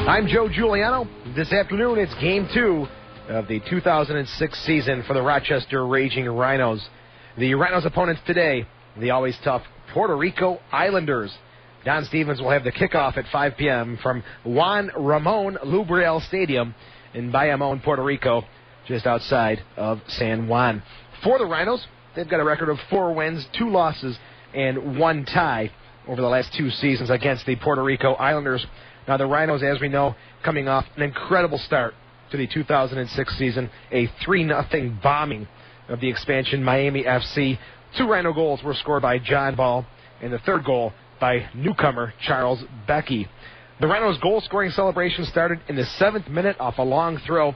I'm Joe Giuliano. This afternoon, it's Game 2 of the 2006 season for the Rochester Raging Rhinos. The Rhinos' opponents today, the always tough Puerto Rico Islanders. Don Stevens will have the kickoff at 5 p.m. from Juan Ramon Lubriel Stadium in Bayamon, Puerto Rico, just outside of San Juan. For the Rhinos, they've got a record of 4 wins, 2 losses, and 1 tie over the last 2 seasons against the Puerto Rico Islanders. Now, the Rhinos, as we know, coming off an incredible start to the 2006 season, a 3-0 bombing of the expansion Miami FC. 2 Rhino goals were scored by John Ball, and the third goal by newcomer Charles Becky. The Rhinos' goal-scoring celebration started in the 7th minute off a long throw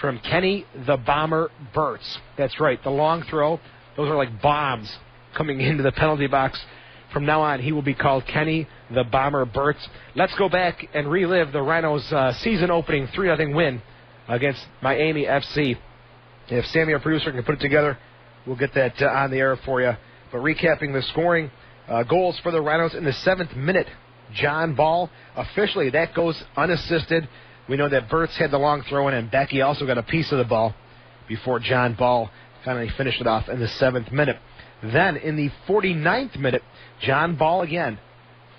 from Kenny the Bomber Burtz. That's right, the long throw. Those are like bombs coming into the penalty box. From now on, he will be called Kenny the Bomber Burtz. Let's go back and relive the Rhinos' season-opening 3-0 win against Miami FC. If Sammy, our producer, can put it together, we'll get that on the air for you. But recapping the scoring, goals for the Rhinos in the 7th minute. John Ball, officially, that goes unassisted. We know that Burtz had the long throw in, and Becky also got a piece of the ball before John Ball finally finished it off in the 7th minute. Then, in the 49th minute, John Ball again,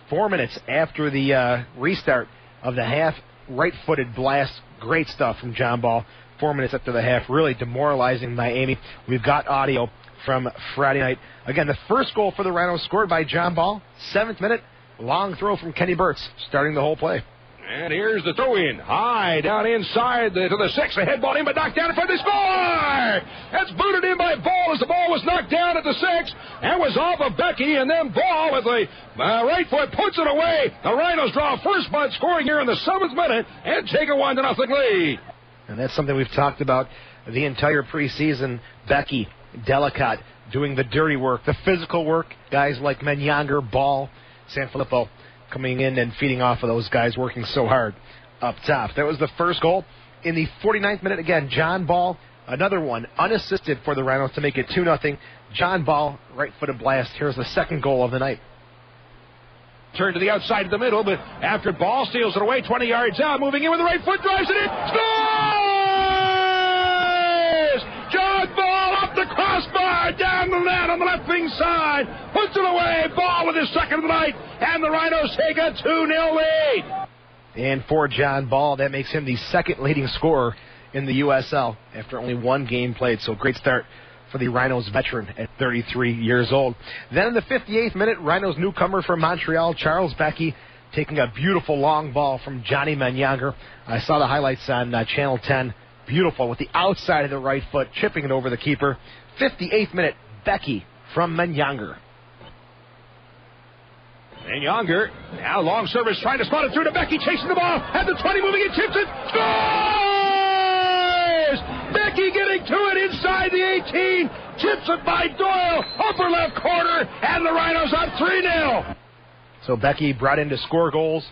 4 minutes after the restart of the half, right-footed blast. Great stuff from John Ball. 4 minutes after the half, really demoralizing Miami. We've got audio from Friday night. Again, the first goal for the Rhinos scored by John Ball, 7th minute, long throw from Kenny Burtz, starting the whole play. And here's the throw-in. High down inside to the 6. A head ball in, but knocked down in front. They score! That's booted in by Ball as the ball was knocked down at the 6. And was off of Becky, and then Ball with the right foot puts it away. The Rhinos draw first blood scoring here in the 7th minute and take a 1-0 lead. And that's something we've talked about the entire preseason. Becky, Delicate, doing the dirty work, the physical work. Guys like Menyanger, Ball, Sanfilippo coming in and feeding off of those guys working so hard up top. That was the first goal. In the 49th minute, again, John Ball, another one, unassisted for the Rhinos to make it 2-0. John Ball, right-footed blast. Here's the second goal of the night. Turn to the outside of the middle, but after Ball steals it away 20 yards out, moving in with the right foot, drives it in, scores! John Ball up the crossbar, down the net on the left wing side, puts it away, Ball with his second of the night, and the Rhinos take a 2-0 lead. And for John Ball, that makes him the second leading scorer in the USL after only 1 game played, so great start for the Rhinos veteran at 33 years old. Then in the 58th minute, Rhinos newcomer from Montreal, Charles Becky, taking a beautiful long ball from Johnny Menyanger. I saw the highlights on Channel 10. Beautiful with the outside of the right foot, chipping it over the keeper. 58th minute, Becky from Menyanger. Menyanger, now long service, trying to spot it through to Becky, chasing the ball, at the 20, moving it, tips it, scores! Becky getting to it inside the 18, chips it by Doyle, upper left corner, and the Rhinos up 3-0. So Becky brought in to score goals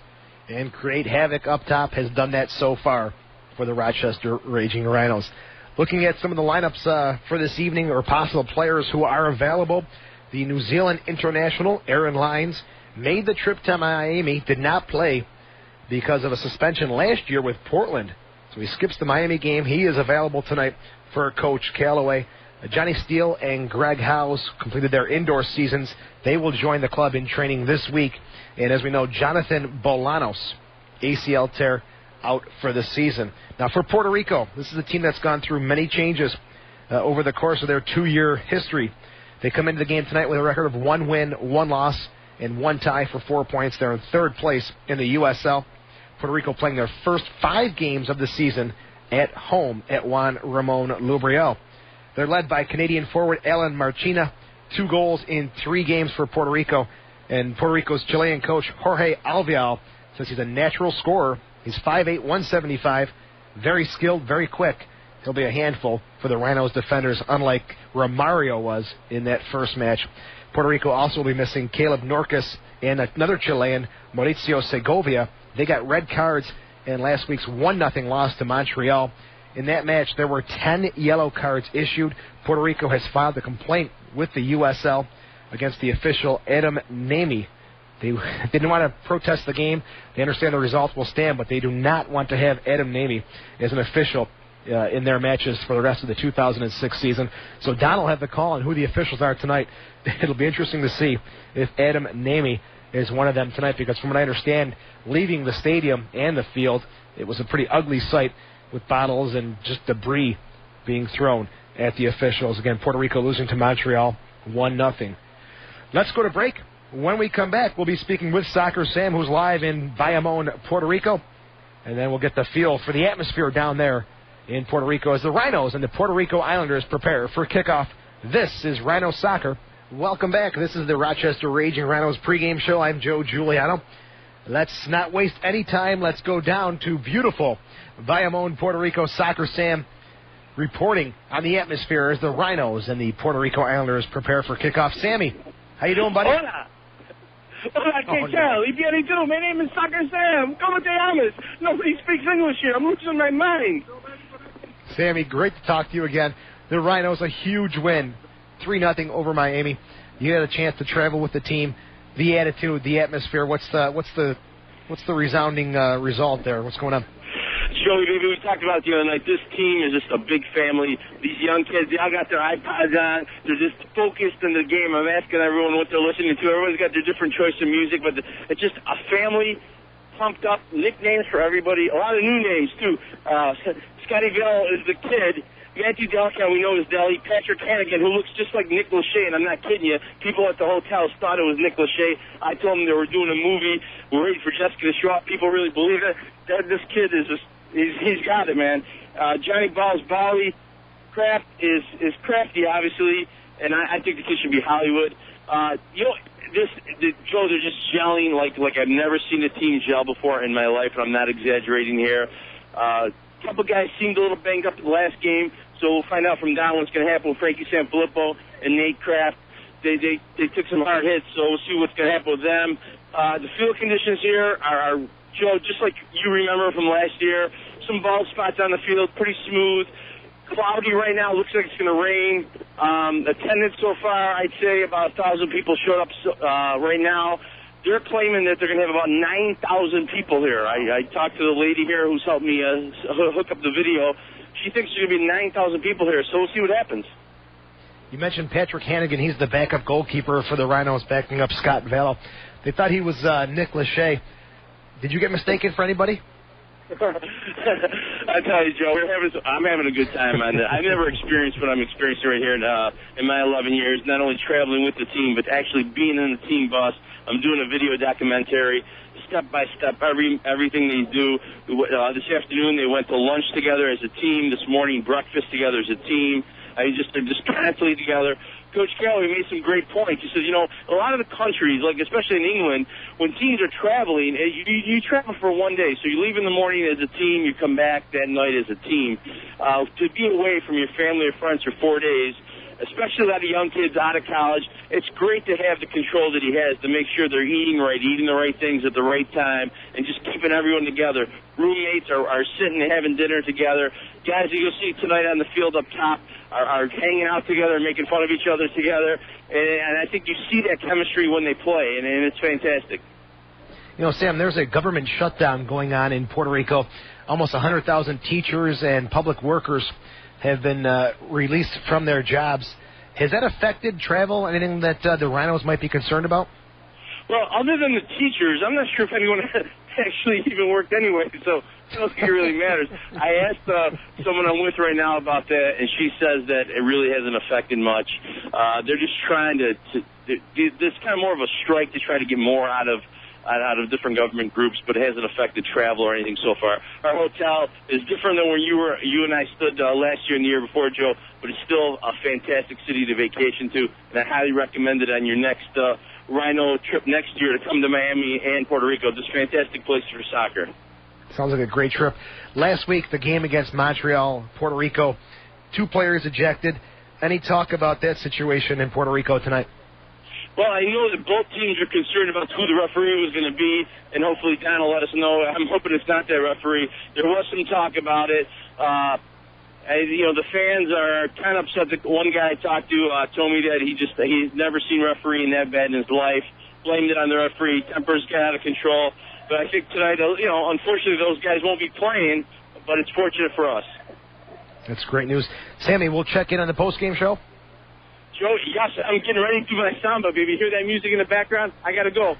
and create havoc up top, has done that so far for the Rochester Raging Rhinos. Looking at some of the lineups for this evening, or possible players who are available, the New Zealand international, Aaron Lyons, made the trip to Miami, did not play because of a suspension last year with Portland. So he skips the Miami game. He is available tonight for Coach Callaway. Johnny Steele and Greg Howes completed their indoor seasons. They will join the club in training this week. And as we know, Jonathan Bolanos, ACL tear, out for the season. Now for Puerto Rico, this is a team that's gone through many changes over the course of their 2-year history. They come into the game tonight with a record of 1 win, 1 loss, and 1 tie for 4 points. They're in 3rd place in the USL. Puerto Rico playing their first 5 games of the season at home at Juan Ramon Lubriel. They're led by Canadian forward Alan Marchina, 2 goals in 3 games for Puerto Rico. And Puerto Rico's Chilean coach Jorge Alvial says he's a natural scorer. He's 5'8", 175, very skilled, very quick. He'll be a handful for the Rhinos defenders, unlike Romario was in that first match. Puerto Rico also will be missing Caleb Norcas and another Chilean, Mauricio Segovia. They got red cards in last week's 1-0 loss to Montreal. In that match, there were 10 yellow cards issued. Puerto Rico has filed a complaint with the USL against the official Adam Namey They didn't want to protest the game. They understand the results will stand, but they do not want to have Adam Namey as an official in their matches for the rest of the 2006 season. So Don will have the call on who the officials are tonight. It'll be interesting to see if Adam Namey is one of them tonight, because from what I understand, leaving the stadium and the field, it was a pretty ugly sight with bottles and just debris being thrown at the officials. Again, Puerto Rico losing to Montreal 1-0. Let's go to break. When we come back, we'll be speaking with Soccer Sam, who's live in Bayamon, Puerto Rico. And then we'll get the feel for the atmosphere down there in Puerto Rico as the Rhinos and the Puerto Rico Islanders prepare for kickoff. This is Rhino Soccer. Welcome back. This is the Rochester Raging Rhinos pregame show. I'm Joe Giuliano. Let's not waste any time. Let's go down to beautiful Bayamon, Puerto Rico. Soccer Sam reporting on the atmosphere as the Rhinos and the Puerto Rico Islanders prepare for kickoff. Sammy, how you doing, buddy? Hola. Hola, ¿qué tal? Y bien, y tú? My name is Soccer Sam. ¿Cómo te llamas? Nobody speaks English here. I'm losing my mind. Sammy, great to talk to you again. The Rhinos, a huge win, 3-0 over Miami. You had a chance to travel with the team. The attitude, the atmosphere. What's the resounding result there? What's going on? Joey, baby, we talked about it the other night. This team is just a big family. These young kids, they all got their iPods on. They're just focused in the game. I'm asking everyone what they're listening to. Everyone's got their different choice of music, but it's just a family, pumped up, nicknames for everybody. A lot of new names, too. Scotty Bell is the kid. Matthew Delcon, we know, is Deli. Patrick Hannigan, who looks just like Nick Lachey, and I'm not kidding you. People at the hotels thought it was Nick Lachey. I told them they were doing a movie. We're waiting for Jessica to show up. People really believe it. This kid is just, he's got it, man. Johnny Ball's Bali. Kraft is crafty, obviously, and I think the kid should be Hollywood. Joe, they're just gelling like I've never seen a team gel before in my life, and I'm not exaggerating here. A couple guys seemed a little banged up in the last game, so we'll find out from Don what's going to happen with Frankie Sanfilippo and Nate Kraft. They took some hard hits, so we'll see what's going to happen with them. The field conditions here are, Joe, just like you remember from last year, some bald spots on the field, pretty smooth. Cloudy right now, looks like it's going to rain. Attendance so far, I'd say about 1,000 people showed up right now. They're claiming that they're going to have about 9,000 people here. I talked to the lady here who's helped me hook up the video. She thinks there's going to be 9,000 people here, so we'll see what happens. You mentioned Patrick Hannigan. He's the backup goalkeeper for the Rhinos, backing up Scott Vallow. They thought he was Nick Lachey. Did you get mistaken for anybody? I tell you, Joe, I'm having a good time on that. I've never experienced what I'm experiencing right here in my 11 years, not only traveling with the team, but actually being in the team bus. I'm doing a video documentary, step by step, everything they do. This afternoon, they went to lunch together as a team. This morning, breakfast together as a team. They're just constantly together. Coach Queeley made some great points. He said, a lot of the countries, like especially in England, when teams are traveling, you travel for one day. So you leave in the morning as a team, you come back that night as a team. To be away from your family or friends for 4 days, especially a lot of young kids out of college, it's great to have the control that he has to make sure they're eating right, eating the right things at the right time, and just keeping everyone together. Roommates are sitting and having dinner together. Guys that you'll see tonight on the field up top are hanging out together and making fun of each other together. And I think you see that chemistry when they play, and it's fantastic. Sam, there's a government shutdown going on in Puerto Rico. Almost 100,000 teachers and public workers have been released from their jobs. Has that affected travel? Anything that the Rhinos might be concerned about? Well, other than the teachers, I'm not sure if anyone actually even worked anyway, so I don't think it really matters. I asked someone I'm with right now about that, and she says that it really hasn't affected much. They're just trying to this kind of more of a strike to try to get more out of different government groups, but it hasn't affected travel or anything so far. Our hotel is different than where you and I stood last year and the year before, Joe, but it's still a fantastic city to vacation to, and I highly recommend it on your next Rhino trip next year to come to Miami and Puerto Rico. Just fantastic place for soccer. Sounds like a great trip. Last week, the game against Montreal, Puerto Rico, 2 players ejected. Any talk about that situation in Puerto Rico tonight? Well, I know that both teams are concerned about who the referee was going to be, and hopefully Don will let us know. I'm hoping it's not that referee. There was some talk about it. The fans are kind of upset. That one guy I talked to told me that he's never seen refereeing that bad in his life. blamed it on the referee. Tempers got out of control. But I think tonight, unfortunately, those guys won't be playing, but it's fortunate for us. That's great news. Sammy, we'll check in on the post-game show. Joe, yes, I'm getting ready to do my sound, but if you hear that music in the background, I got to go.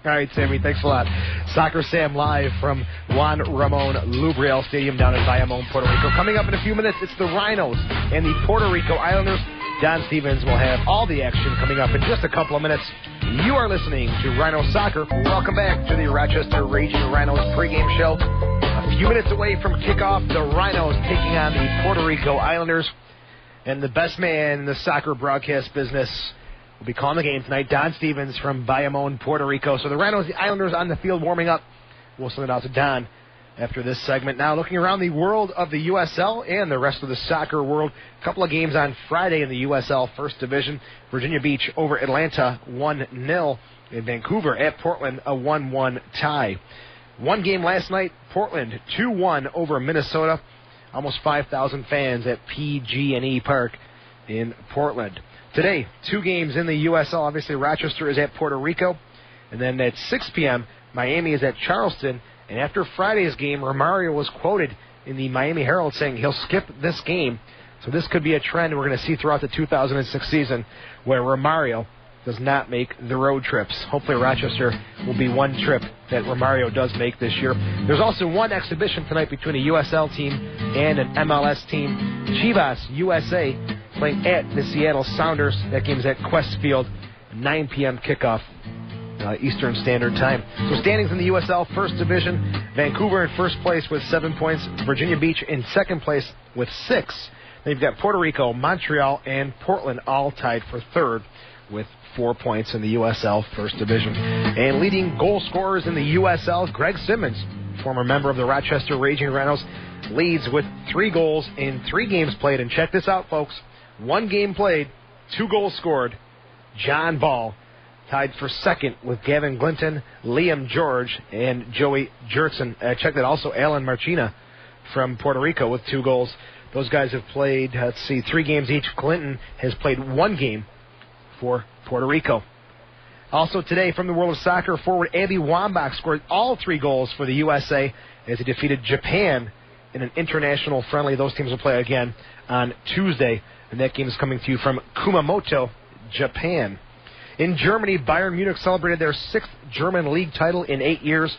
All right, Sammy, thanks a lot. Soccer Sam live from Juan Ramon Lubriel Stadium down in Bayamon, Puerto Rico. Coming up in a few minutes, it's the Rhinos and the Puerto Rico Islanders. Don Stevens will have all the action coming up in just a couple of minutes. You are listening to Rhino Soccer. Welcome back to the Rochester Raging Rhinos pregame show. A few minutes away from kickoff, the Rhinos taking on the Puerto Rico Islanders. And the best man in the soccer broadcast business will be calling the game tonight, Don Stevens from Bayamon, Puerto Rico. So the Rhinos, the Islanders on the field warming up. We'll send it out to Don after this segment. Now looking around the world of the USL and the rest of the soccer world. A couple of games on Friday in the USL First Division. Virginia Beach over Atlanta 1-0. In Vancouver at Portland, a 1-1 tie. One game last night, Portland 2-1 over Minnesota. Almost 5,000 fans at PG&E Park in Portland. Today, two games in the USL. Obviously, Rochester is at Puerto Rico. And then at 6 p.m., Miami is at Charleston. And after Friday's game, Romario was quoted in the Miami Herald saying he'll skip this game. So this could be a trend we're going to see throughout the 2006 season where Romario does not make the road trips. Hopefully Rochester will be one trip that Romario does make this year. There's also one exhibition tonight between a USL team and an MLS team. Chivas USA playing at the Seattle Sounders. That game is at Quest Field, 9 p.m. kickoff. Eastern Standard Time. So standings in the USL First Division, Vancouver in first place with 7 points, Virginia Beach in second place with 6. Then you've got Puerto Rico, Montreal, and Portland all tied for third with 4 points in the USL First Division. And leading goal scorers in the USL, Greg Simmons, former member of the Rochester Raging Rhinos, leads with 3 goals in 3 games played. And check this out, folks. 1 game played, 2 goals scored. John Ball tied for second with Gavin Glinton, Liam George, and Joey Jertson. Check that also, Alan Marchina from Puerto Rico with 2 goals. Those guys have played, 3 games each. Clinton has played 1 game for Puerto Rico. Also today from the world of soccer, forward Abby Wambach scored all 3 goals for the USA as he defeated Japan in an international friendly. Those teams will play again on Tuesday, and that game is coming to you from Kumamoto, Japan. In Germany, Bayern Munich celebrated their 6th German league title in 8 years.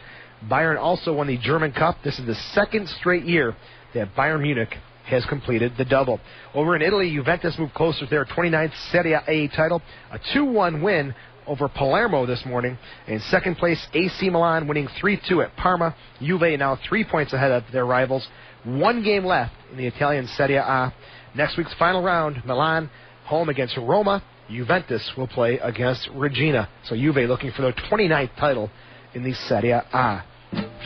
Bayern also won the German Cup. This is the 2nd straight year that Bayern Munich has completed the double. Over in Italy, Juventus moved closer to their 29th Serie A title. A 2-1 win over Palermo this morning. In second place, AC Milan winning 3-2 at Parma. Juve now 3 points ahead of their rivals. 1 game left in the Italian Serie A. Next week's final round, Milan home against Roma. Juventus will play against Regina. So Juve looking for their 29th title in the Serie A.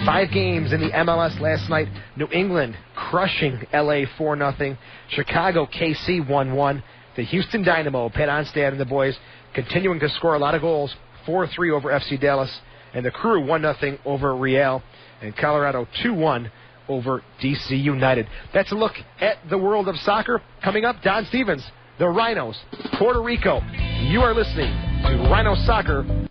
5 games in the MLS last night. New England crushing LA 4-0. Chicago KC 1-1. The Houston Dynamo, Pat Onstad and the boys continuing to score a lot of goals. 4-3 over FC Dallas. And the Crew 1-0 over Real. And Colorado 2-1 over DC United. That's a look at the world of soccer. Coming up, Don Stevens, the Rhinos, Puerto Rico. You are listening to Rhino Soccer.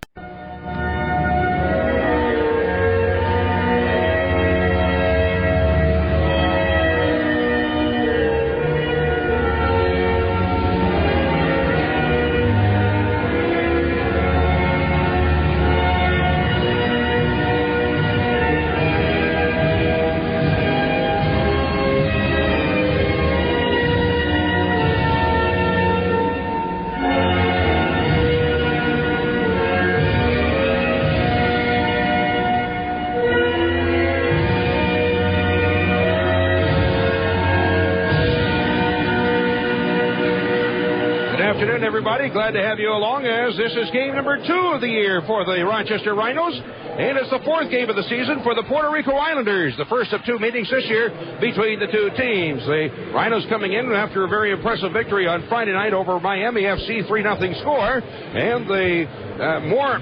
Everybody, glad to have you along as this is game number 2 of the year for the Rochester Rhinos, and it's the 4th game of the season for the Puerto Rico Islanders, the first of 2 meetings this year between the 2 teams. The Rhinos coming in after a very impressive victory on Friday night over Miami FC 3-0 score, and the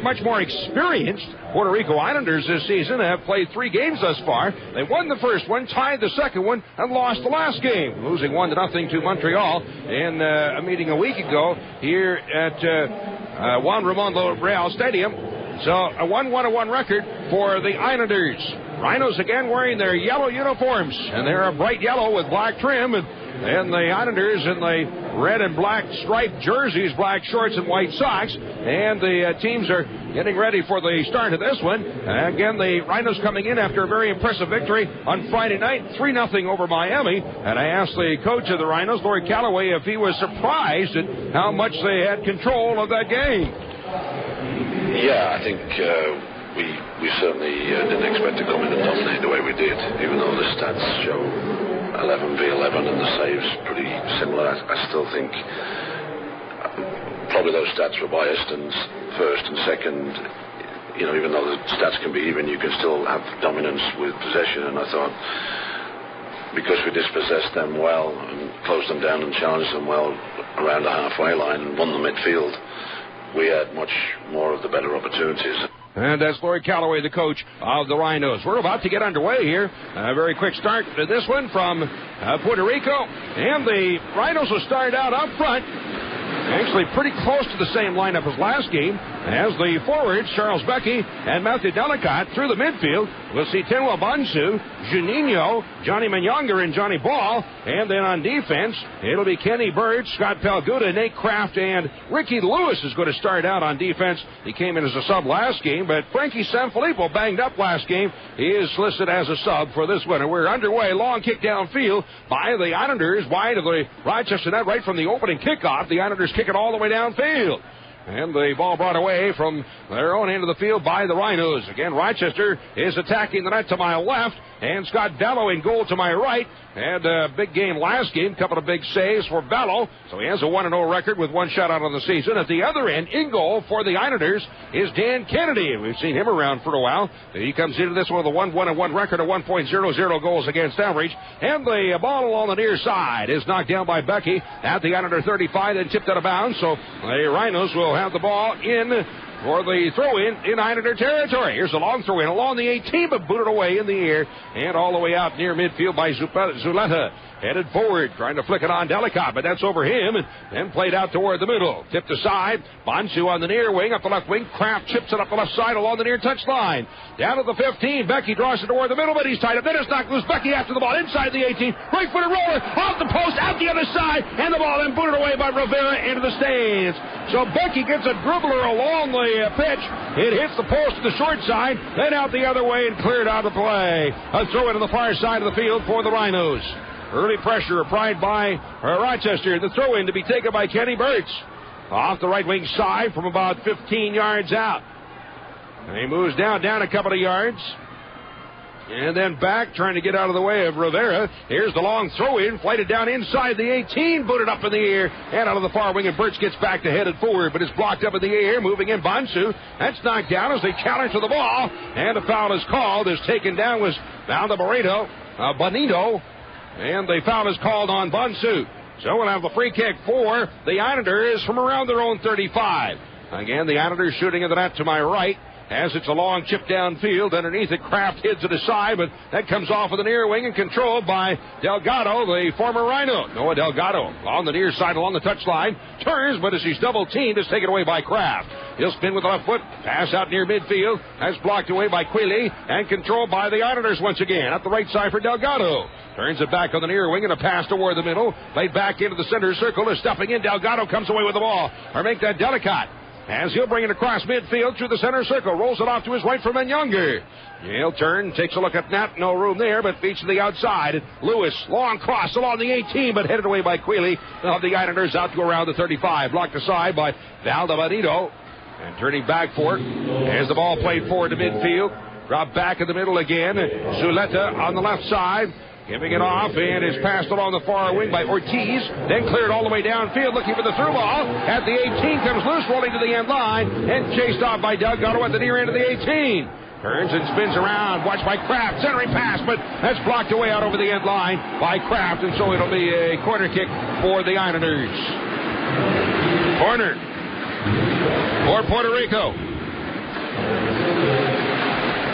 much more experienced Puerto Rico Islanders this season have played 3 games thus far. They won the first one, tied the second one, and lost the last game, losing 1-0 to Montreal in a meeting a week ago here at Juan Ramon Real Stadium. So a 1-1-1 record for the Islanders. Rhinos again wearing their yellow uniforms, and they're a bright yellow with black trim, and the Islanders in the red and black striped jerseys, black shorts and white socks, and the teams are getting ready for the start of this one. Again, the Rhinos coming in after a very impressive victory on Friday night, 3-0 over Miami, and I asked the coach of the Rhinos, Lori Calloway, if he was surprised at how much they had control of that game. Yeah, I think we certainly didn't expect to come in and dominate the way we did, even though the stats show 11v11 and the saves pretty similar. I still think probably those stats were biased, and first and second, even though the stats can be even, you can still have dominance with possession, and I thought because we dispossessed them well and closed them down and challenged them well around the halfway line and won the midfield, we had much more of the better opportunities. And that's Lori Calloway, the coach of the Rhinos. We're about to get underway here. A very quick start to this one from Puerto Rico. And the Rhinos will start out up front. Actually pretty close to the same lineup as last game, as the forwards, Charles Becky and Matthew Delicott, through the midfield. We'll see Tenwa Bansu, Juninho, Johnny Manyonger, and Johnny Ball. And then on defense, it'll be Kenny Bird, Scott Pelguda, Nate Kraft, and Ricky Lewis is going to start out on defense. He came in as a sub last game, but Frankie Sanfilippo banged up last game. He is listed as a sub for this one. And we're underway. Long kick downfield by the Islanders, wide of the Rochester net right from the opening kickoff. The Islanders kick it all the way downfield. And the ball brought away from their own end of the field by the Rhinos. Again, Rochester is attacking the net to my left, and Scott Bello in goal to my right. Had a big game last game, couple of big saves for Bello, so he has a 1-0 record with one shutout on the season. At the other end, in goal for the Islanders is Dan Kennedy. We've seen him around for a while. He comes into this one with a 1-1-1 record of 1.00 goals against average. And the ball along the near side is knocked down by Becky at the Islander 35 and tipped out of bounds. So the Rhinos will have the ball in for the throw-in in Islander territory. Here's a long throw-in along the 18, but booted away in the air and all the way out near midfield by Zuleta. Headed forward, trying to flick it on Delicott, but that's over him, and then played out toward the middle. Tipped aside, Bonsu on the near wing, up the left wing. Kraft chips it up the left side along the near touch line. Down to the 15, Becky draws it toward the middle, but he's tied up. Then it's knocked loose. Becky after the ball, inside the 18. Right-footed roller, off the post, out the other side, and the ball then booted away by Rivera into the stands. So Becky gets a dribbler along the pitch. It hits the post to the short side, then out the other way and cleared out of play. A throw in on the far side of the field for the Rhinos. Early pressure applied by Rochester. The throw-in to be taken by Kenny Burtz. Off the right wing side from about 15 yards out. And he moves down a couple of yards. And then back, trying to get out of the way of Rivera. Here's the long throw-in, flighted down inside the 18, booted up in the air, and out of the far wing, and Burtz gets back to headed forward, but it's blocked up in the air, moving in Bonsu. That's knocked down as they challenge to the ball, and a foul is called. As taken down was Valda Bonito. And the foul is called on Bonsu. So we'll have the free kick for the Islanders from around their own 35. Again, the Islanders shooting at the net to my right. As it's a long chip downfield, underneath it, Kraft hits it aside, but that comes off of the near wing and controlled by Delgado, the former Rhino. Noah Delgado on the near side along the touchline, turns, but as he's double-teamed, is taken away by Kraft. He'll spin with the left foot, pass out near midfield, that's blocked away by Queeley, and controlled by the Islanders once again. At the right side for Delgado. Turns it back on the near wing and a pass toward the middle, played back into the center circle, is stuffing in. Delgado comes away with the ball, or make that Delicott. As he'll bring it across midfield through the center circle. Rolls it off to his right for Manyonger. He'll turn, takes a look at net. No room there, but feeds to the outside. Lewis, long cross along the 18, but headed away by Queeley. Of the Islanders out to around the 35. Blocked aside by Valda Bonito. And turning back for it as the ball played forward to midfield. Dropped back in the middle again. Zuleta on the left side. Giving it off, and is passed along the far wing by Ortiz. Then cleared all the way downfield, looking for the through ball. At the 18, comes loose, rolling to the end line, and chased off by Delgado at the near end of the 18. Turns and spins around, watched by Kraft. Centering pass, but that's blocked away out over the end line by Kraft, and so it'll be a corner kick for the Islanders. Corner for Puerto Rico.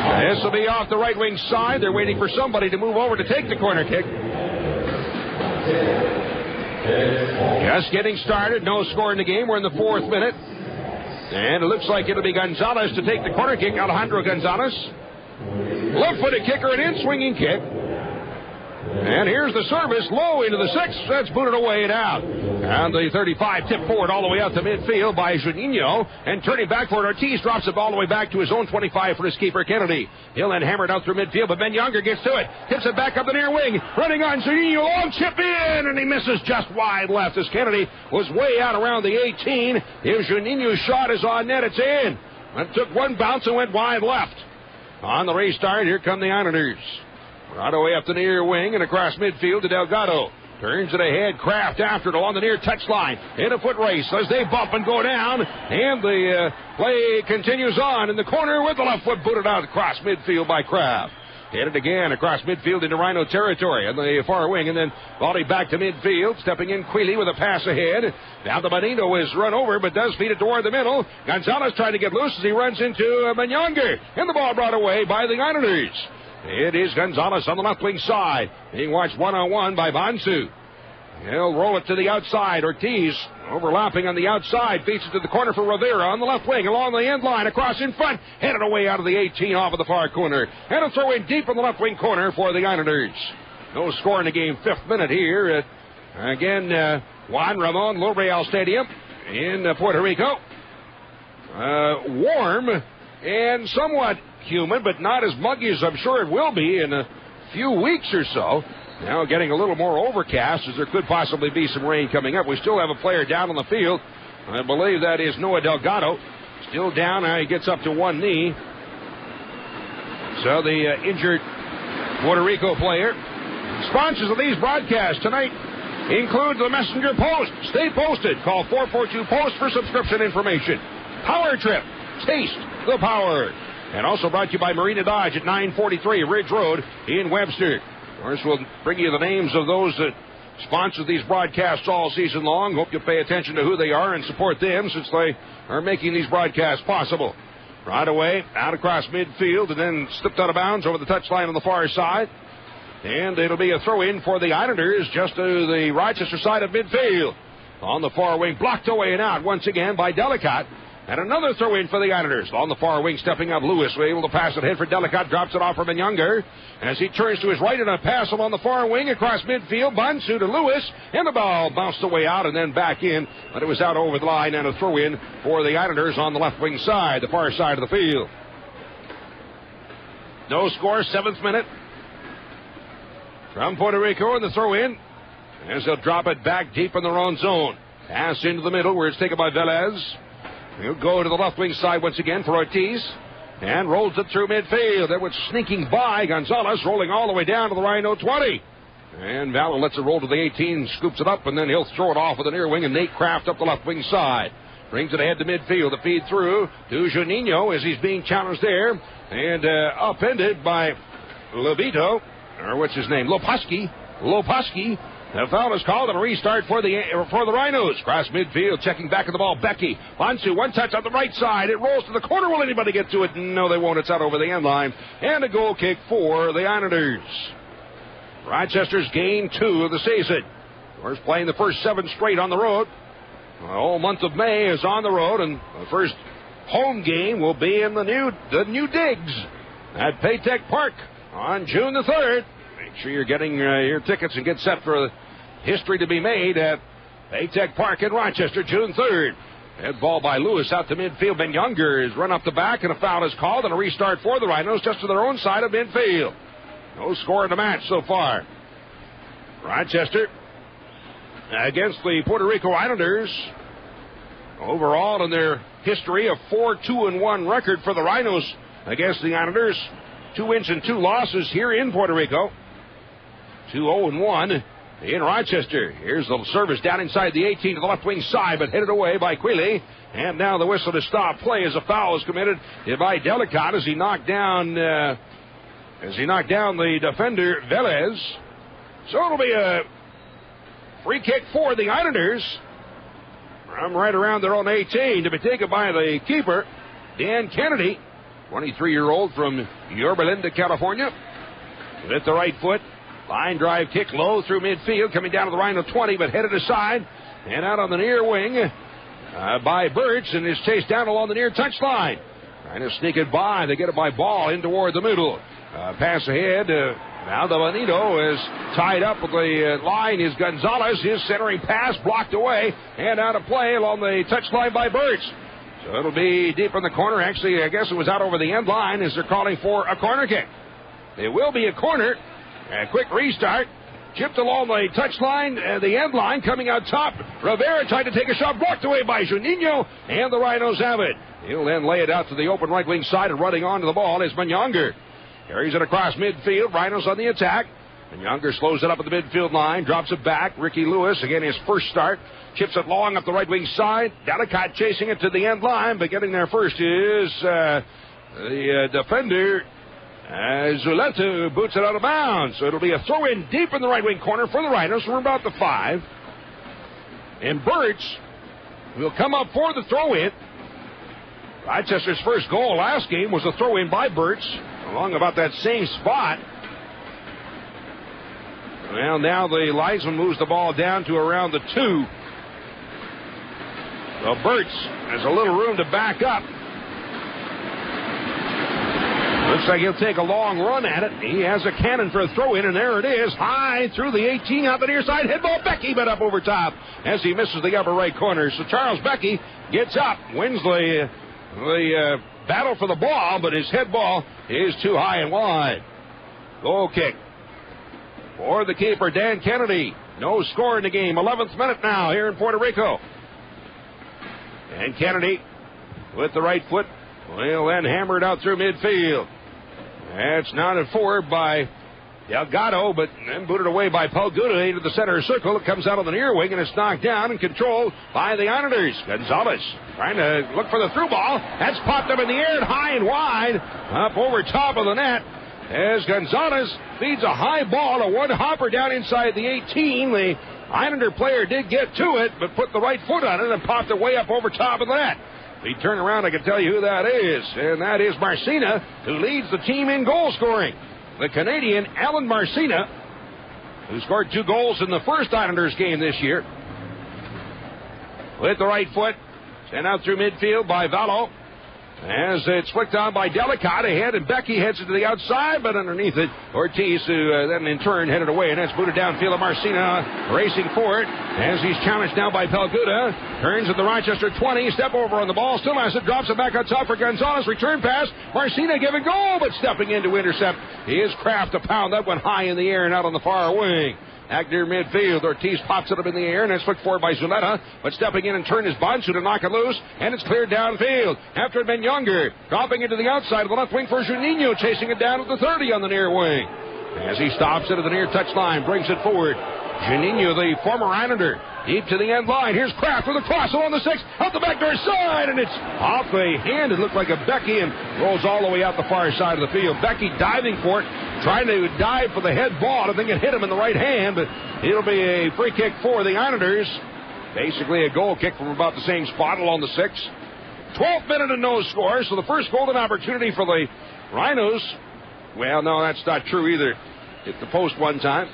This will be off the right wing side. They're waiting for somebody to move over to take the corner kick. Just getting started. No score in the game. We're in the fourth minute. And it looks like it'll be Gonzalez to take the corner kick. Alejandro Gonzalez. Left-footed kicker, an in-swinging kick. And here's the service, low into the 6. That's booted away and out. And the 35 tipped forward all the way out to midfield by Juninho. And turning back for it, Ortiz drops the ball all the way back to his own 25 for his keeper, Kennedy. He'll then hammer it out through midfield, but Ben Younger gets to it. Tips it back up the near wing. Running on Juninho. Long chip in, and he misses just wide left as Kennedy was way out around the 18. If Juninho's shot is on net, it's in. It took one bounce and went wide left. On the restart, here come the Islanders. Right away up the near wing and across midfield to Delgado. Turns it ahead, Kraft after it along the near touchline. In a foot race as they bump and go down. And the play continues on in the corner with the left foot booted out across midfield by Kraft. Headed again across midfield into Rhino territory on the far wing, and then volley back to midfield. Stepping in Queeley with a pass ahead. Now the Benito is run over, but does feed it toward the middle. Gonzalez trying to get loose as he runs into Menyonger. And the ball brought away by the Islanders. It is Gonzalez on the left wing side. Being watched one-on-one by Bansu. He'll roll it to the outside. Ortiz overlapping on the outside. Feeds it to the corner for Rivera on the left wing. Along the end line. Across in front. Headed away out of the 18 off of the far corner. And a throw in deep in the left wing corner for the Islanders. No score in the game. 5th minute here. Juan Ramon Loreal Stadium in Puerto Rico. Warm and somewhat humid, but not as muggy as I'm sure it will be in a few weeks or so. Now getting a little more overcast as there could possibly be some rain coming up. We still have a player down on the field. I believe that is Noah Delgado. Still down. Now he gets up to one knee. So the injured Puerto Rico player. Sponsors of these broadcasts tonight include the Messenger Post. Stay posted. Call 442-POST for subscription information. Power Trip. Taste the power. And also brought to you by Marina Dodge at 943 Ridge Road in Webster. Of course, we'll bring you the names of those that sponsor these broadcasts all season long. Hope you pay attention to who they are and support them since they are making these broadcasts possible. Right away, out across midfield and then slipped out of bounds over the touchline on the far side. And it'll be a throw-in for the Islanders just to the Rochester side of midfield. On the far wing, blocked away and out once again by Delicate. And another throw-in for the Islanders. On the far wing, stepping up, Lewis was able to pass it ahead for Delicate. Drops it off for Younger. As he turns to his right and a pass along the far wing across midfield. Bansu to Lewis. And the ball bounced away out and then back in. But it was out over the line and a throw-in for the Islanders on the left wing side, the far side of the field. No score, 7th minute. From Puerto Rico and the throw-in. As they'll drop it back deep in their own zone. Pass into the middle where it's taken by Velez. He'll go to the left wing side once again for Ortiz. And rolls it through midfield. That was sneaking by Gonzalez, rolling all the way down to the Rhino 20. And Valor lets it roll to the 18, scoops it up, and then he'll throw it off with the near wing, and Nate Kraft up the left wing side. Brings it ahead to midfield. The feed through to Juninho as he's being challenged there. And upended by Lobito, or what's his name? Loposki. The foul is called and a restart for the Rhinos. Cross midfield, checking back at the ball. Becky. Bansu, one touch on the right side. It rolls to the corner. Will anybody get to it? No, they won't. It's out over the end line. And a goal kick for the Islanders. Rochester's game 2 of the season. Of course, playing the first 7 straight on the road. The whole month of May is on the road, and the first home game will be in the new digs at Paytech Park on June the 3rd. Make sure you're getting your tickets and get set for history to be made at Paytech Park in Rochester, June 3rd. Head ball by Lewis out to midfield. Ben Younger is run up the back, and a foul is called, and a restart for the Rhinos just to their own side of midfield. No score in the match so far. Rochester against the Puerto Rico Islanders. Overall in their history, a 4-2-1 record for the Rhinos against the Islanders. 2 wins and 2 losses here in Puerto Rico. 2-0-1 in Rochester. Here's the service down inside the 18 to the left wing side, but headed away by Queeley. And now the whistle to stop play as a foul is committed by Delicate as he knocked down the defender Velez. So it'll be a free kick for the Islanders from right around their own 18 to be taken by the keeper, Dan Kennedy, 23-year-old from Yorba Linda, California. With the right foot. Line drive kick low through midfield, coming down to the Rhino 20, but headed aside. And out on the near wing by Birch and is chased down along the near touchline. Trying to sneak it by. They get it by Ball in toward the middle. Pass ahead. Now the Bonito is tied up with the line. Is Gonzalez. His centering pass blocked away and out of play along the touchline by Birch. So it'll be deep in the corner. Actually, I guess it was out over the end line as they're calling for a corner kick. It will be a corner. A quick restart. Chipped along the touchline, the end line, coming out top. Rivera tried to take a shot, blocked away by Juninho, and the Rhinos have it. He'll then lay it out to the open right wing side, and running onto the ball is Manyonger. Carries it across midfield. Rhinos on the attack. Manyonger slows it up at the midfield line, drops it back. Ricky Lewis, again his first start, chips it long up the right wing side. Delicate chasing it to the end line, but getting there first is the defender. Zuleta boots it out of bounds. So it'll be a throw in deep in the right wing corner for the Rhinos from about the 5. And Birch will come up for the throw in. Rochester's first goal last game was a throw in by Birch along about that same spot. Well, now the linesman moves the ball down to around the 2. So Birch has a little room to back up. Looks like he'll take a long run at it. He has a cannon for a throw-in, and there it is. High through the 18 out the near side. Head ball. Becky but up over top as he misses the upper right corner. So Charles Becky gets up, wins the battle for the ball, but his head ball is too high and wide. Goal kick for the keeper, Dan Kennedy. No score in the game. 11th minute now here in Puerto Rico. And Kennedy with the right foot will then hammer it out through midfield. That's knotted forward by Delgado, but then booted away by Palguda into the center circle. It comes out on the near wing, and it's knocked down and controlled by the Islanders. Gonzalez trying to look for the through ball. That's popped up in the air, high and wide, up over top of the net. As Gonzalez feeds a high ball to one hopper down inside the 18. The Islander player did get to it, but put the right foot on it and popped it way up over top of the net. If he turn around, I can tell you who that is. And that is Marcina, who leads the team in goal scoring. The Canadian, Alan Marcina, who scored 2 goals in the first Islanders game this year. With the right foot, sent out through midfield by Valo. As it's flicked on by Delicate ahead, and Becky heads it to the outside, but underneath it, Ortiz, who then in turn headed away, and that's booted downfield of Marcina, racing for it, as he's challenged now by Palguda, turns at the Rochester 20, step over on the ball, still has it, drops it back on top for Gonzalez, return pass, Marcina giving goal, but stepping in to intercept, is Kraft to pound that one high in the air and out on the far wing. Back near midfield, Ortiz pops it up in the air, and it's flicked forward by Zuleta, but stepping in and turn is Bonsu to knock it loose, and it's cleared downfield. After it been Younger, dropping into the outside of the left wing for Juninho, chasing it down at the 30 on the near wing. As he stops it at the near touch line, brings it forward. Juninho, the former Islander, deep to the end line. Here's Kraft with a cross along the 6, out the back door side, and it's off the hand. It looked like a Becky and rolls all the way out the far side of the field. Becky diving for it, trying to dive for the head ball. I think it hit him in the right hand, but it'll be a free kick for the Islanders. Basically a goal kick from about the same spot along the 6. 12th minute and no score, so the first golden opportunity for the Rhinos. Well, no, that's not true either. Hit the post one time.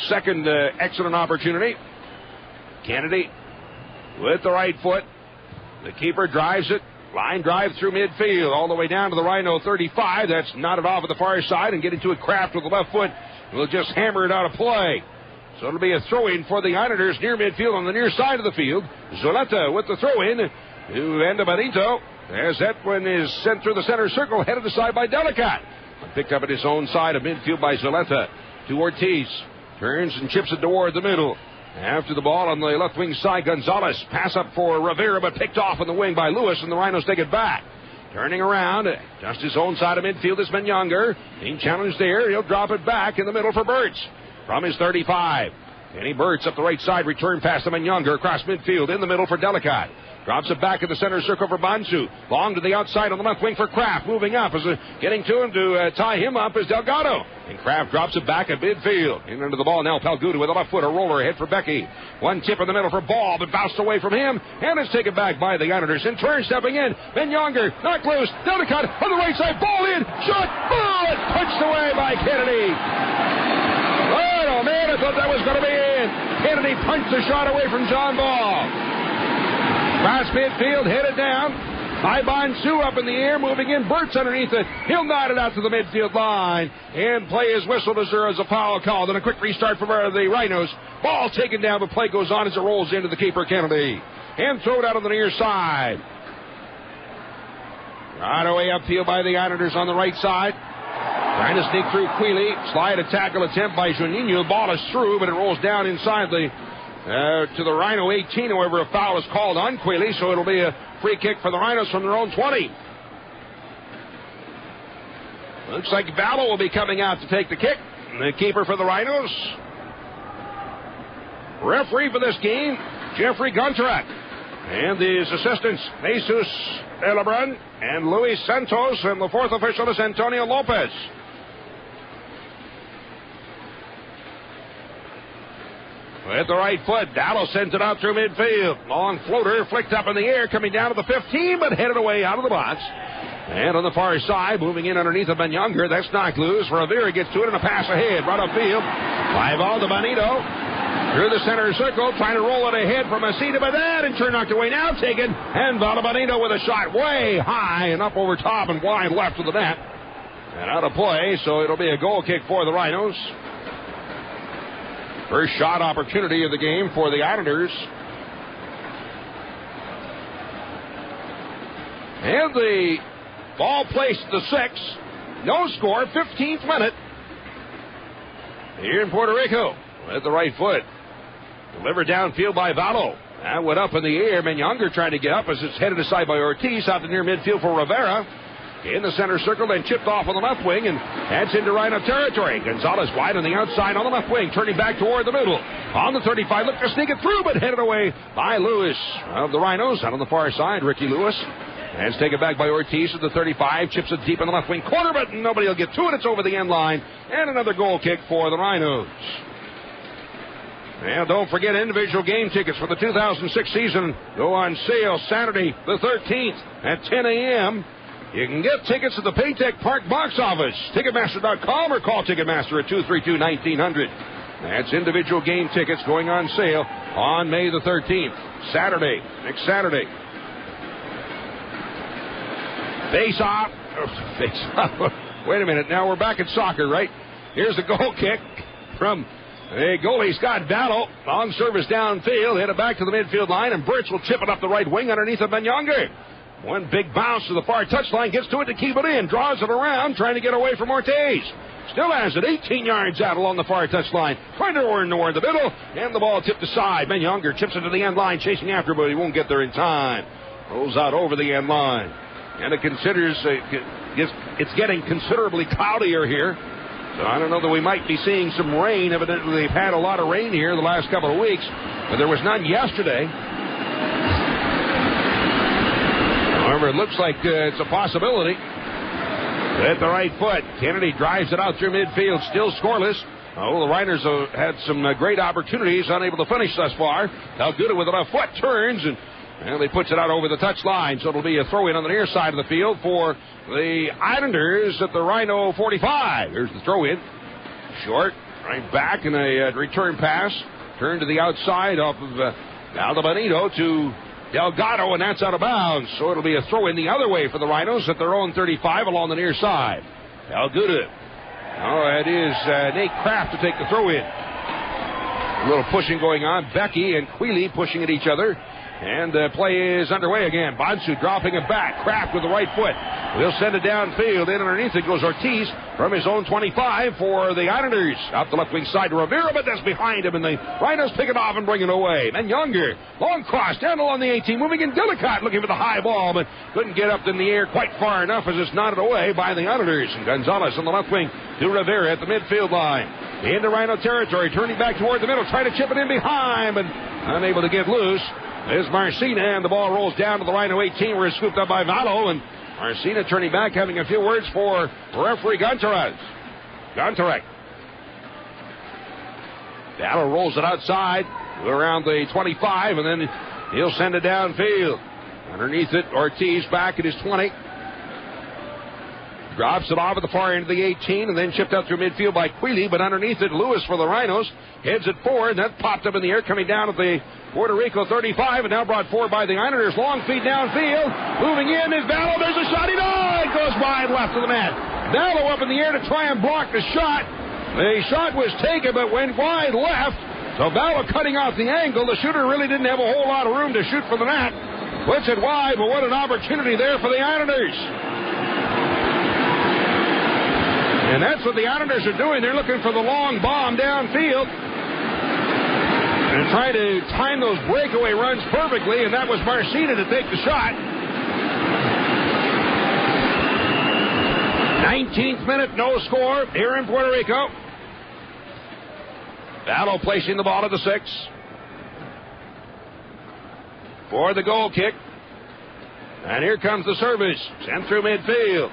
Second excellent opportunity. Kennedy with the right foot. The keeper drives it. Line drive through midfield all the way down to the Rhino 35. That's knotted off at the far side and getting to it. Kraft with the left foot. Will just hammer it out of play. So it'll be a throw-in for the Islanders near midfield on the near side of the field. Zuleta with the throw-in to Enda Benito. As that one is sent through the center circle, headed aside by Delicate. Picked up at his own side of midfield by Zuleta to Ortiz. Turns and chips it toward the middle. After the ball on the left wing side, Gonzalez. Pass up for Rivera, but picked off on the wing by Lewis, and the Rhinos take it back. Turning around, just his own side of midfield is Manyonger. Being challenged there, he'll drop it back in the middle for Birch. From his 35. Kenny Birch up the right side, return pass to Manyonger across midfield in the middle for Delicate. Drops it back in the center circle for Bonsu. Long to the outside on the left wing for Kraft. Moving up, as getting to him to tie him up is Delgado. And Kraft drops it back at midfield. In under the ball now, Palguda with a left foot, a roller ahead for Becky. One tip in the middle for Ball, but bounced away from him. And it's taken back by the Islanders. In turn, stepping in, Ben Younger, knocked loose. Delicate on the right side, ball in, shot, ball, and punched away by Kennedy. Oh, man, I thought that was going to be in. Kennedy punched the shot away from John Ball. Across midfield, headed down. By Bonsu up in the air, moving in. Burt's underneath it. He'll nod it out to the midfield line. And play is whistled as there is a foul call. Then a quick restart from the Rhinos. Ball taken down, but play goes on as it rolls into the keeper, Kennedy. And thrown out on the near side. Right away upfield by the Islanders on the right side. Trying to sneak through Queeley. Slide a tackle attempt by Juninho. Ball is through, but it rolls down inside to the Rhino 18. However, a foul is called on Queeley, so it'll be a free kick for the Rhinos from their own 20. Looks like Vallow will be coming out to take the kick. The keeper for the Rhinos. Referee for this game, Jeffrey Gunterek. And his assistants, Jesus Elebron and Luis Santos. And the fourth official is Antonio Lopez. With the right foot, Dallo sends it out through midfield. Long floater, flicked up in the air, coming down to the 15, but headed away out of the box. And on the far side, moving in underneath of Ben Younger, that's knocked loose. Rivera gets to it and a pass ahead, right upfield. By Bonito, through the center circle, trying to roll it ahead from Masita, but that in turn knocked away, now taken. And Bonito with a shot way high and up over top and wide left of the net. And out of play, so it'll be a goal kick for the Rhinos. First shot opportunity of the game for the Islanders. And the ball placed at the 6. No score, 15th minute. Here in Puerto Rico. With the right foot. Delivered downfield by Vallow. That went up in the air. Menyonga trying to get up as it's headed aside by Ortiz out to near midfield for Rivera. In the center circle, then chipped off on the left wing and heads into Rhino territory. Gonzalez wide on the outside on the left wing, turning back toward the middle. On the 35, look to sneak it through, but headed away by Lewis of the Rhinos. Out on the far side, Ricky Lewis. And it's taken back by Ortiz at the 35, chips it deep in the left wing corner, but nobody will get to it. It's over the end line. And another goal kick for the Rhinos. And don't forget, individual game tickets for the 2006 season go on sale Saturday the 13th at 10 a.m. You can get tickets at the Paytech Park box office, Ticketmaster.com, or call Ticketmaster at 232-1900. That's individual game tickets going on sale on May the 13th, Saturday, next Saturday. Face off. Wait a minute, now we're back at soccer, right? Here's the goal kick from the goalie, Scott Vallow. Long service downfield, hit it back to the midfield line, and Burtz will chip it up the right wing underneath of Menyonga. One big bounce to the far touchline, gets to it to keep it in, draws it around, trying to get away from Ortiz. Still has it 18 yards out along the far touchline, trying to earn toward the middle, and the ball tipped aside. Menyonga chips it to the end line, chasing after, but he won't get there in time. Rolls out over the end line. And it considers it's getting considerably cloudier here. So I don't know that we might be seeing some rain. Evidently, they've had a lot of rain here the last couple of weeks, but there was none yesterday. However, it looks like it's a possibility. At the right foot, Kennedy drives it out through midfield, still scoreless. Oh, the Rhinos have had some great opportunities, unable to finish thus far. Alguda with a left foot turns and he puts it out over the touchline, so it'll be a throw-in on the near side of the field for the Islanders at the Rhino 45. Here's the throw-in. Short, right back, and a return pass. Turn to the outside off of Bonito to Delgado, and that's out of bounds. So it'll be a throw-in the other way for the Rhinos at their own 35 along the near side. Alguda. Oh, it is Nate Kraft to take the throw-in. A little pushing going on. Becky and Queeley pushing at each other. And play is underway again. Bonsu dropping it back. Kraft with the right foot. We'll send it downfield. In underneath it goes Ortiz from his own 25 for the Islanders. Up the left wing side to Rivera, but that's behind him. And the Rhinos pick it off and bring it away. Menyonga, long cross down along the 18. Moving in Delicate, looking for the high ball, but couldn't get up in the air quite far enough as it's knotted away by the Islanders. And Gonzalez on the left wing to Rivera at the midfield line. Into Rhino territory, turning back toward the middle, trying to chip it in behind, but unable to get loose. There's Marcina, and the ball rolls down to the Rhino 18, where it's scooped up by Vallow, and Marcina turning back, having a few words for referee Gontarek. Vallow rolls it outside, around the 25, and then he'll send it downfield. Underneath it, Ortiz back at his 20. Drops it off at the far end of the 18 and then chipped out through midfield by Queeley, but underneath it, Lewis for the Rhinos. Heads it forward, and that popped up in the air, coming down at the Puerto Rico 35, and now brought forward by the Islanders. Long feed downfield. Moving in is Vallow. There's a shot. He goes wide left of the net. Vallow up in the air to try and block the shot. The shot was taken, but went wide left. So Vallow cutting off the angle. The shooter really didn't have a whole lot of room to shoot for the net. Puts it wide, but what an opportunity there for the Islanders. And that's what the Islanders are doing. They're looking for the long bomb downfield and trying to time those breakaway runs perfectly, and that was Marcina to take the shot. 19th minute, no score here in Puerto Rico. Vallow placing the ball at the 6 for the goal kick. And here comes the service. Sent through midfield.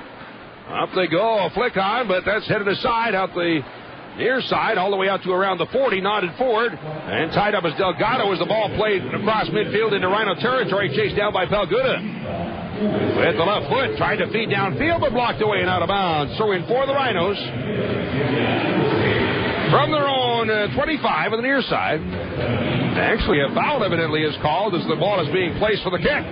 Up they go, a flick on, but that's headed aside out the near side, all the way out to around the 40, nodded forward, and tied up as Delgado as the ball played across midfield into Rhino territory, chased down by Pelguda. With the left foot, tried to feed downfield, but blocked away and out of bounds. So in for the Rhinos. From their own 25 on the near side. Actually, a foul evidently is called as the ball is being placed for the kick.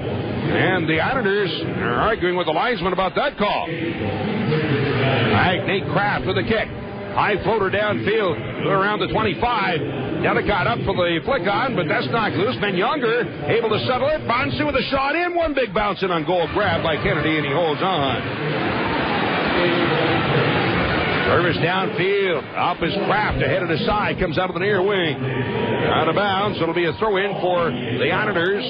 And the Islanders are arguing with the linesman about that call. Nate Kraft with the kick. High floater downfield around the 25. Delicate up for the flick on, but that's knocked loose. Younger able to settle it. Bonsu with a shot in. One big bounce in on goal. Grab by Kennedy, and he holds on. Service downfield. Up is Kraft. Ahead of the side. Comes out of the near wing. Out of bounds. It'll be a throw in for the Islanders.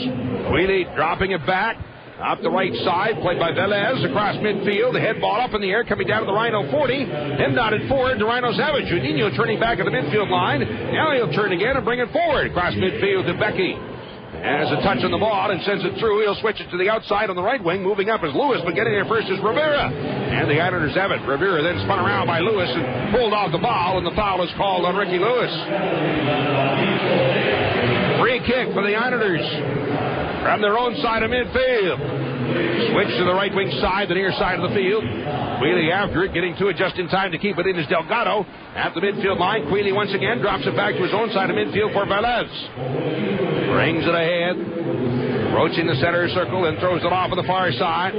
Queeley dropping it back. Up the right side. Played by Velez across midfield. The head ball up in the air. Coming down to the Rhino 40. Then dotted forward to Rhino Savage. Juninho turning back at the midfield line. Now he'll turn again and bring it forward. Across midfield to Becky. Has a touch on the ball and sends it through. He'll switch it to the outside on the right wing. Moving up is Lewis, but getting there first is Rivera. And the Islanders have it. Rivera then spun around by Lewis and pulled off the ball, and the foul is called on Ricky Lewis. Free kick for the Islanders from their own side of midfield. Switch to the right wing side, the near side of the field. Queeley after it, getting to it just in time to keep it in is Delgado. At the midfield line, Queeley once again drops it back to his own side of midfield for Velez. Brings it ahead. Approaching the center circle and throws it off on the far side.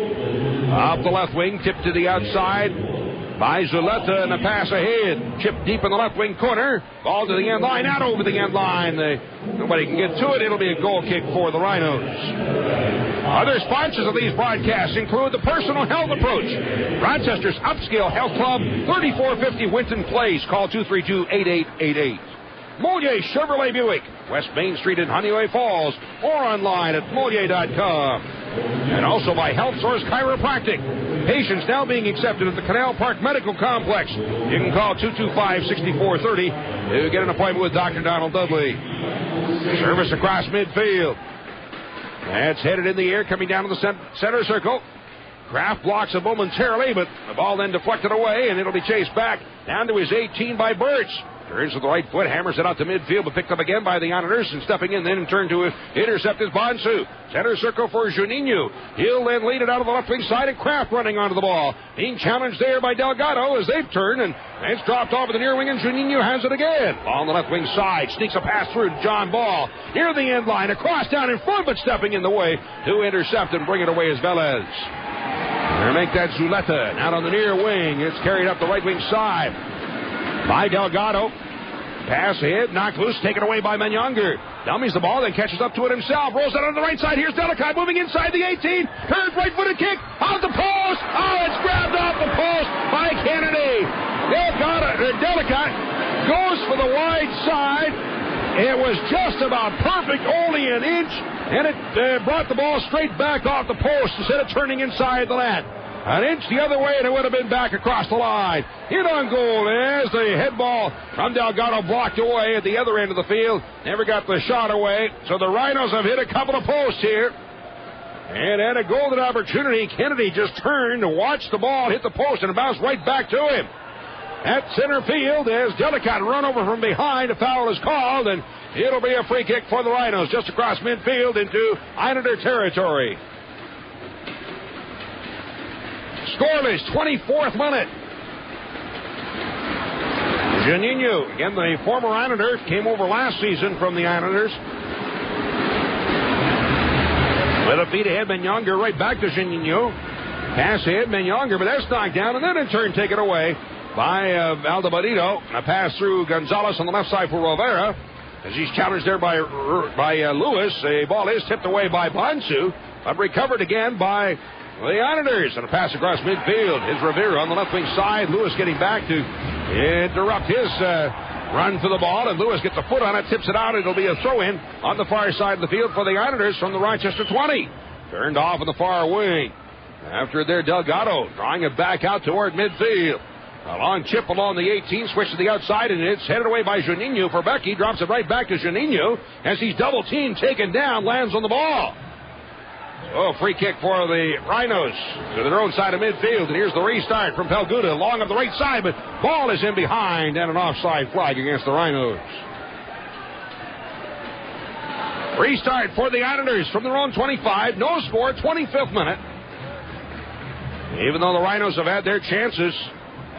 Up the left wing, tipped to the outside by Zuleta, and a pass ahead. Chipped deep in the left wing corner. Ball to the end line, out over the end line. Nobody can get to it. It'll be a goal kick for the Rhinos. Other sponsors of these broadcasts include the Personal Health Approach, Rochester's Upscale Health Club, 3450 Winton Place. Call 232-8888. Moliere Chevrolet Buick, West Main Street in Honeyway Falls, or online at Moliere.com. And also by Health Source Chiropractic. Patients now being accepted at the Canal Park Medical Complex. You can call 225-6430 to get an appointment with Dr. Donald Dudley. Service across midfield. That's headed in the air, coming down to the center circle. Kraft blocks it momentarily, but the ball then deflected away, and it'll be chased back down to his 18 by Birch. Turns with the right foot, hammers it out to midfield, but picked up again by the Islanders, and stepping in then and turned to intercept is Bonsu. Center circle for Juninho. He'll then lead it out of the left wing side, and Kraft running onto the ball. Being challenged there by Delgado as they've turned, and it's dropped off of the near wing, and Juninho has it again. On the left wing side, sneaks a pass through to John Ball. Near the end line, across down in front, but stepping in the way to intercept and bring it away is Velez. They'll make that Zuleta. Out on the near wing, it's carried up the right wing side by Delgado. Pass ahead, knocked loose, taken away by Younger. Dummies the ball, then catches up to it himself. Rolls it on the right side. Here's Delicate moving inside the 18. Turns right-footed kick. Out the post. Oh, it's grabbed off the post by Kennedy. Delicate goes for the wide side. It was just about perfect, only an inch, and it brought the ball straight back off the post instead of turning inside the net. An inch the other way, and it would have been back across the line. Hit on goal as the head ball from Delgado blocked away at the other end of the field. Never got the shot away. So the Rhinos have hit a couple of posts here. And at a golden opportunity, Kennedy just turned to watch the ball hit the post, and it bounced right back to him. At center field, as Delicate run over from behind, a foul is called, and it'll be a free kick for the Rhinos just across midfield into Islander territory. Scoreless, 24th minute. Juninho, again the former Islander, came over last season from the Islanders. With a feed ahead, Younger right back to Juninho. Pass ahead, Younger, but that's knocked down, and then in turn taken away by Aldebarito. A pass through Gonzalez on the left side for Rivera. As he's challenged there by Lewis. The ball is tipped away by Bonsu, but recovered again by the Islanders. And a pass across midfield. It's Rivera on the left wing side. Lewis getting back to interrupt his run for the ball. And Lewis gets a foot on it, tips it out. It'll be a throw-in on the far side of the field for the Islanders from the Rochester 20. Turned off on the far wing. After their Delgado, drawing it back out toward midfield. A long chip along the 18, switch to the outside, and it's headed away by Juninho for Becky. Drops it right back to Juninho as he's double-teamed, taken down, lands on the ball. Oh, free kick for the Rhinos to their own side of midfield. And here's the restart from Pelguda, long on the right side, but ball is in behind, and an offside flag against the Rhinos. Restart for the Islanders from their own 25. No score, 25th minute. Even though the Rhinos have had their chances,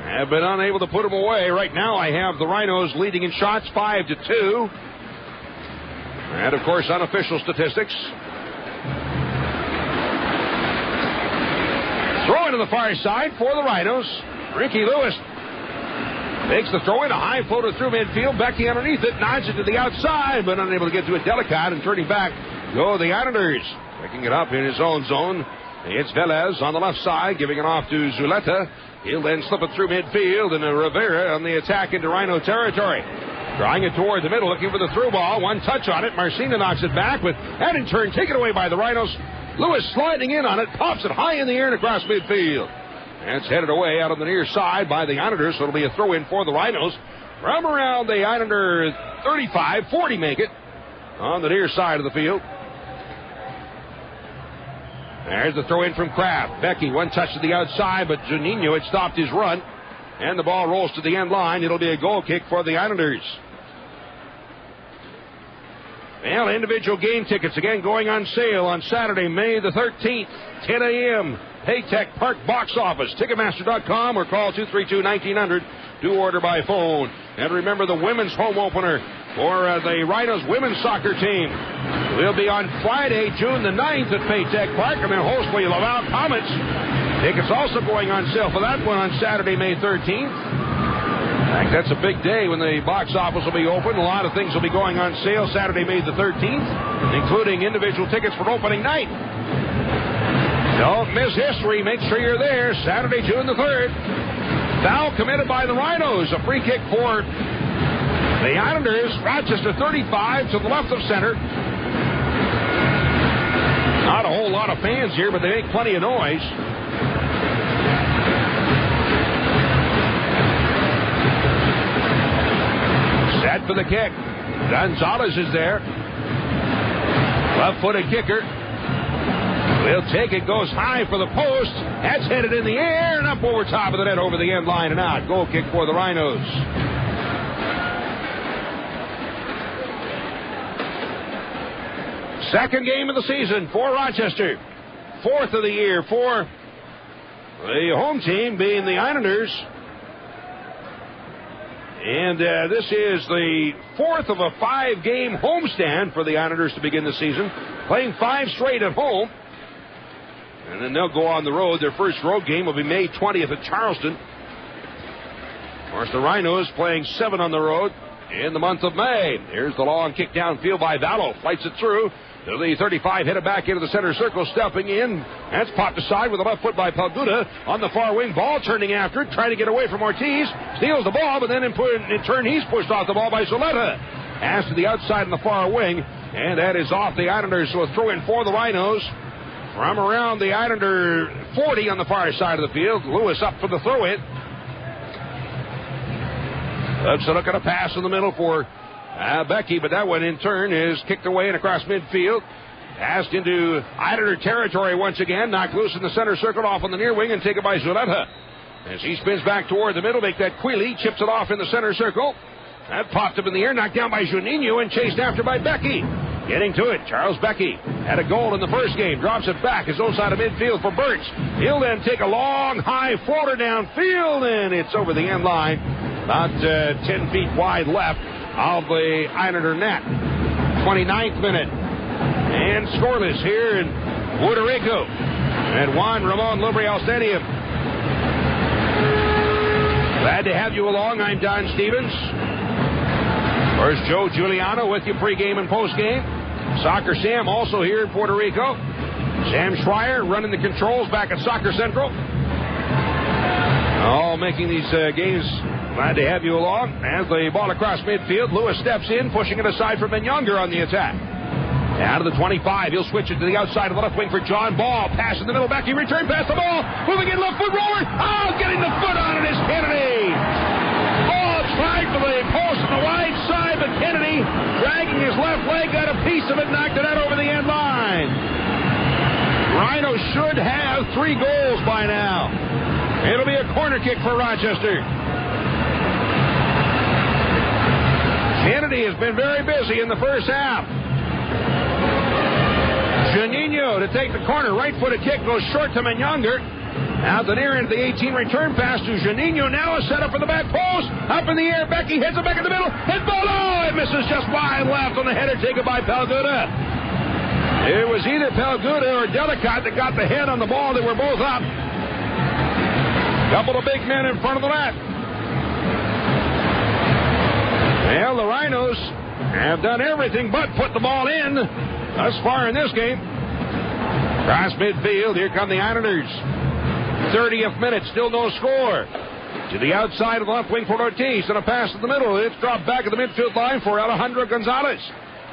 have been unable to put them away. Right now I have the Rhinos leading in shots 5-2. And, of course, unofficial statistics. Throw into the far side for the Rhinos. Ricky Lewis makes the throw in. A high floater through midfield. Becky underneath it. Nods it to the outside, but unable to get to it. Delicate and turning back go the Islanders. Picking it up in his own zone. It's Velez on the left side, giving it off to Zuleta. He'll then slip it through midfield, and Rivera on the attack into Rhino territory. Drawing it toward the middle, looking for the through ball. One touch on it. Marcina knocks it back, but that in turn taken away by the Rhinos. Lewis sliding in on it, pops it high in the air and across midfield. And it's headed away out on the near side by the Islanders, so it'll be a throw-in for the Rhinos. From around the Islander 35, 40 make it on the near side of the field. There's the throw in from Kraft. Becky, one touch to the outside, but Juninho had stopped his run. And the ball rolls to the end line. It'll be a goal kick for the Islanders. Well, individual game tickets again going on sale on Saturday, May the 13th, 10 a.m. Paytech Park box office. Ticketmaster.com or call 232-1900 to order by phone. And remember the women's home opener for the Rhinos women's soccer team will be on Friday, June the 9th at Paytech Park, and their host will allow Comets. Tickets also going on sale for that one on Saturday, May 13th. In fact, that's a big day when the box office will be open. A lot of things will be going on sale Saturday, May the 13th, including individual tickets for opening night. Don't miss history. Make sure you're there Saturday, June the 3rd. Foul committed by the Rhinos. A free kick for the Islanders. Rochester 35 to the left of center. Not a whole lot of fans here, but they make plenty of noise. Set for the kick. Gonzalez is there. Left-footed kicker. Will take it, goes high for the post. That's headed in the air and up over top of the net, over the end line and out. Goal kick for the Rhinos. Second game of the season for Rochester. Fourth of the year for the home team, being the Islanders. And this is the fourth of a 5-game homestand for the Islanders to begin the season. Playing 5 straight at home. And then they'll go on the road. Their first road game will be May 20th at Charleston. Of course, the Rhinos playing 7 on the road in the month of May. Here's the long kick downfield by Vallow. Fights it through to the 35, headed back into the center circle, stepping in. That's popped aside with the left foot by Pelguda on the far wing. Ball turning after it, trying to get away from Ortiz. Steals the ball, but then in turn he's pushed off the ball by Zuleta. Pass to the outside on the far wing, and that is off the Islanders, so a throw in for the Rhinos. From around the Islander 40 on the far side of the field. Lewis up for the throw-in. Looks to look at a pass in the middle for Becky, but that one in turn is kicked away and across midfield. Passed into Islander territory once again. Knocked loose in the center circle, off on the near wing, and taken by Zuleta. As he spins back toward the middle, make that Queeley. Chips it off in the center circle. That popped up in the air, knocked down by Juninho and chased after by Becky. Getting to it, Charles Becky had a goal in the first game. Drops it back his own side of midfield for Birch. He'll then take a long, high floater downfield, and it's over the end line. About 10 feet wide left of the Islander net. 29th minute. And scoreless here in Puerto Rico at Juan Ramon Lubriel Stadium. Glad to have you along. I'm Don Stevens. There's Joe Giuliano with you pregame and postgame. Soccer Sam also here in Puerto Rico. Sam Schreier running the controls back at Soccer Central. All making these games. Glad to have you along. As the ball across midfield, Lewis steps in, pushing it aside for Menyonger on the attack. Out of the 25, he'll switch it to the outside of the left wing for John Ball. Pass in the middle, back, he returned past the ball. Moving in, left foot roller. Oh, getting the foot on it is Kennedy. Ball tried for the post on the right side, but Kennedy, dragging his left leg, got a piece of it, knocked it out over the end line. Rhino should have 3 goals by now. It'll be a corner kick for Rochester. Kennedy has been very busy in the first half. Janino to take the corner. Right-footed kick goes short to Menyonger. Out the near end of the 18, return pass to Janino. Now a setup for the back post. Up in the air, Becky hits it back in the middle. Hit ball, oh, it misses just wide left on the header taken by Palguda. It was either Palguda or Delicott that got the head on the ball. They were both up. Couple of big men in front of the net. Well, the Rhinos have done everything but put the ball in thus far in this game. Cross midfield, here come the Islanders. 30th minute, still no score. To the outside of the left wing for Ortiz, and a pass in the middle. It's dropped back at the midfield line for Alejandro Gonzalez.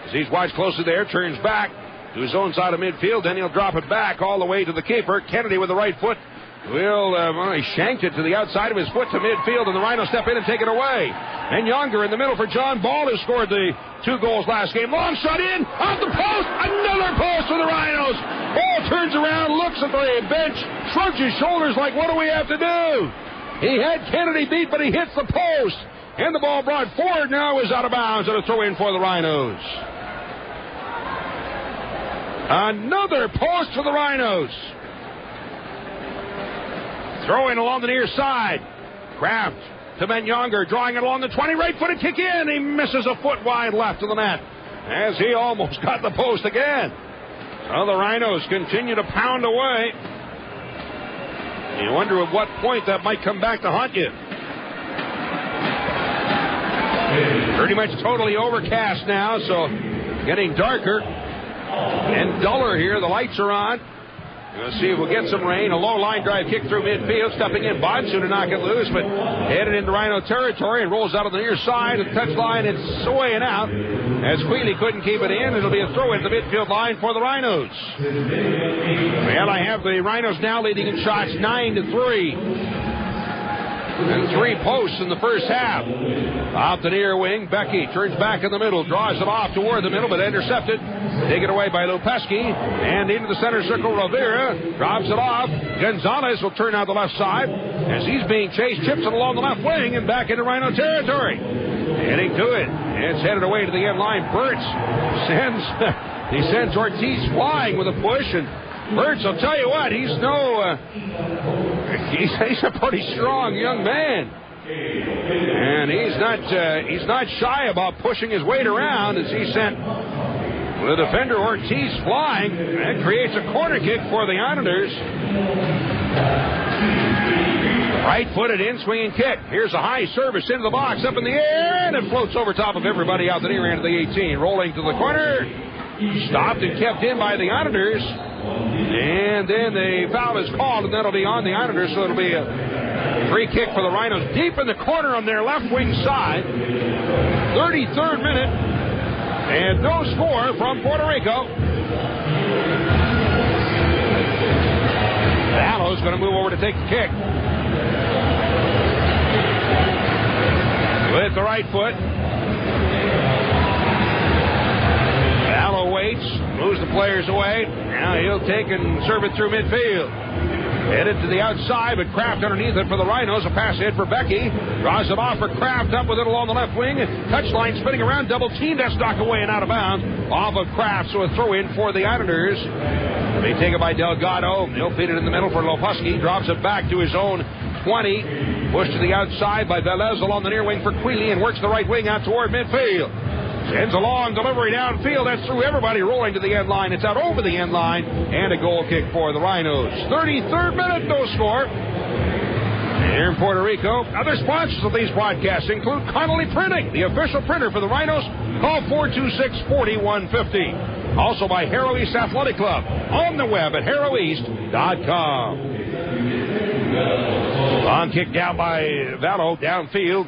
As he's watched closely there, turns back to his own side of midfield, then he'll drop it back all the way to the keeper. Kennedy with the right foot will, he shanked it to the outside of his foot to midfield, and the Rhinos step in and take it away. And Younger in the middle for John Ball, who scored the 2 goals last game. Long shot in, off the post, another post for the Rhinos. Ball turns around, looks at the bench, shrugs his shoulders like, what do we have to do? He had Kennedy beat, but he hits the post. And the ball brought forward now is out of bounds, and a throw in for the Rhinos. Another post for the Rhinos. Throw in along the near side. Kraft to Menyonger, drawing it along the 20, right-footed kick in. He misses a foot wide left of the net as he almost got the post again. So the Rhinos continue to pound away. You wonder at what point that might come back to haunt you. Pretty much totally overcast now, so getting darker and duller here. The lights are on. We'll see if we'll get some rain. A low line drive kick through midfield. Stepping in, Bonsu to knock it loose, but headed into Rhino territory and rolls out on the near side. The touch line, it's away and out. As Queeley couldn't keep it in, it'll be a throw into the midfield line for the Rhinos. Well, I have the Rhinos now leading in shots 9-3. And 3 posts in the first half. Off the near wing, Becky turns back in the middle, draws it off toward the middle, but intercepted. Taken away by Lupeski. And into the center circle, Rivera drops it off. Gonzalez will turn out the left side. As he's being chased, chips it along the left wing and back into Rhino territory. Heading to it. It's headed away to the end line. Burtz sends Ortiz flying with a push, and Burtz, I'll tell you what, he's a pretty strong young man. And he's not shy about pushing his weight around as he sent the defender Ortiz flying. That creates a corner kick for the Islanders. Right-footed in-swinging kick. Here's a high service into the box, up in the air, and it floats over top of everybody out the near end of the 18. Rolling to the corner. Stopped and kept in by the Islanders. And then the foul is called, and that'll be on the Islanders, so it'll be a free kick for the Rhinos deep in the corner on their left wing side. 33rd minute, and no score from Puerto Rico. Allo's going to move over to take the kick. With the right foot. Allo waits, moves the players away. Now he'll take and serve it through midfield. Headed to the outside, but Kraft underneath it for the Rhinos. A pass ahead for Becky. Draws it off for Kraft, up with it along the left wing. Touchline spinning around, double team. That's knocked away and out of bounds. Off of Kraft, so a throw in for the Islanders. They take it by Delgado. He'll feed it in the middle for Lopuski. Drops it back to his own 20. Pushed to the outside by Velez along the near wing for Queeley and works the right wing out toward midfield. Sends a long delivery downfield. That's through everybody rolling to the end line. It's out over the end line. And a goal kick for the Rhinos. 33rd minute, no score. Here in Puerto Rico, other sponsors of these broadcasts include Connolly Printing, the official printer for the Rhinos. Call 426-4150. Also by Harrow East Athletic Club. On the web at harroweast.com. Long kick down by Vallo, downfield.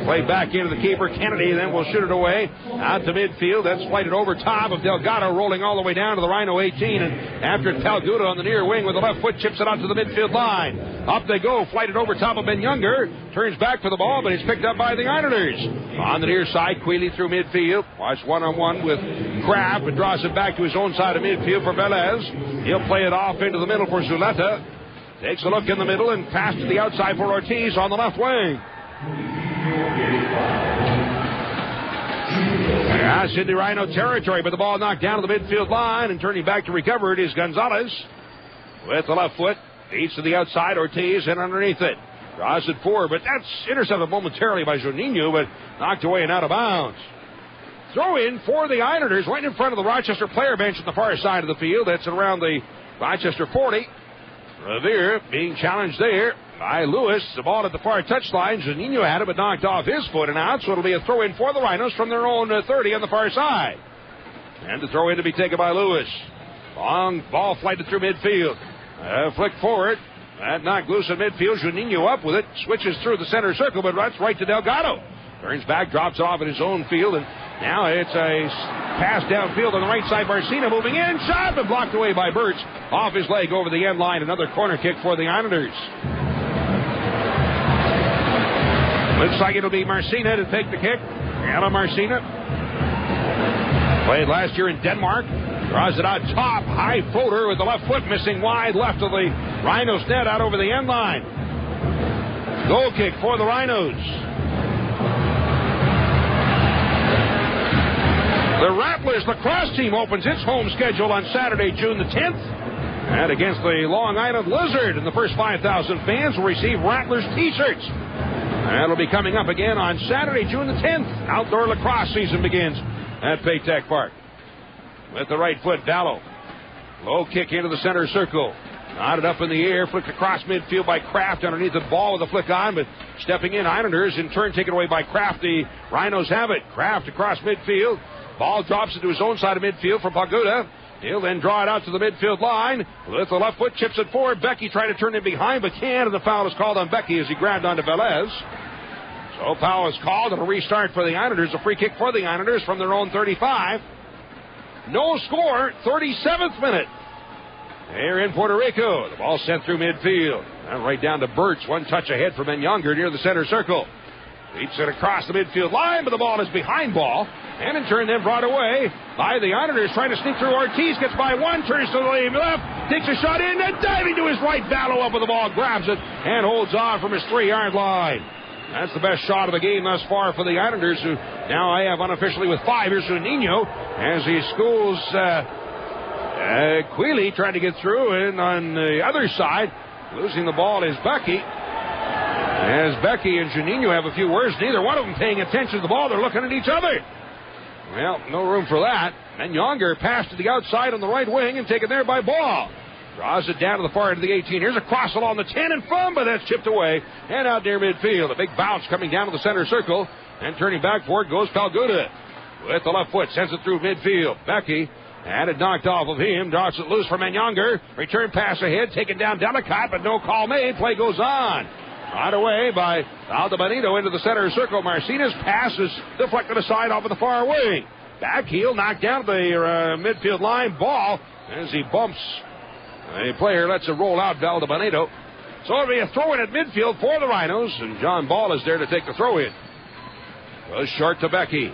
Play back into the keeper, Kennedy, then we'll shoot it away. Out to midfield, that's flighted over top of Delgado, rolling all the way down to the Rhino 18. And after Palguda on the near wing with the left foot, chips it out to the midfield line. Up they go, flighted over top of Ben Younger. Turns back for the ball, but it's picked up by the Islanders. On the near side, Queeley through midfield. Watch one-on-one with Kraft, and draws it back to his own side of midfield for Velez. He'll play it off into the middle for Zuleta. Takes a look in the middle and pass to the outside for Ortiz on the left wing. That's into Rhino territory, but the ball knocked down to the midfield line, and turning back to recover it is Gonzalez with the left foot. Feeds to the outside, Ortiz, and underneath it. Draws it forward, but that's intercepted momentarily by Juninho, but knocked away and out of bounds. Throw in for the Islanders right in front of the Rochester player bench on the far side of the field. That's around the Rochester 40. Revere being challenged there by Lewis. The ball at the far touchline. Juninho had it, but knocked off his foot and out, so it'll be a throw-in for the Rhinos from their own 30 on the far side. And the throw-in to be taken by Lewis. Long ball flighted through midfield. Flick forward. That knocked loose in midfield. Juninho up with it. Switches through the center circle, but runs right to Delgado. Turns back, drops it off in his own field, and now it's a pass downfield on the right side. Marcina moving in. Shot, but blocked away by Burtz. Off his leg over the end line. Another corner kick for the Islanders. Looks like it'll be Marcina to take the kick. Anna Marcina. Played last year in Denmark. Draws it out top. High floater with the left foot missing wide left of the Rhinos net out over the end line. Goal kick for the Rhinos. The Rattlers lacrosse team opens its home schedule on Saturday, June the 10th. And against the Long Island Lizard. And the first 5,000 fans will receive Rattlers t-shirts. That'll be coming up again on Saturday, June the 10th. Outdoor lacrosse season begins at Paytech Park. With the right foot, Dallo. Low kick into the center circle. Nodded up in the air, flicked across midfield by Kraft underneath the ball with a flick on, but stepping in, Islanders in turn taken away by Kraft. The Rhinos have it. Kraft across midfield. Ball drops into his own side of midfield for Paguda. He'll then draw it out to the midfield line. With the left foot, chips it forward. Becky tried to turn in behind, but can't, and the foul is called on Becky as he grabbed onto Velez. So foul is called, and a restart for the Islanders. A free kick for the Islanders from their own 35. No score, 37th minute. Here in Puerto Rico. The ball sent through midfield. And right down to Burtz. One touch ahead for Ben Younger near the center circle. Beats it across the midfield line, but the ball is behind ball. And in turn then brought away by the Islanders trying to sneak through. Ortiz gets by one, turns to the left, takes a shot in, and diving to his right. Vallo up with the ball, grabs it, and holds on from his 3-yard line. That's the best shot of the game thus far for the Islanders, who now I have unofficially with 5. Here's Juninho as he schools Queeley trying to get through, and on the other side, losing the ball is Becky. As Becky and Juninho have a few words, neither one of them paying attention to the ball. They're looking at each other. Well, no room for that. And Younger passed to the outside on the right wing and taken there by Ball. Draws it down to the far end of the 18. Here's a cross along the 10 and from, but that's chipped away and out near midfield. A big bounce coming down to the center circle, and turning back for it goes Palguda. With the left foot, sends it through midfield. Becky had it knocked off of him. Draws it loose for Younger. Return pass ahead, taken down Delicott, but no call made. Play goes on. Right away by Aldebanito into the center circle. Marcina's pass is deflected aside off of the far wing. Back heel knocked down the midfield line. Ball as he bumps a player, lets it roll out to Aldebanito. So it'll be a throw in at midfield for the Rhinos, and John Ball is there to take the throw in. Goes short to Becky.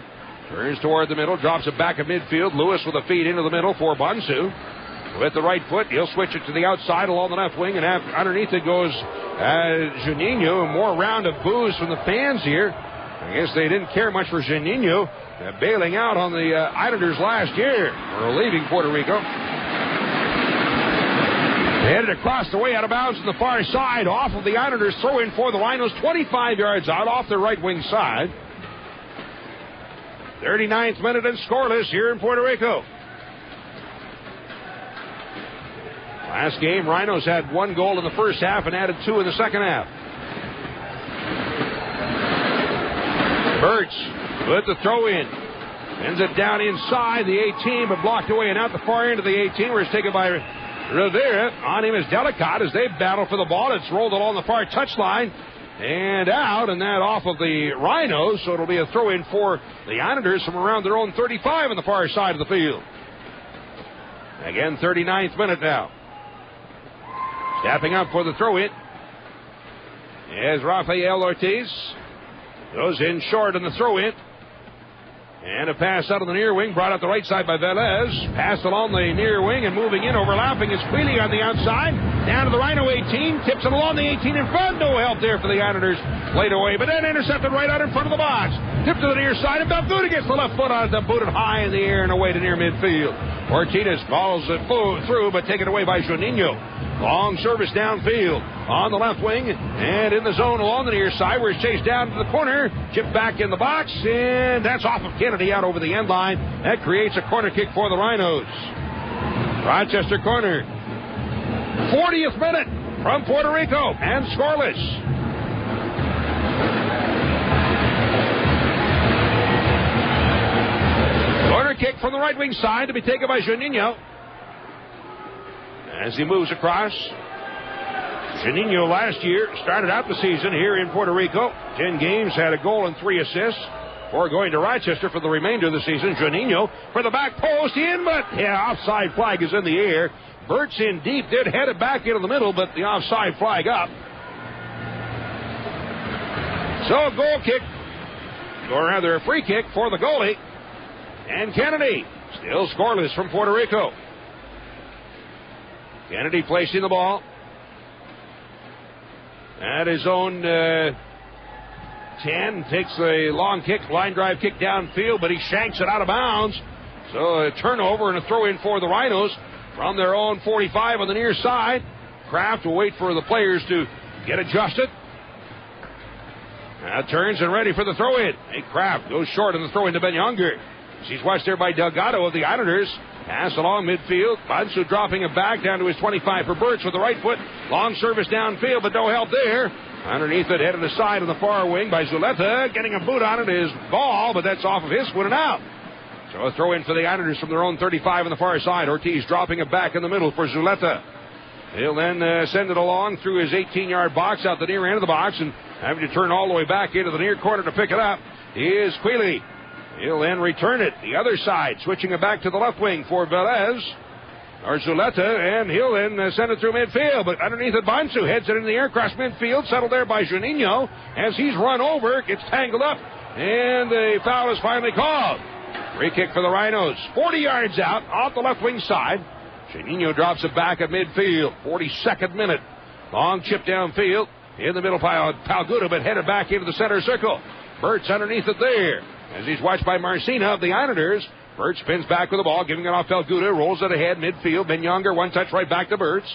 Turns toward the middle, drops it back at midfield. Lewis with a feed into the middle for Bonsu. with the right foot. He'll switch it to the outside along the left wing, and underneath it goes Juninho. More round of boos from the fans here. I guess they didn't care much for Juninho bailing out on the Islanders last year, or leaving Puerto Rico. Headed across the way out of bounds on the far side, off of the Islanders, throw in for the Rhinos, 25 yards out off the right wing side. 39th minute and scoreless here in Puerto Rico. Last game, Rhinos had 1 goal in the first half and added 2 in the second half. Birch with the throw in. Ends it down inside the 18, but blocked away and out the far end of the 18, where it's taken by Rivera. On him is Delicott as they battle for the ball. It's rolled along the far touchline and out, and that off of the Rhinos, so it'll be a throw in for the Islanders from around their own 35 on the far side of the field. Again, 39th minute now. Stepping up for the throw-in is Rafael Ortiz. Goes in short on the throw-in. And a pass out of the near wing, brought out the right side by Velez. Passed along the near wing and moving in, overlapping is Queeley on the outside. Down to the Rhino 18, tips it along the 18 in front. No help there for the Islanders. Played away, but then intercepted right out in front of the box. Tipped to the near side, and Belguda gets the left foot on it, booted high in the air and away to near midfield. Ortiz follows it through, but taken away by Juninho. Long service downfield on the left wing and in the zone along the near side, where it's chased down to the corner. Chipped back in the box, and that's off of Kennedy out over the end line. That creates a corner kick for the Rhinos. Rochester corner. 40th minute from Puerto Rico and scoreless. Corner kick from the right wing side to be taken by Juninho. As he moves across, Juninho last year started out the season here in Puerto Rico. 10 games, had a goal and 3 assists. Before going to Rochester for the remainder of the season. Juninho for the back post in, but offside flag is in the air. Burt's in deep, did head it back into the middle, but the offside flag up. So a goal kick, or rather a free kick for the goalie. And Kennedy still scoreless from Puerto Rico. Kennedy placing the ball at his own 10. Takes the long kick, line drive kick downfield, but he shanks it out of bounds. So a turnover and a throw in for the Rhinos from their own 45 on the near side. Kraft will wait for the players to get adjusted. Now turns and ready for the throw in. Hey, Kraft goes short on the throw in to Ben Younger. She's watched there by Delgado of the Islanders. Pass along midfield. Bansu dropping it back down to his 25 for Birch with the right foot. Long service downfield, but no help there. Underneath it, headed aside on the far wing by Zuleta. Getting a boot on it is Ball, but that's off of his foot and out. So a throw in for the Islanders from their own 35 on the far side. Ortiz dropping it back in the middle for Zuleta. He'll then send it along through his 18-yard box out the near end of the box, and having to turn all the way back into the near corner to pick it up is Queeley. He'll then return it the other side, switching it back to the left wing for Velez, or Zuleta, and he'll then send it through midfield. But underneath it, Bansu heads it in the air across midfield, settled there by Juninho. As he's run over, gets tangled up, and the foul is finally called. Free kick for the Rhinos. 40 yards out, off the left wing side. Juninho drops it back at midfield. 42nd minute. Long chip downfield. In the middle, Palguda, but headed back into the center circle. Burt's underneath it there. As he's watched by Marcina of the Islanders. Burt spins back with the ball, giving it off Palguda, rolls it ahead, midfield. Ben Younger, one touch right back to Burt's.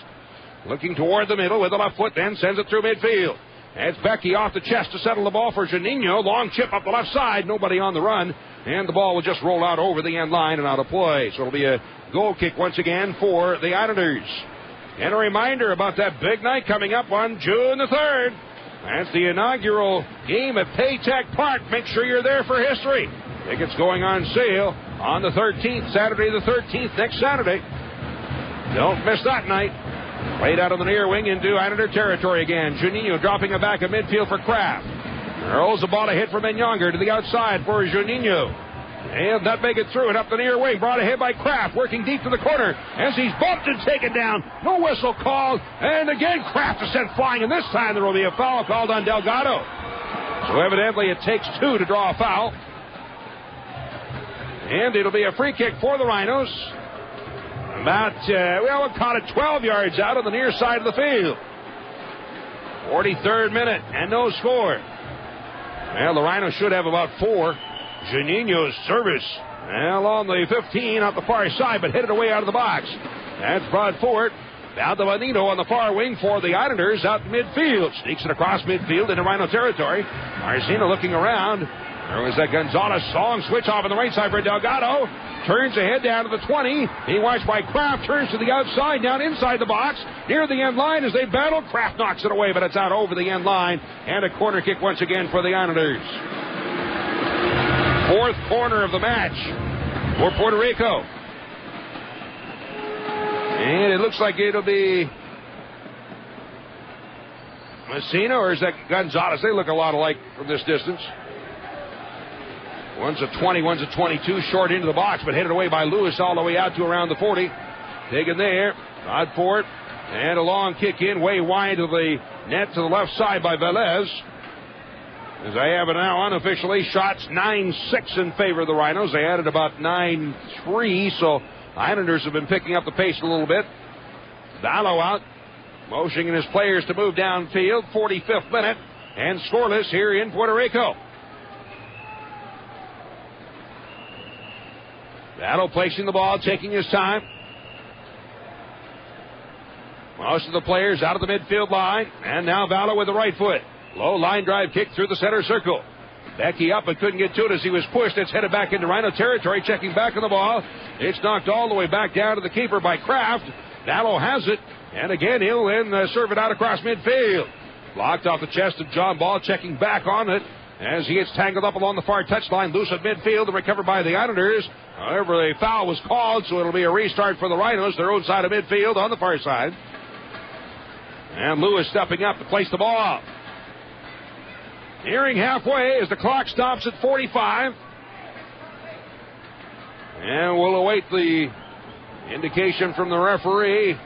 Looking toward the middle with the left foot, then sends it through midfield. It's Becky off the chest to settle the ball for Juninho. Long chip up the left side, nobody on the run. And the ball will just roll out over the end line and out of play. So it'll be a goal kick once again for the Islanders. And a reminder about that big night coming up on June the 3rd. That's the inaugural game at Paytech Park. Make sure you're there for history. Tickets going on sale on the 13th, Saturday the 13th, next Saturday. Don't miss that night. Played out on the near wing into Islander territory again. Juninho dropping it back at midfield for Kraft. Rolls the ball ahead for Ben Younger to the outside for Juninho. And that make it through and up the near wing. Brought ahead by Kraft, working deep to the corner as he's bumped and taken down. No whistle called. And again, Kraft is sent flying. And this time there will be a foul called on Delgado. So evidently it takes 2 to draw a foul. And it'll be a free kick for the Rhinos. about, we'll call it 12 yards out on the near side of the field. 43rd minute, and no score. Well, the Rhinos should have about 4. Janino's service. Well, on the 15 out the far side, but headed away out of the box. That's brought forward. Valdebenito on the far wing for the Islanders out midfield. Sneaks it across midfield into Rhino territory. Marcina looking around. There was that Gonzalez long switch off on the right side for Delgado. Turns ahead down to the 20. He watched by Kraft. Turns to the outside, down inside the box. Near the end line as they battle. Kraft knocks it away, but it's out over the end line. And a corner kick once again for the Islanders. 4th corner of the match for Puerto Rico. And it looks like it'll be Messina, or is that Gonzalez? They look a lot alike from this distance. One's a 20, one's a 22, short into the box, but headed away by Lewis all the way out to around the 40. Taken there, Rod Ford, and a long kick in, way wide of the net to the left side by Velez. As I have it now unofficially, shots 9-6 in favor of the Rhinos. They added about 9-3, so Islanders have been picking up the pace a little bit. Vallo out, motioning his players to move downfield. 45th minute, and scoreless here in Puerto Rico. Vallo placing the ball, taking his time. Most of the players out of the midfield line, and now Vallo with the right foot. Low line drive kick through the center circle. Becky up but couldn't get to it as he was pushed. It's headed back into Rhino territory, checking back on the ball. It's knocked all the way back down to the keeper by Kraft. Vallo has it, and again he'll then serve it out across midfield. Blocked off the chest of John Ball, checking back on it as he gets tangled up along the far touchline, loose at midfield and recovered by the Islanders. However, a foul was called, so it'll be a restart for the Rhinos, their own side of midfield on the far side. And Lewis stepping up to place the ball. Nearing halfway as the clock stops at 45. And we'll await the indication from the referee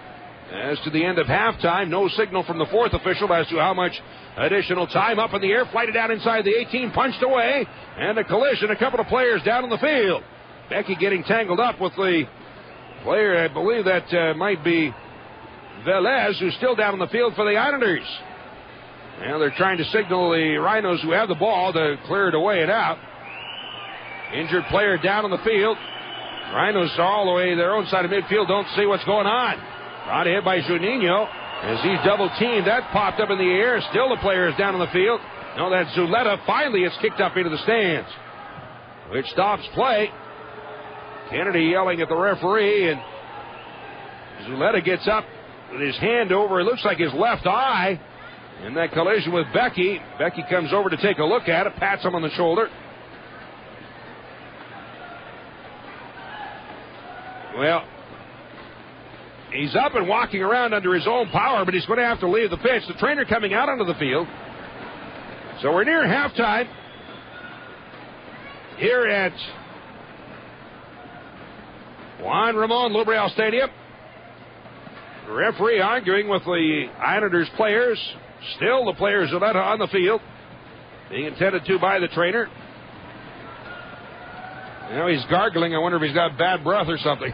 as to the end of halftime. No signal from the 4th official as to how much additional time. Up in the air, flighted down inside the 18, punched away, and a collision. A couple of players down on the field. Becky getting tangled up with the player, I believe that might be Velez, who's still down on the field for the Islanders. And they're trying to signal the Rhinos who have the ball to clear it away and out. Injured player down on the field. Rhinos are all the way their own side of midfield, don't see what's going on. Brought ahead by Juninho as he's double teamed. That popped up in the air. Still the player is down on the field. No, that's Zuleta. Finally, it's kicked up into the stands, which stops play. Kennedy yelling at the referee, and Zuleta gets up with his hand over, it looks like his left eye. In that collision with Becky, Becky comes over to take a look at it, pats him on the shoulder. Well, he's up and walking around under his own power, but he's going to have to leave the pitch. The trainer coming out onto the field. So we're near halftime here at Juan Ramon Lubriel Stadium. The referee arguing with the Islanders players. Still the players are on the field, being attended to by the trainer. You know, he's gargling. I wonder if he's got bad breath or something.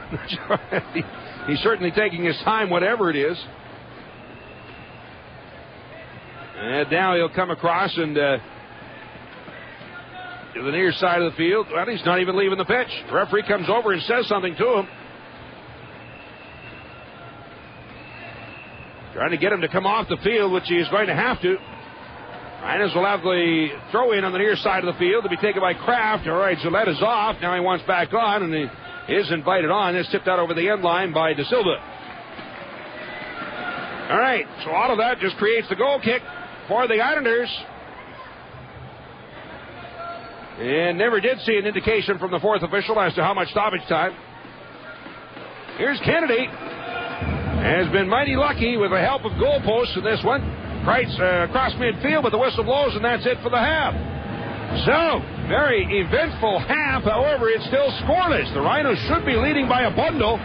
He's certainly taking his time, whatever it is. And now he'll come across and to the near side of the field. Well, he's not even leaving the pitch. The referee comes over and says something to him. Trying to get him to come off the field, which he is going to have to. Rhinos will have the throw in on the near side of the field to be taken by Kraft. All right, Zuleta's off. Now he wants back on, and he is invited on. It's tipped out over the end line by De Silva. All right, so all of that just creates the goal kick for the Islanders. And never did see an indication from the 4th official as to how much stoppage time. Here's Kennedy. Has been mighty lucky with the help of goalposts in this one. Kreitz across midfield, but the whistle blows, and that's it for the half. So, very eventful half. However, it's still scoreless. The Rhinos should be leading by a bundle,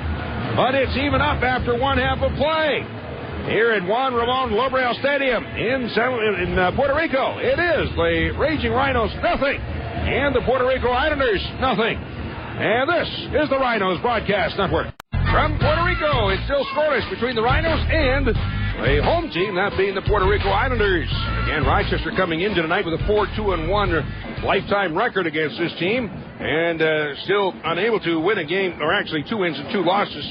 but it's even up after one half of play. Here at Juan Ramon Lubriel Stadium in Puerto Rico, it is the Raging Rhinos nothing, and the Puerto Rico Islanders nothing. And this is the Rhinos Broadcast Network. From Puerto Rico, it's still scoreless between the Rhinos and a home team, that being the Puerto Rico Islanders. Again, Rochester coming into tonight with a 4-2-1 lifetime record against this team, and still unable to win a game, or actually 2 wins and 2 losses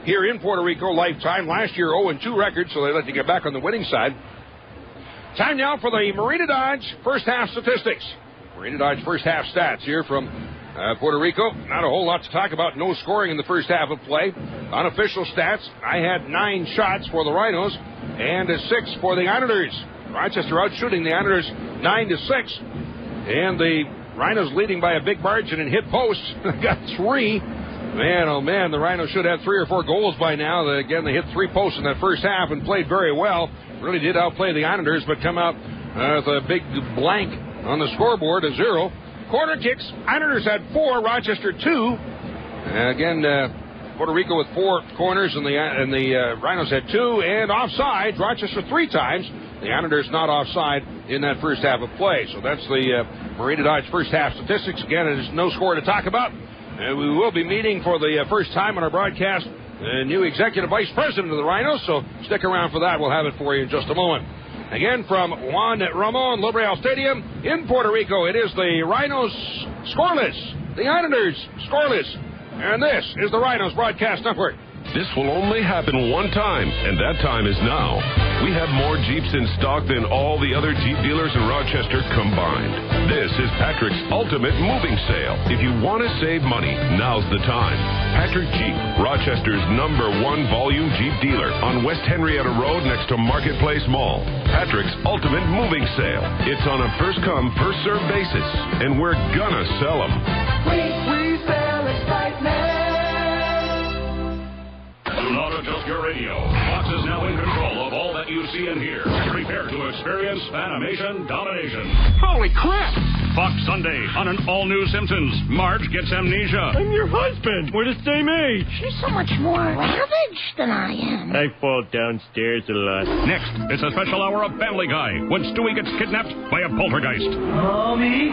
here in Puerto Rico lifetime. Last year 0-2 record, so they'd like to get back on the winning side. Time now for the Marina Dodge first half statistics. Marina Dodge first half stats here from Puerto Rico. Not a whole lot to talk about. No scoring in the first half of play. Unofficial stats, I had 9 shots for the Rhinos and 6 for the Islanders. Rochester out shooting the Islanders 9-6. And the Rhinos leading by a big margin in hit posts. Got 3. Man, oh man, the Rhinos should have 3 or 4 goals by now. Again, they hit 3 posts in that first half and played very well. Really did outplay the Islanders, but come out with a big blank on the scoreboard, a 0. Corner kicks, Islanders had 4, Rochester 2. Again, Puerto Rico with 4 corners, and the Rhinos had 2. And offside, Rochester 3 times. The Islanders not offside in that first half of play. So that's the Marina Dodge first half statistics. Again, there's no score to talk about. We will be meeting for the first time on our broadcast the new executive vice president of the Rhinos, so stick around for that. We'll have it for you in just a moment. Again, from Juan Ramon Lobreal Stadium in Puerto Rico, it is the Rhinos scoreless, the Islanders scoreless, and this is the Rhinos Broadcast Network. This will only happen one time, and that time is now. We have more Jeeps in stock than all the other Jeep dealers in Rochester combined. This is Patrick's ultimate moving sale. If you want to save money, now's the time. Patrick Jeep, Rochester's #1 volume Jeep dealer on West Henrietta Road next to Marketplace Mall. Patrick's ultimate moving sale. It's on a first-come, first-served basis, and we're gonna sell them. We sell excitement. Do not adjust your radio. Fox is now in control of all that you see and hear. Prepare to experience animation domination. Holy crap! Fox Sunday on an all-new Simpsons. Marge gets amnesia. I'm your husband. We're the same age. You're so much more ravaged than I am. I fall downstairs a lot. Next, it's a special hour of Family Guy when Stewie gets kidnapped by a poltergeist. Mommy?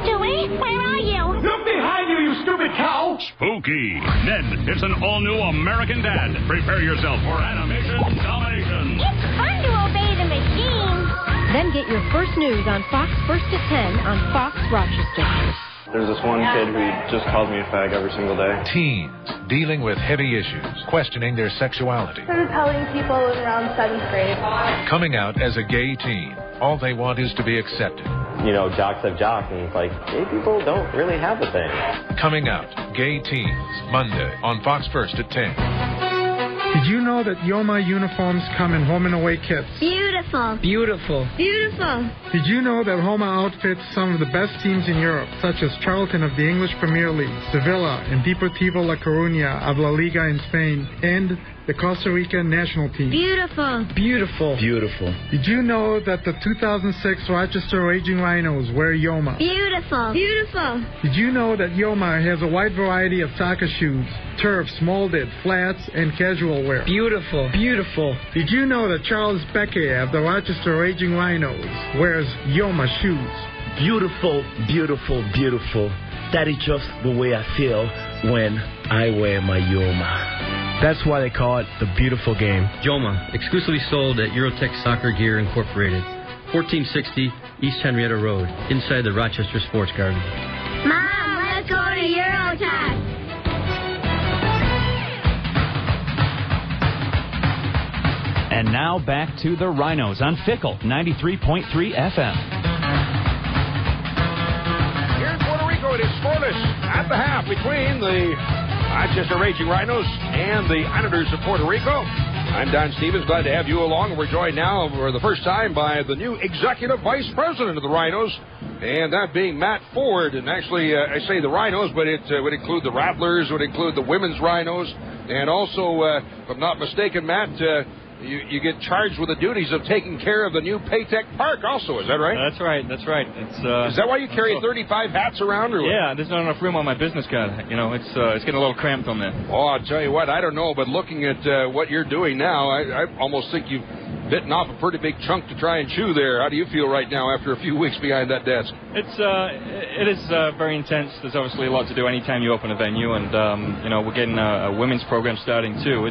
Stewie, where are you? Look behind you, you stupid cow! Spooky. Then, it's an all-new American Dad. Prepare yourself for animation domination. It's fun to obey the machine. Then get your first news on Fox First at 10 on Fox Rochester. There's this one kid who just calls me a fag every single day. Teens dealing with heavy issues, questioning their sexuality. Started telling people around 7th grade. Coming out as a gay teen. All they want is to be accepted. You know, jocks have jocks, and it's like, gay people don't really have a thing. Coming out, Gay Teens, Monday on Fox First at 10. Did you know that Yoma uniforms come in home and away kits? Beautiful. Beautiful. Beautiful. Did you know that Homa outfits some of the best teams in Europe, such as Charlton of the English Premier League, Sevilla, and Deportivo La Coruña of La Liga in Spain, and the Costa Rica national team? Beautiful. Beautiful. Beautiful. Did you know that the 2006 Rochester Raging Rhinos wear Yoma? Beautiful. Beautiful. Did you know that Yoma has a wide variety of soccer shoes, turfs, molded, flats, and casual wear? Beautiful. Beautiful. Did you know that Charles Beckett of the Rochester Raging Rhinos wears Yoma shoes? Beautiful, beautiful, beautiful. That is just the way I feel when I wear my Yoma. That's why they call it the beautiful game. Yoma, exclusively sold at Eurotech Soccer Gear Incorporated, 1460 East Henrietta Road, inside the Rochester Sports Garden. Mom, let's go to Eurotech. And now back to the Rhinos on Fickle 93.3 FM. Here in Puerto Rico, it is scoreless at the half between the Rochester Raging Rhinos and the Islanders of Puerto Rico. I'm Don Stevens, glad to have you along. We're joined now for the first time by the new executive vice president of the Rhinos, and that being Matt Ford. And actually, I say the Rhinos, but it would include the Rattlers, would include the women's Rhinos, and also, if I'm not mistaken, Matt, you get charged with the duties of taking care of the new Paytech Park also, is that right? That's right. Is that why you carry 35 hats around? Or what? Yeah, there's not enough room on my business card. You know, it's getting a little cramped on there. Oh, I'll tell you what, I don't know, but looking at what you're doing now, I almost think you've bitten off a pretty big chunk to try and chew there. How do you feel right now after a few weeks behind that desk? It is very intense. There's obviously a lot to do anytime you open a venue, and we're getting a women's program starting too.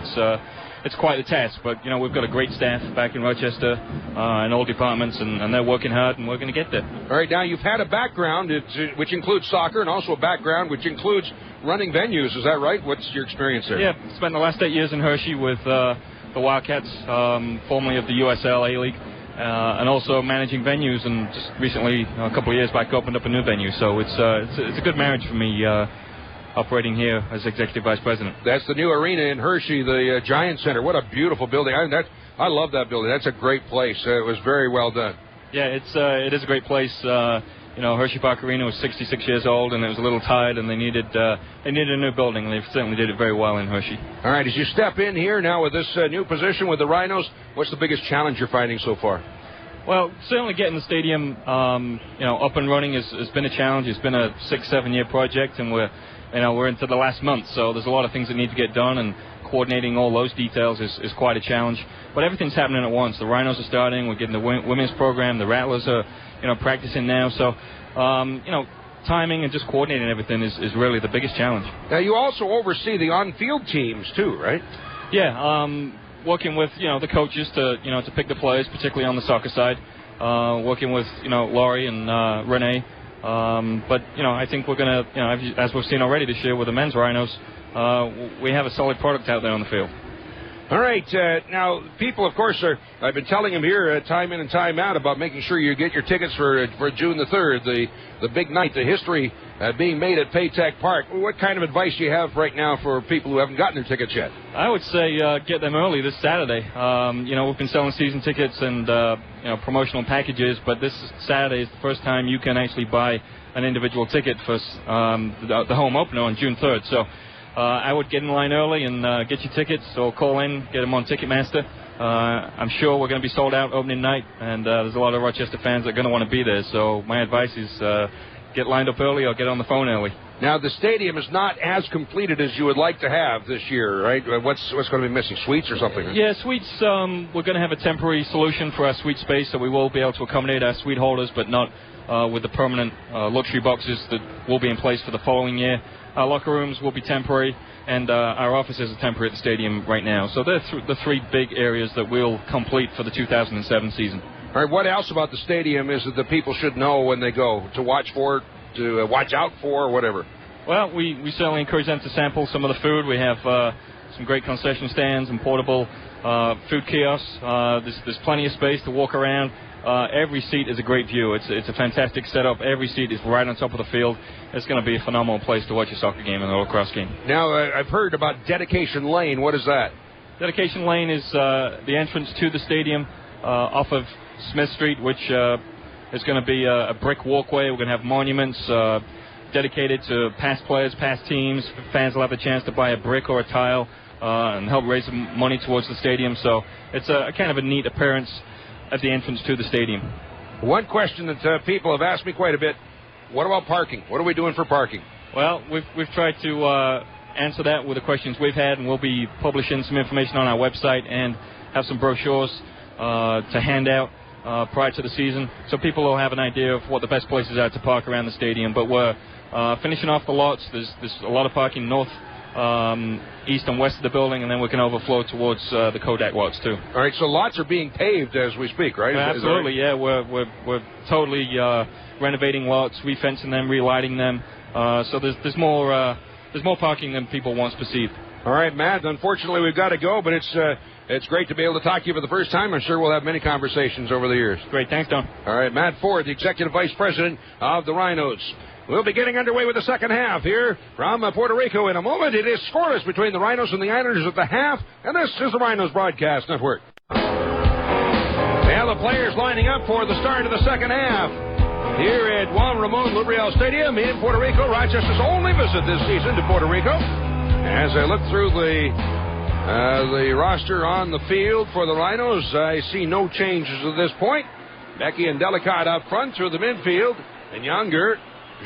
It's quite a task, but we've got a great staff back in Rochester in all departments, and they're working hard, and we're going to get there. All right, now you've had a background which includes soccer, and also a background which includes running venues. Is that right? What's your experience there? Yeah, spent the last 8 years in Hershey with the Wildcats, formerly of the USL A-League, and also managing venues, and just recently, a couple of years back, opened up a new venue. So it's a good marriage for me. Operating here as Executive Vice President. That's the new arena in Hershey, the Giant Center. What a beautiful building. I love that building. That's a great place. It was very well done. Yeah, it is a great place. Hershey Park Arena was 66 years old, and it was a little tired, and they needed a new building, and they certainly did it very well in Hershey. All right, as you step in here now with this new position with the Rhinos, what's the biggest challenge you're finding so far? Well, certainly getting the stadium up and running has been a challenge. It's been a 6-7 year project, and we're into the last month, so there's a lot of things that need to get done, and coordinating all those details is quite a challenge. But everything's happening at once. The Rhinos are starting. We're getting the women's program. The Rattlers are, practicing now. So, timing and just coordinating everything is really the biggest challenge. Now, you also oversee the on-field teams too, right? Yeah, working with the coaches to pick the players, particularly on the soccer side. Working with Laurie and Renee. But I think we're going to, as we've seen already this year with the men's Rhinos, we have a solid product out there on the field. All right. Now, people, of course, I've been telling them here time in and time out about making sure you get your tickets for June the 3rd, the big night, the history being made at Paytech Park. What kind of advice do you have right now for people who haven't gotten their tickets yet? I would say get them early this Saturday. We've been selling season tickets and promotional packages, but this Saturday is the first time you can actually buy an individual ticket for the home opener on June 3rd. So I would get in line early and get your tickets, or call in, get them on Ticketmaster. I'm sure we're going to be sold out opening night, and there's a lot of Rochester fans that are going to want to be there. So my advice is get lined up early or get on the phone early. Now, the stadium is not as completed as you would like to have this year, right? What's going to be missing? Suites or something? Yeah, suites. We're going to have a temporary solution for our suite space, so we will be able to accommodate our suite holders, but not with the permanent luxury boxes that will be in place for the following year. Our locker rooms will be temporary, and our offices are temporary at the stadium right now. So they're the three big areas that we'll complete for the 2007 season. All right, what else about the stadium is it that people should know when they go, to watch for, to watch out for, or whatever? Well, we certainly encourage them to sample some of the food. We have some great concession stands and portable food kiosks. There's plenty of space to walk around. Every seat is a great view. It's a fantastic setup. Every seat is right on top of the field. It's going to be a phenomenal place to watch a soccer game and a lacrosse game. Now, I've heard about Dedication Lane. What is that? Dedication Lane is the entrance to the stadium off of Smith Street, which is going to be a brick walkway. We're going to have monuments dedicated to past players, past teams. Fans will have the chance to buy a brick or a tile and help raise some money towards the stadium. So it's a kind of a neat appearance at the entrance to the stadium. One question that people have asked me quite a bit, what about parking? What are we doing for parking? Well, we've tried to answer that with the questions we've had, and we'll be publishing some information on our website and have some brochures to hand out prior to the season, so people will have an idea of what the best places are to park around the stadium. But we're finishing off the lots. There's a lot of parking north, east and west of the building, and then we can overflow towards the Kodak lots too. All right, so lots are being paved as we speak, right? Absolutely, yeah. We're totally renovating lots, refencing them, relighting them. So there's more parking than people once perceived. All right, Matt. Unfortunately, we've got to go, but it's great to be able to talk to you for the first time. I'm sure we'll have many conversations over the years. Great, thanks, Don. All right, Matt Ford, the Executive Vice President of the Rhinos. We'll be getting underway with the second half here from Puerto Rico in a moment. It is scoreless between the Rhinos and the Islanders at the half, and this is the Rhinos Broadcast Network. Now the players lining up for the start of the second half here at Juan Ramon Lubriel Stadium in Puerto Rico. Rochester's only visit this season to Puerto Rico. As I look through the roster on the field for the Rhinos, I see no changes at this point. Becky and Delicate out front through the midfield, and Younger,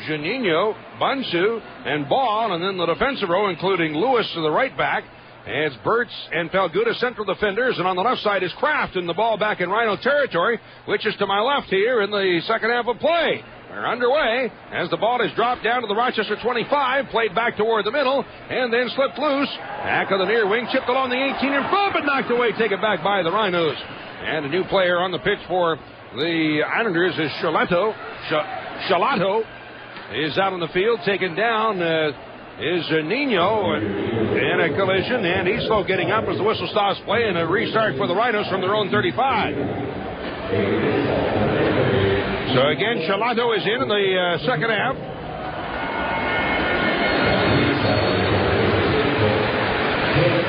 Juninho, Bunsu, and Ball, and then the defensive row, including Lewis to the right back, It's Burtz and Palguda central defenders, and on the left side is Kraft, and the ball back in Rhino territory, which is to my left here in the second half of play. We're underway as the ball is dropped down to the Rochester 25, played back toward the middle, and then slipped loose. Back of the near wing, chipped along the 18 in front, but knocked away, taken back by the Rhinos. And a new player on the pitch for the Islanders is Shalato. Shalato is out on the field, taken down. Is Nino in a collision, and he's slow getting up as the whistle stops play, and a restart for the Rhinos from their own 35. So again, Shalato is in the second half.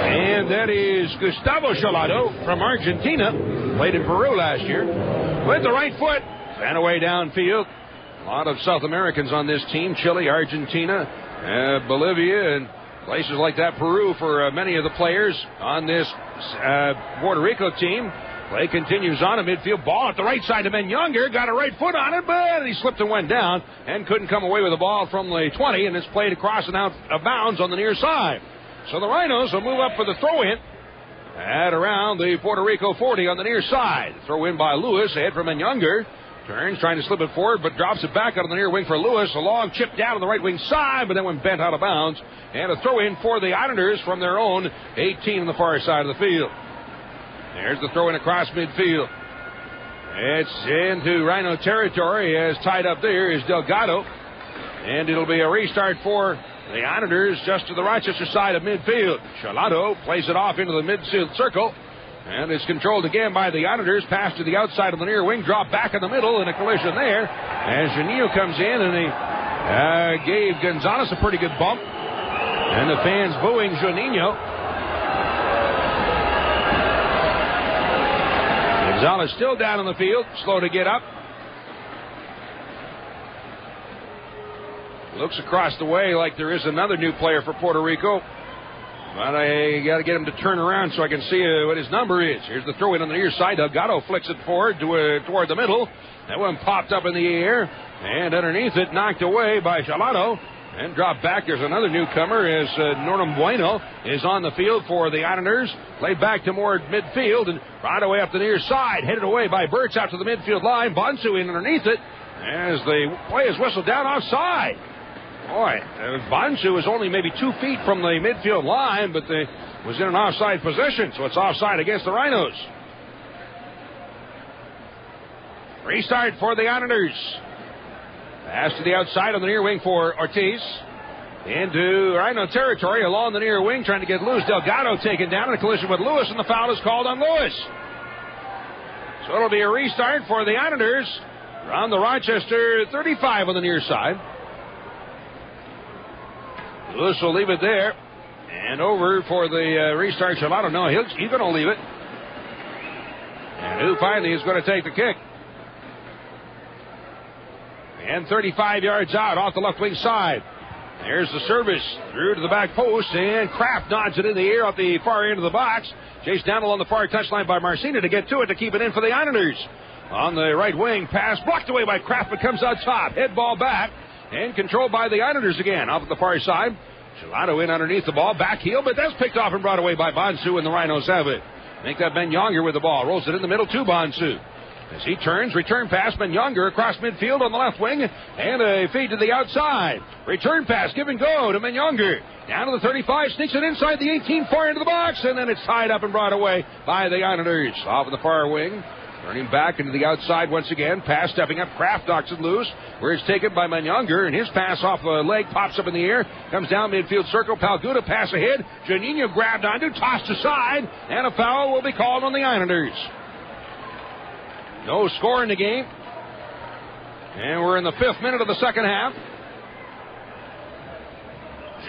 And that is Gustavo Shalato from Argentina. Played in Peru last year. With the right foot, ran away downfield. A lot of South Americans on this team. Chile, Argentina, Bolivia, and places like that. Peru for many of the players on this Puerto Rico team. Play continues on a midfield. Ball at the right side to Ben Younger. Got a right foot on it, but he slipped and went down and couldn't come away with the ball from the 20, and it's played across and out of bounds on the near side. So the Rhinos will move up for the throw-in at around the Puerto Rico 40 on the near side. Throw in by Lewis, ahead from Ben Younger. Turns, trying to slip it forward, but drops it back out on the near wing for Lewis. A long chip down on the right wing side, but then went bent out of bounds. And a throw in for the Islanders from their own 18 on the far side of the field. There's the throw in across midfield. It's into Rhino territory, as tied up there is Delgado. And it'll be a restart for the Islanders just to the Rochester side of midfield. Shalato plays it off into the midfield circle. And it's controlled again by the Islanders. Pass to the outside of the near wing. Drop back in the middle, and a collision there. As Janillo comes in, and he gave Gonzalez a pretty good bump. And the fans booing Janillo. Gonzalez still down on the field. Slow to get up. Looks across the way like there is another new player for Puerto Rico. But I got to get him to turn around so I can see what his number is. Here's the throw in on the near side. Delgado flicks it forward toward the middle. That one popped up in the air. And underneath it, knocked away by Shalato. And dropped back. There's another newcomer as Norman Bueno is on the field for the Islanders. Played back to more midfield and right away up the near side. Headed away by Burtz out to the midfield line. Bonsu in underneath it as the play is whistled down offside. Boy, Bonsu was only maybe 2 feet from the midfield line, but was in an offside position, so it's offside against the Rhinos. Restart for the Islanders. Pass to the outside on the near wing for Ortiz. Into Rhino territory along the near wing, trying to get loose. Delgado taken down in a collision with Lewis, and the foul is called on Lewis. So it'll be a restart for the Islanders around the Rochester 35 on the near side. Lewis will leave it there. And over for the restart. Shalato, no, he's going to leave it. And who finally is going to take the kick? And 35 yards out off the left wing side. There's the service through to the back post. And Kraft nods it in the air off the far end of the box. Chased down along the far touchline by Marcina to get to it to keep it in for the Islanders. On the right wing, pass blocked away by Kraft, but comes out top. Head ball back. And controlled by the Islanders again. Off at the far side. Shalato in underneath the ball. Back heel, but that's picked off and brought away by Bonsu, and the Rhinos have it. Make that Ben Younger with the ball. Rolls it in the middle to Bonsu. As he turns, return pass, Ben Younger across midfield on the left wing. And a feed to the outside. Return pass, give and go to Ben Younger. Down to the 35, sneaks it inside the 18, far into the box. And then it's tied up and brought away by the Islanders. Off of the far wing. Turning back into the outside once again. Pass stepping up. Kraft knocks it loose. Where it's taken by Younger. And his pass off the leg pops up in the air. Comes down midfield circle. Palguda pass ahead. Janino grabbed onto. Tossed aside. And a foul will be called on the Islanders. No score in the game. And we're in the 5th minute of the second half.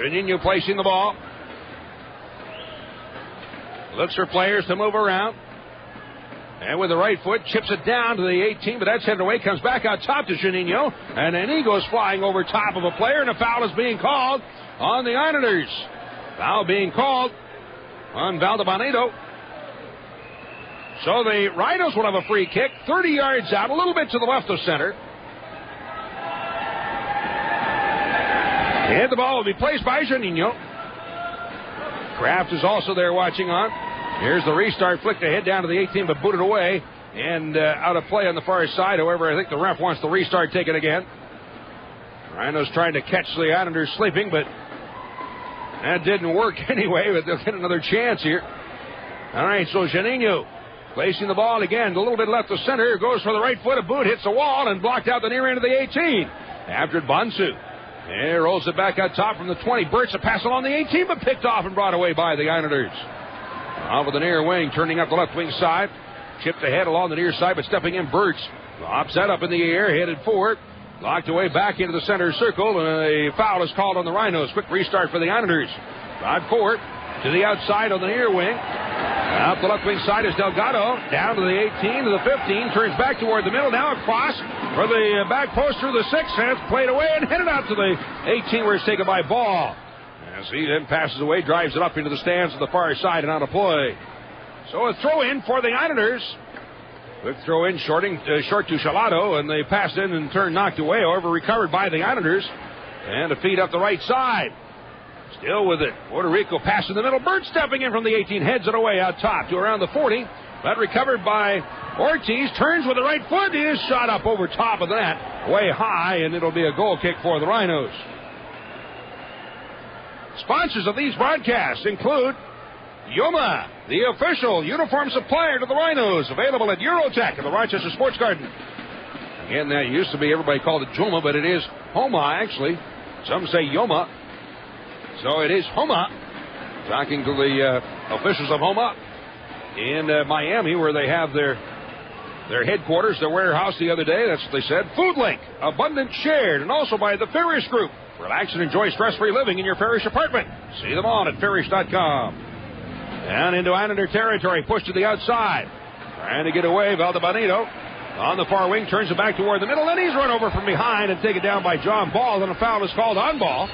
Janino placing the ball. Looks for players to move around. And with the right foot, chips it down to the 18, but that's headed away, comes back out top to Janino, and then he goes flying over top of a player, and a foul is being called on the Islanders. Foul being called on Valdebenito. So the Rhinos will have a free kick, 30 yards out, a little bit to the left of center. And the ball will be placed by Janino. Kraft is also there watching on. Here's the restart, flicked ahead down to the 18, but booted away and out of play on the far side. However, I think the ref wants the restart taken again. Rhinos trying to catch the Islanders sleeping, but that didn't work anyway, but they'll get another chance here. All right, so Janino placing the ball again, a little bit left to center, goes for the right foot, a boot, hits the wall, and blocked out the near end of the 18. After it, Bonsu. And rolls it back out top from the 20. Burt's a pass along the 18, but picked off and brought away by the Islanders. Off of the near wing, turning up the left wing side. Chipped ahead along the near side, but stepping in, Burt's pops that up in the air, headed forward. Locked away back into the center circle, and a foul is called on the Rhinos. Quick restart for the Islanders. Drive forward to the outside on the near wing. Out the left wing side is Delgado. Down to the 18, to the 15. Turns back toward the middle. Now across for the back post through the 6. And it's played away and headed out to the 18 where it's taken by Ball. As he then passes away, drives it up into the stands to the far side and out of play. So a throw in for the Islanders. Quick throw in short to Shalado, and they passed in and turned knocked away. However, recovered by the Islanders. And a feed up the right side. Still with it. Puerto Rico pass in the middle. Burt stepping in from the 18. Heads it away out top to around the 40. But recovered by Ortiz. Turns with the right foot. He is shot up over top of that. Way high, and it'll be a goal kick for the Rhinos. Sponsors of these broadcasts include Yoma, the official uniform supplier to the Rhinos. Available at Eurotech in the Rochester Sports Garden. Again, that used to be, everybody called it Joma, but it is Homa, actually. Some say Yoma. So it is Homa. Talking to the officials of Homa in Miami, where they have their headquarters, their warehouse the other day. That's what they said. Food Link, Abundant Shared, and also by the Farish Group. Relax and enjoy stress-free living in your Farish apartment. See them on at Farish.com. Down into Islander territory, pushed to the outside. Trying to get away, Valdebenito. On the far wing, turns it back toward the middle, and he's run over from behind and taken down by John Ball, and a foul is called on Ball.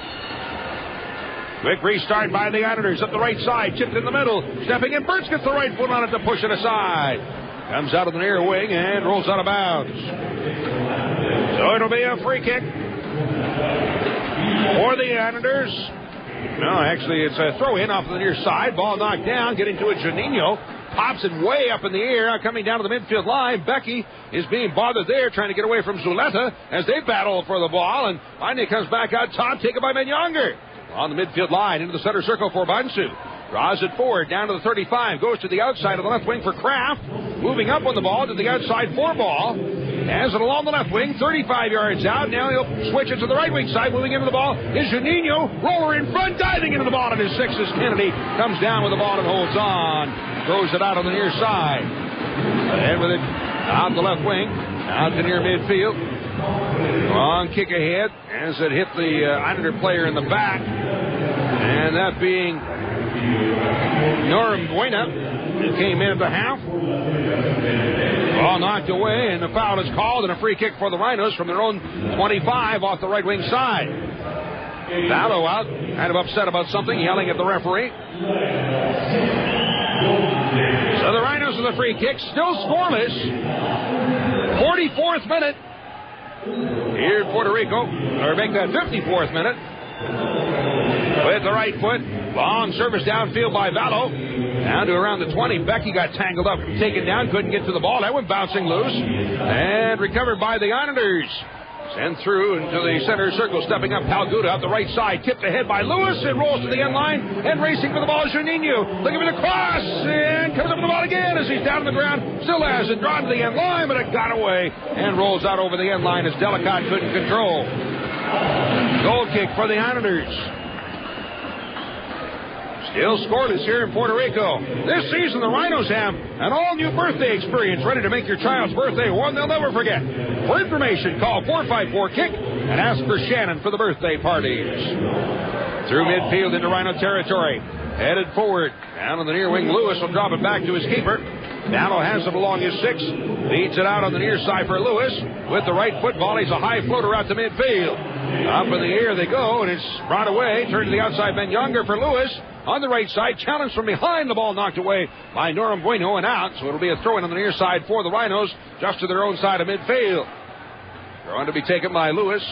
Quick restart by the Islanders up the right side, chipped in the middle, stepping in. Burt's gets the right foot on it to push it aside. Comes out of the near wing and rolls out of bounds. So it'll be a free kick for the Islanders. No, actually, it's a throw in off the near side. Ball knocked down, getting to it. Janino pops it way up in the air, coming down to the midfield line. Becky is being bothered there, trying to get away from Zuleta as they battle for the ball. And finally comes back out top, taken by Menyonger. On the midfield line, into the center circle for Bansu. Draws it forward, down to the 35. Goes to the outside of the left wing for Kraft. Moving up on the ball to the outside for Ball. Has it along the left wing, 35 yards out. Now he'll switch it to the right wing side. Moving into the ball is Janino. Roller in front, diving into the ball. And his 6 is Kennedy. Comes down with the ball and holds on. Throws it out on the near side. And with it out the left wing, out to near midfield. Long kick ahead as it hit the Islander player in the back. And that being Norm Buena, who came in at the half. Ball knocked away, and the foul is called, and a free kick for the Rhinos from their own 25 off the right wing side. Vallo out, kind of upset about something, yelling at the referee. So the Rhinos with a free kick, still scoreless. 44th minute. Here in Puerto Rico, or make that 54th minute. With the right foot, long service downfield by Vallo. Down to around the 20. Becky got tangled up, taken down, couldn't get to the ball. That went bouncing loose. And recovered by the Islanders. Sent through into the center circle, stepping up Palguda out the right side. Tipped ahead by Lewis and rolls to the end line. And racing for the ball is Juninho. Looking for the cross. And comes up with the ball again as he's down on the ground. Still has it drawn to the end line, but it got away. And rolls out over the end line as Delicott couldn't control. Goal kick for the Islanders. Still scoreless here in Puerto Rico. This season, the Rhinos have an all-new birthday experience ready to make your child's birthday one they'll never forget. For information, call 454-KICK and ask for Shannon for the birthday parties. Through midfield into Rhino territory. Headed forward. Down on the near wing, Lewis will drop it back to his keeper. Dallo has it along his 6. Beats it out on the near side for Lewis. With the right foot volley, a high floater out to midfield. Up in the air they go, and it's brought away. Turned to the outside, Menyonger for Lewis. On the right side, challenged from behind. The ball knocked away by Norm Bueno and out. So it'll be a throw-in on the near side for the Rhinos, just to their own side of midfield. Throw-in to be taken by Lewis.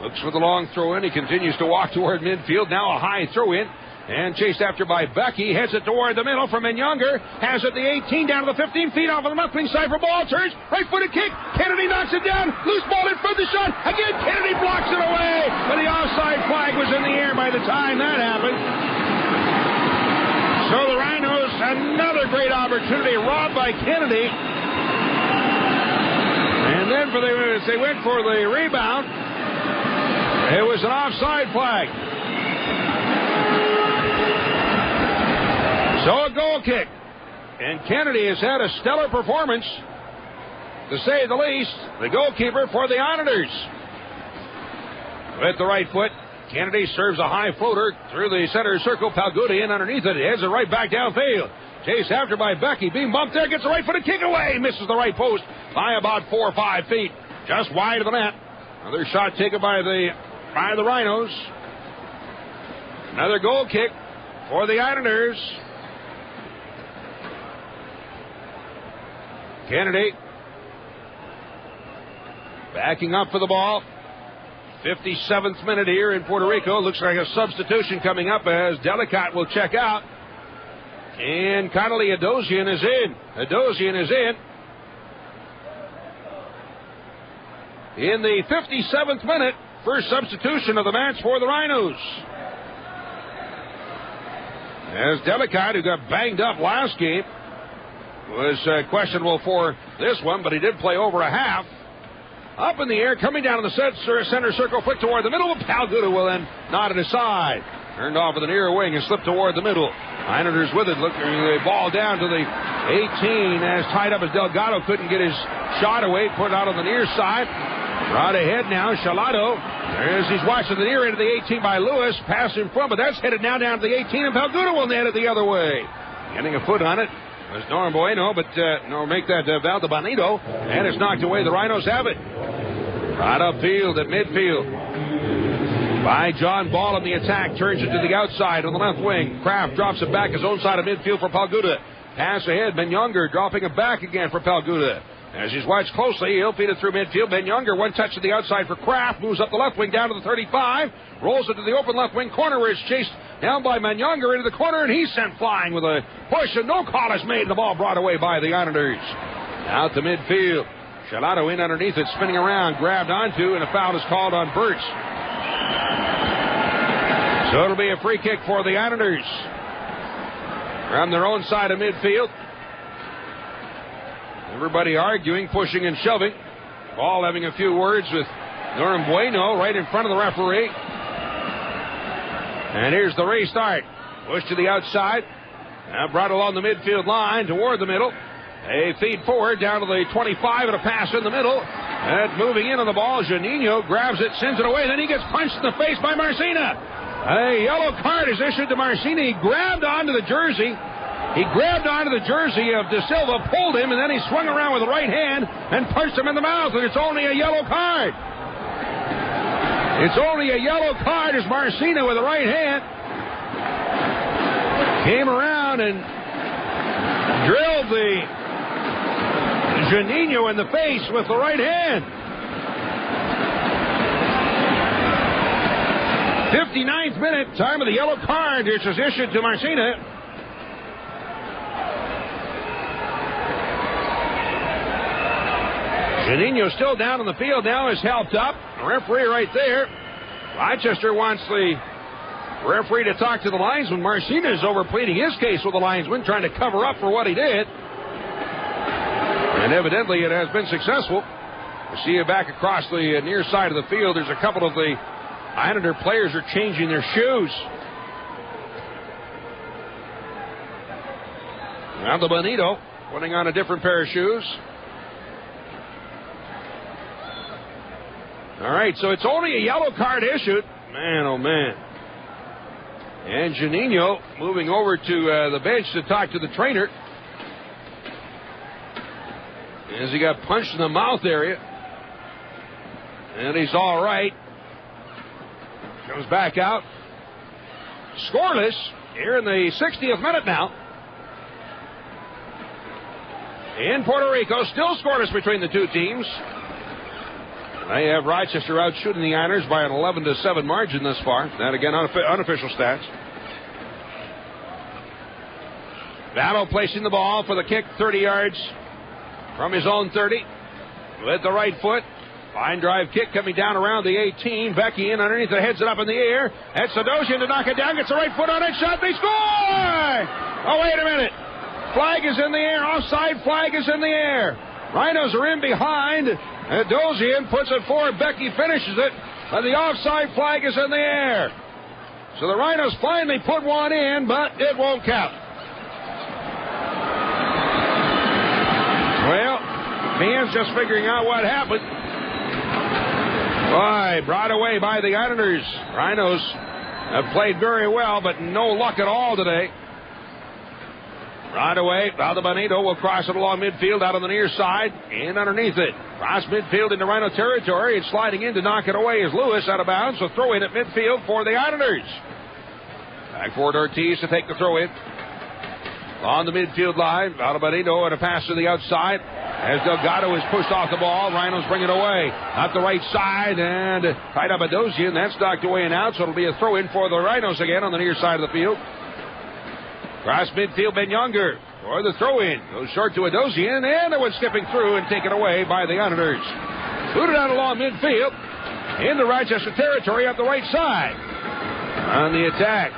Looks for the long throw in. He continues to walk toward midfield. Now a high throw in. And chased after by Becky. Heads it toward the middle from Younger. Has it the 18 down to the 15 feet off of the left wing side for ball. Turns. Right footed kick. Kennedy knocks it down. Loose ball in front of the shot. Again, Kennedy blocks it away. But the offside flag was in the air by the time that happened. So the Rhinos, another great opportunity. Robbed by Kennedy. And then as they went for the rebound, it was an offside flag. So a goal kick. And Kennedy has had a stellar performance, to say the least. The goalkeeper for the Islanders. With the right foot, Kennedy serves a high floater through the center circle. Palguda in underneath it. Heads it right back downfield. Chased after by Becky. Being bumped there. Gets the right footed kick away. Misses the right post by about 4 or 5 feet. Just wide of the net. Another shot taken by the Rhinos. Another goal kick for the Islanders. Kennedy backing up for the ball. 57th minute here in Puerto Rico. Looks like a substitution coming up as Delicate will check out. And Connolly Adosian is in. Adosian is in. In the 57th minute, first substitution of the match for the Rhinos. As Delicate, who got banged up last game, was questionable for this one, but he did play over a half. Up in the air, coming down in the center circle, flick toward the middle. Palguda will then nod it aside. Turned off with the near wing and slipped toward the middle. Islanders with it, looking the ball down to the 18 as tied up as Delgado couldn't get his shot away. Put it out on the near side. Right ahead now, Shalado. As he's watching the near end of the 18 by Lewis. Pass in front, but that's headed now down to the 18, and Palguda will net it the other way. Getting a foot on it was Norm Bueno, but make that Valdebenito, and it's knocked away. The Rhinos have it. Right upfield at midfield by John Ball in the attack. Turns it to the outside on the left wing. Kraft drops it back his own side of midfield for Palguda. Pass ahead. Ben Younger dropping it back again for Palguda. As he's watched closely, he'll feed it through midfield. Ben Younger, one touch to the outside for Kraft. Moves up the left wing down to the 35. Rolls it to the open left wing corner where it's chased down by Ben Younger into the corner, and he's sent flying with a push, and no call is made. The ball brought away by the Islanders. Out to midfield. Shalado in underneath it, spinning around, grabbed onto, and a foul is called on Burtz. So it'll be a free kick for the Islanders from their own side of midfield. Everybody arguing, pushing, and shoving. Ball having a few words with Norm Bueno right in front of the referee. And here's the restart. Push to the outside. Now brought along the midfield line toward the middle. A feed forward down to the 25 and a pass in the middle. And moving in on the ball, Janino grabs it, sends it away. Then he gets punched in the face by Marcina. A yellow card is issued to Marcina. He grabbed onto the jersey. He grabbed onto the jersey of De Silva, pulled him, and then he swung around with the right hand and punched him in the mouth, and it's only a yellow card. It's only a yellow card as Marcina with the right hand came around and drilled the Janino in the face with the right hand. 59th minute, time of the yellow card, which is issued to Marcina. Janino still down on the field now, is helped up. The referee right there. Rochester wants the referee to talk to the linesman. Marcina is over pleading his case with the linesman, trying to cover up for what he did. And evidently it has been successful. You see it back across the near side of the field. There's a couple of the Islander players are changing their shoes. Now the Benito putting on a different pair of shoes. All right, so it's only a yellow card issued. Man, oh, man. And Janino moving over to the bench to talk to the trainer. As he got punched in the mouth area. And he's all right. Comes back out. Scoreless here in the 60th minute now. In Puerto Rico, still scoreless between the two teams. They have Rochester out shooting the Islanders by an 11-7 margin thus far. That again, unofficial stats. Battle placing the ball for the kick 30 yards from his own 30 with the right foot. Fine drive kick coming down around the 18. Becky in underneath it, heads it up in the air. That's Sadosian to knock it down. Gets the right foot on it. Shot. They score! Oh, wait a minute. Flag is in the air. Offside flag is in the air. Rhinos are in behind. Dosian puts it forward. Becky finishes it. And the offside flag is in the air. So the Rhinos finally put one in, but it won't count. Well, fans just figuring out what happened. Boy, brought away by the Islanders. Rhinos have played very well, but no luck at all today. Right away, Valdebenito will cross it along midfield out on the near side and underneath it. Cross midfield into Rhino territory. It's sliding in to knock it away as Lewis out of bounds. So throw in at midfield for the Islanders. Back forward Ortiz to take the throw in. On the midfield line, Valdebenito and a pass to the outside. As Delgado is pushed off the ball, Rhinos bring it away. Up the right side and tied up Adosian. That's knocked away and out, so it'll be a throw in for the Rhinos again on the near side of the field. Cross midfield, Ben Younger for the throw-in. Goes short to Adosian, and it was skipping through and taken away by the Islanders. Booted out along midfield into Rochester territory up the right side. On the attack.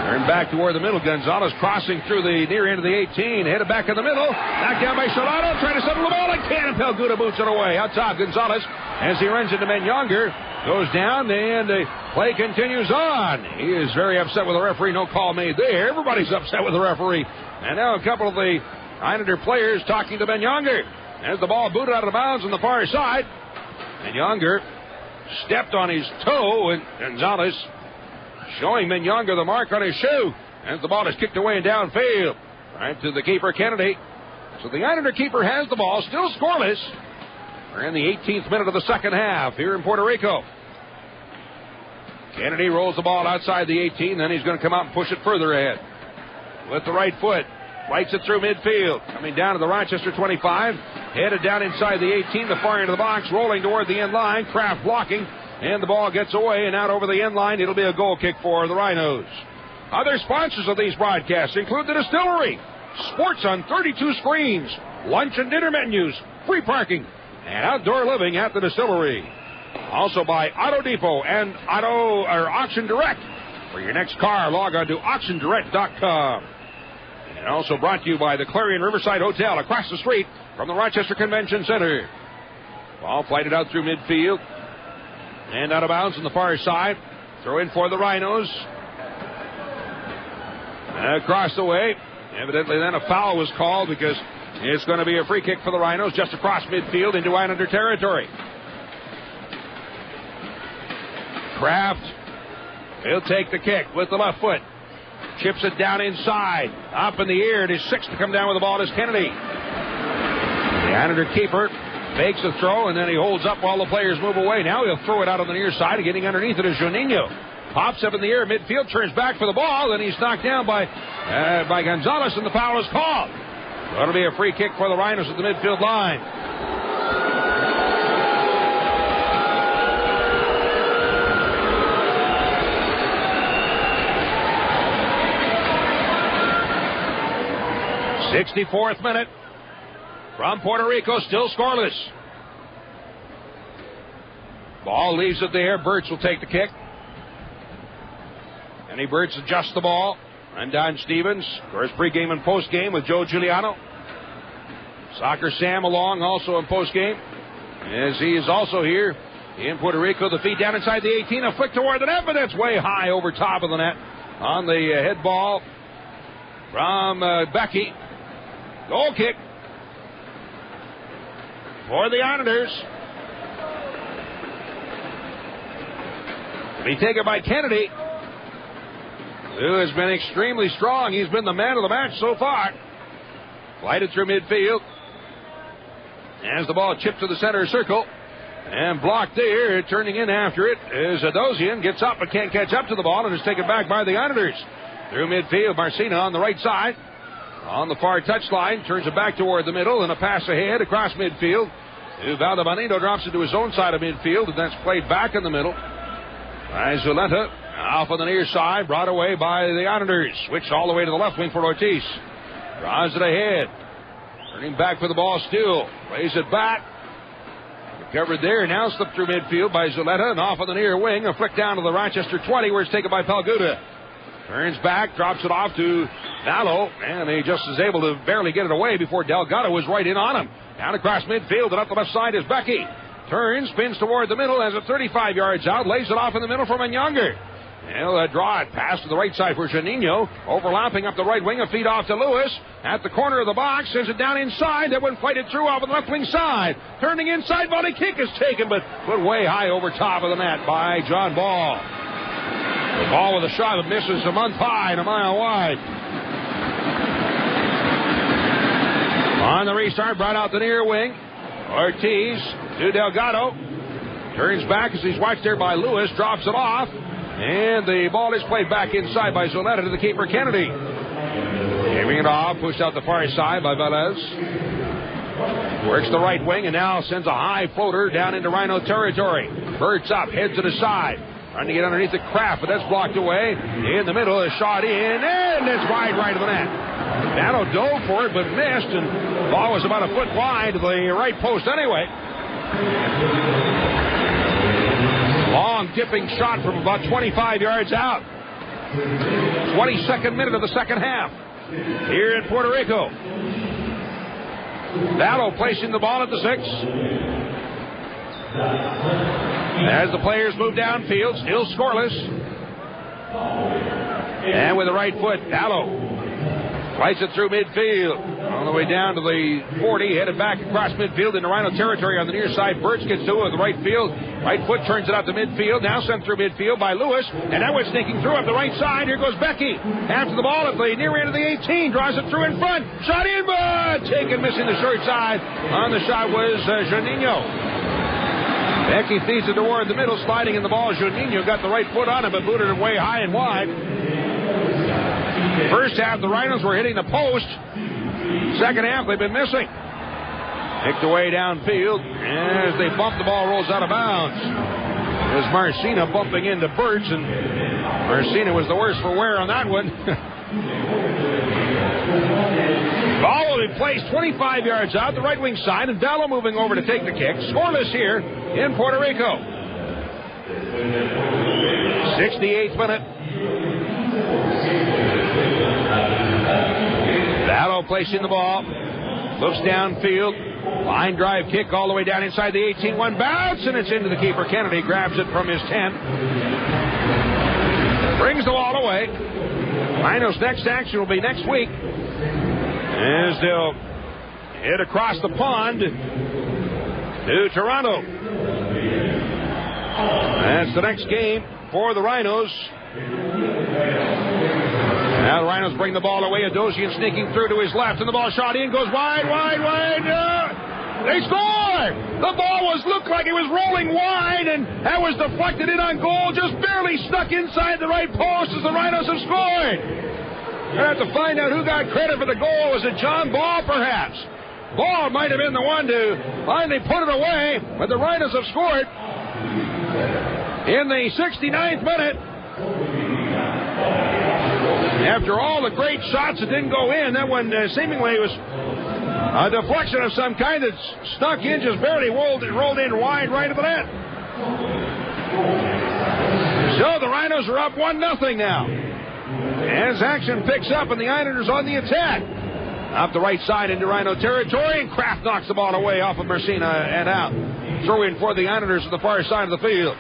Turned back toward the middle. Gonzalez crossing through the near end of the 18. Headed back in the middle. Knocked down by Solano. Trying to settle the ball. And Cannon Pelguda boots it away. Out top, Gonzalez, as he runs into Ben Younger. Goes down, and the play continues on. He is very upset with the referee. No call made there. Everybody's upset with the referee. And now a couple of the Islander players talking to Ben Younger. As the ball booted out of bounds on the far side. Ben Younger stepped on his toe, and Gonzalez showing Ben Younger the mark on his shoe. As the ball is kicked away and downfield. Right to the keeper, Kennedy. So the Islander keeper has the ball, still scoreless. We're in the 18th minute of the second half here in Puerto Rico. Kennedy rolls the ball outside the 18, then he's going to come out and push it further ahead. With the right foot, flights it through midfield. Coming down to the Rochester 25, headed down inside the 18, the far end of the box, rolling toward the end line. Kraft blocking, and the ball gets away and out over the end line. It'll be a goal kick for the Rhinos. Other sponsors of these broadcasts include the Distillery, sports on 32 screens, lunch and dinner menus, free parking, and outdoor living at the Distillery. Also by Auto Depot and Auction Direct. For your next car, log on to auctiondirect.com. And also brought to you by the Clarion Riverside Hotel across the street from the Rochester Convention Center. Ball flighted out through midfield and out of bounds on the far side. Throw in for the Rhinos. Across the way. Evidently then a foul was called because it's going to be a free kick for the Rhinos just across midfield into Islander territory. Kraft, he'll take the kick with the left foot. Chips it down inside. Up in the air. It is six to come down with the ball. It is Kennedy. The Islander keeper fakes the throw, and then he holds up while the players move away. Now he'll throw it out on the near side, and getting underneath it is Juninho. Pops up in the air midfield, turns back for the ball, and he's knocked down by Gonzalez, and the foul is called. That'll be a free kick for the Rhinos at the midfield line. '64th minute from Puerto Rico, still scoreless. Ball leaves it there. Birch will take the kick. Kenny Birch adjusts the ball. And Don Stevens, of course, pregame and postgame with Joe Giuliano. Soccer Sam along also in postgame, as he is also here in Puerto Rico. The feet down inside the 18, a flick toward the net, but that's way high over top of the net on the head ball from Becky. Goal kick for the Islanders. To be taken by Kennedy, who has been extremely strong. He's been the man of the match so far. Flighted through midfield. As the ball chipped to the center circle. And blocked there. Turning in after it is Adosian. Gets up but can't catch up to the ball and is taken back by the Islanders. Through midfield, Marcina on the right side. On the far touchline, turns it back toward the middle, and a pass ahead across midfield Valdebenito drops into his own side of midfield, and that's played back in the middle. Zuleta off on the near side, brought away by the Islanders. Switch all the way to the left wing for Ortiz. Draws it ahead. Turning back for the ball still. Plays it back. Recovered there. Now slipped through midfield by Zuleta and off on the near wing. A flick down to the Rochester 20 where it's taken by Palguda. Turns back, drops it off to Vallo, and he just is able to barely get it away before Delgado was right in on him. Down across midfield and up the left side is Becky. Turns, spins toward the middle, has it 35 yards out, lays it off in the middle for Manyanga. He'll draw it, pass to the right side for Juninho, overlapping up the right wing, a feed off to Lewis. At the corner of the box, sends it down inside, that one fighted through off on the left wing side. Turning inside, volley kick is taken, but put way high over top of the net by John Ball. The ball with a shot that misses a month high and a mile wide. On the restart, brought out the near wing. Ortiz to Delgado. Turns back as he's watched there by Lewis. Drops it off. And the ball is played back inside by Zuleta to the keeper, Kennedy. Giving it off. Pushed out the far side by Velez. Works the right wing and now sends a high floater down into Rhino territory. Birds up. Heads to the side. Trying to get underneath the Kraft, but that's blocked away. In the middle, a shot in, and it's wide right of the net. Dano dove for it, but missed, and the ball was about a foot wide to the right post anyway. Long dipping shot from about 25 yards out. 22nd minute of the second half here in Puerto Rico. Vallo placing the ball at the 6. As the players move downfield, still scoreless. And with the right foot, Vallo flights it through midfield. On the way down to the 40, headed back across midfield into Rhino territory on the near side. Birch gets to it with the right field. Right foot turns it out to midfield. Now sent through midfield by Lewis. And that was sneaking through up the right side. Here goes Becky. After the ball at the near end of the 18. Draws it through in front. Shot in, but taken, missing the short side. On the shot was Juninho. Becky feeds it toward the middle, sliding in the ball. Juninho got the right foot on it, but booted it way high and wide. First half, the Rhinos were hitting the post. Second half, they've been missing. Kicked away downfield as they bump, the ball rolls out of bounds. There's Marcina bumping into Birch, and Marcina was the worst for wear on that one. Ball will be placed 25 yards out the right wing side, and Dallo moving over to take the kick. Scoreless here in Puerto Rico. 68th minute. Dallo placing the ball. Looks downfield. Line drive kick all the way down inside the 18-1 bounce, and it's into the keeper. Kennedy grabs it from his 10. Brings the ball away. Rhinos' next action will be next week as they'll head across the pond to Toronto. That's the next game for the Rhinos. Now the Rhinos bring the ball away. Adosian sneaking through to his left, and the ball shot in, goes wide. They score! The ball looked like it was rolling wide, and that was deflected in on goal, just barely stuck inside the right post as the Rhinos have scored. We'll have to find out who got credit for the goal. Was it John Ball, perhaps? Ball might have been the one to finally put it away, but the Rhinos have scored in the 69th minute. After all the great shots that didn't go in, that one seemingly was a deflection of some kind that stuck in, just barely rolled in wide right of the net. So the Rhinos are up 1-0 now. As action picks up and the Islanders on the attack. Up the right side into Rhino territory, and Kraft knocks the ball away off of Marcina and out. Throw in for the Islanders at the far side of the field.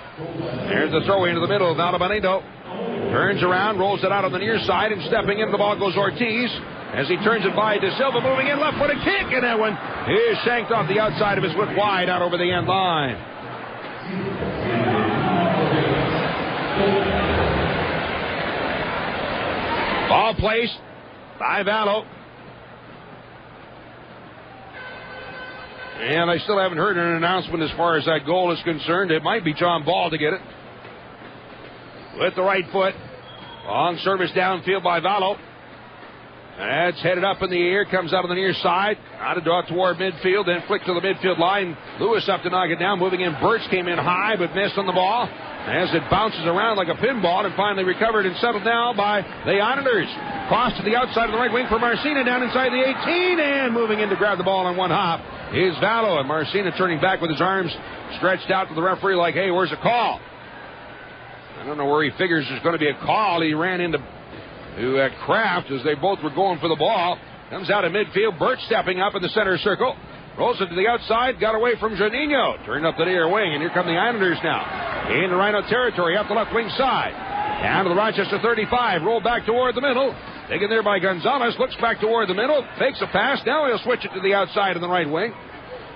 There's the throw into the middle of Valdebenito. Turns around, rolls it out on the near side, and stepping in the ball goes Ortiz. As he turns it by De Silva, moving in, left-footed kick, and that one is shanked off the outside of his foot wide out over the end line. Ball placed by Vallo. And I still haven't heard an announcement as far as that goal is concerned. It might be John Ball to get it. With the right foot. Long service downfield by Vallo. That's headed up in the air, comes out on the near side. Out to draw toward midfield, then flick to the midfield line. Lewis up to knock it down. Moving in, Birch came in high, but missed on the ball. As it bounces around like a pinball and finally recovered and settled now by the Islanders. Cross to the outside of the right wing for Marcina down inside the 18, and moving in to grab the ball on one hop is Vallo. And Marcina turning back with his arms stretched out to the referee like, hey, where's the call? I don't know where he figures there's going to be a call. He ran into Kraft as they both were going for the ball. Comes out of midfield. Birch stepping up in the center circle. Rolls it to the outside. Got away from Janino. Turned up the near wing. And here come the Islanders now. In the Rhino territory. Up the left wing side. Down to the Rochester 35. Roll back toward the middle. Taken there by Gonzalez. Looks back toward the middle. Fakes a pass. Now he'll switch it to the outside in the right wing.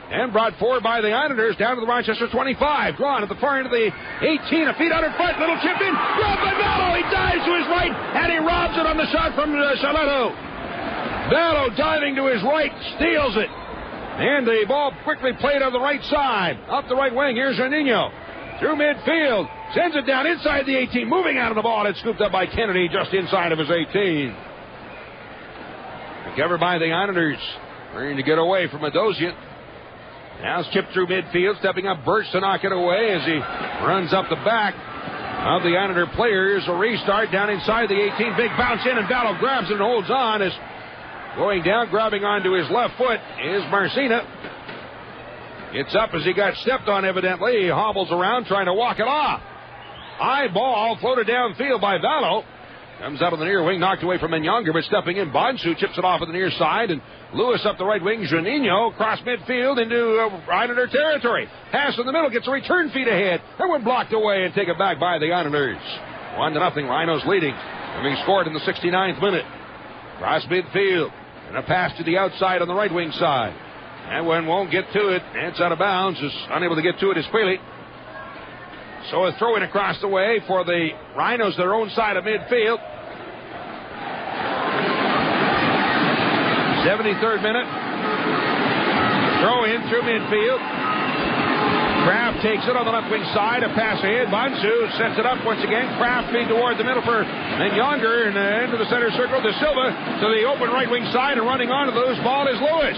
And brought forward by the Islanders down to the Rochester 25. Drawn at the far end of the 18. A feet out in front. Little chip in. Robbed by Vallo. He dives to his right. And he robs it on the shot from Charletto. Vallo diving to his right. Steals it. And the ball quickly played on the right side. Up the right wing. Here's Janino. Through midfield. Sends it down inside the 18. Moving out of the ball. It's scooped up by Kennedy just inside of his 18. Recovered by the Islanders. Trying to get away from Adosian. Now it's chipped through midfield, stepping up Birch to knock it away as he runs up the back of the Islander players. A restart down inside the 18. Big bounce in, and Vallo grabs it and holds on. As going down, grabbing onto his left foot is Marcina. It's up as he got stepped on, evidently. He hobbles around trying to walk it off. High ball floated downfield by Vallo. Comes out on the near wing, knocked away from Menyonger, but stepping in, Bonsu chips it off at the near side, and Lewis up the right wing. Janino cross midfield into Islander territory. Pass in the middle, gets a return feed ahead. That one blocked away and taken back by the Islanders. 1-0, Rhinos leading, having scored in the 69th minute. Cross midfield, and a pass to the outside on the right wing side. That one won't get to it, and it's out of bounds. Is unable to get to it is Queeley. So a throw in across the way for the Rhinos, their own side of midfield. 73rd minute. Throw in through midfield. Kraft takes it on the left wing side. A pass ahead. Bonsu sets it up once again. Kraft feed toward the middle for Menyonger, and into the center circle. De Silva to the open right wing side, and running onto the loose ball is Lewis.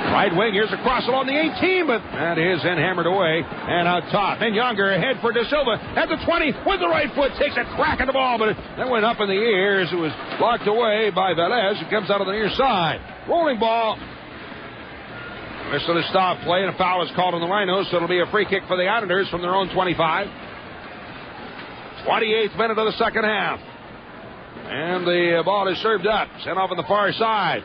Right wing, here's a cross along the 18, but that is then hammered away and out top. Menyonger ahead for De Silva at the 20 with the right foot, takes a crack at the ball, but that went up in the air as it was blocked away by Velez, who comes out on the near side. Rolling ball. Missed the stop play, and a foul is called on the Rhinos, so it'll be a free kick for the Islanders from their own 25. 28th minute of the second half. And the ball is served up, sent off on the far side.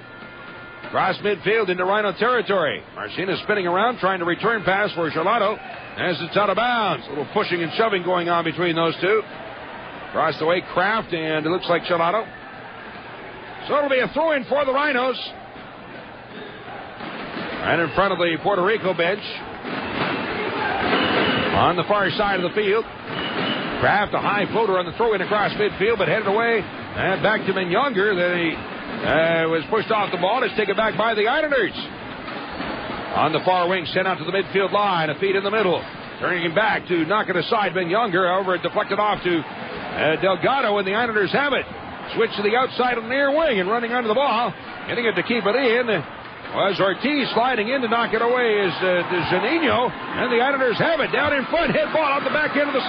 Cross midfield into Rhino territory. Marcina spinning around, trying to return pass for Charletto as it's out of bounds. A little pushing and shoving going on between those two. Across the way, Kraft, and it looks like Charletto. So it'll be a throw-in for the Rhinos. Right in front of the Puerto Rico bench. On the far side of the field. Kraft, a high floater on the throw-in across midfield, but headed away and back to Menyonger. Then he was pushed off the ball. It's taken back by the Islanders. On the far wing, sent out to the midfield line. A feed in the middle. Turning him back to knock it aside. Menyonger over it, deflected off to Delgado, and the Islanders have it. Switch to the outside of the near wing and running under the ball. Getting it to keep it in was Ortiz. Sliding in to knock it away is Janino, and the Islanders have it. Down in front, head ball out the back end of the 6.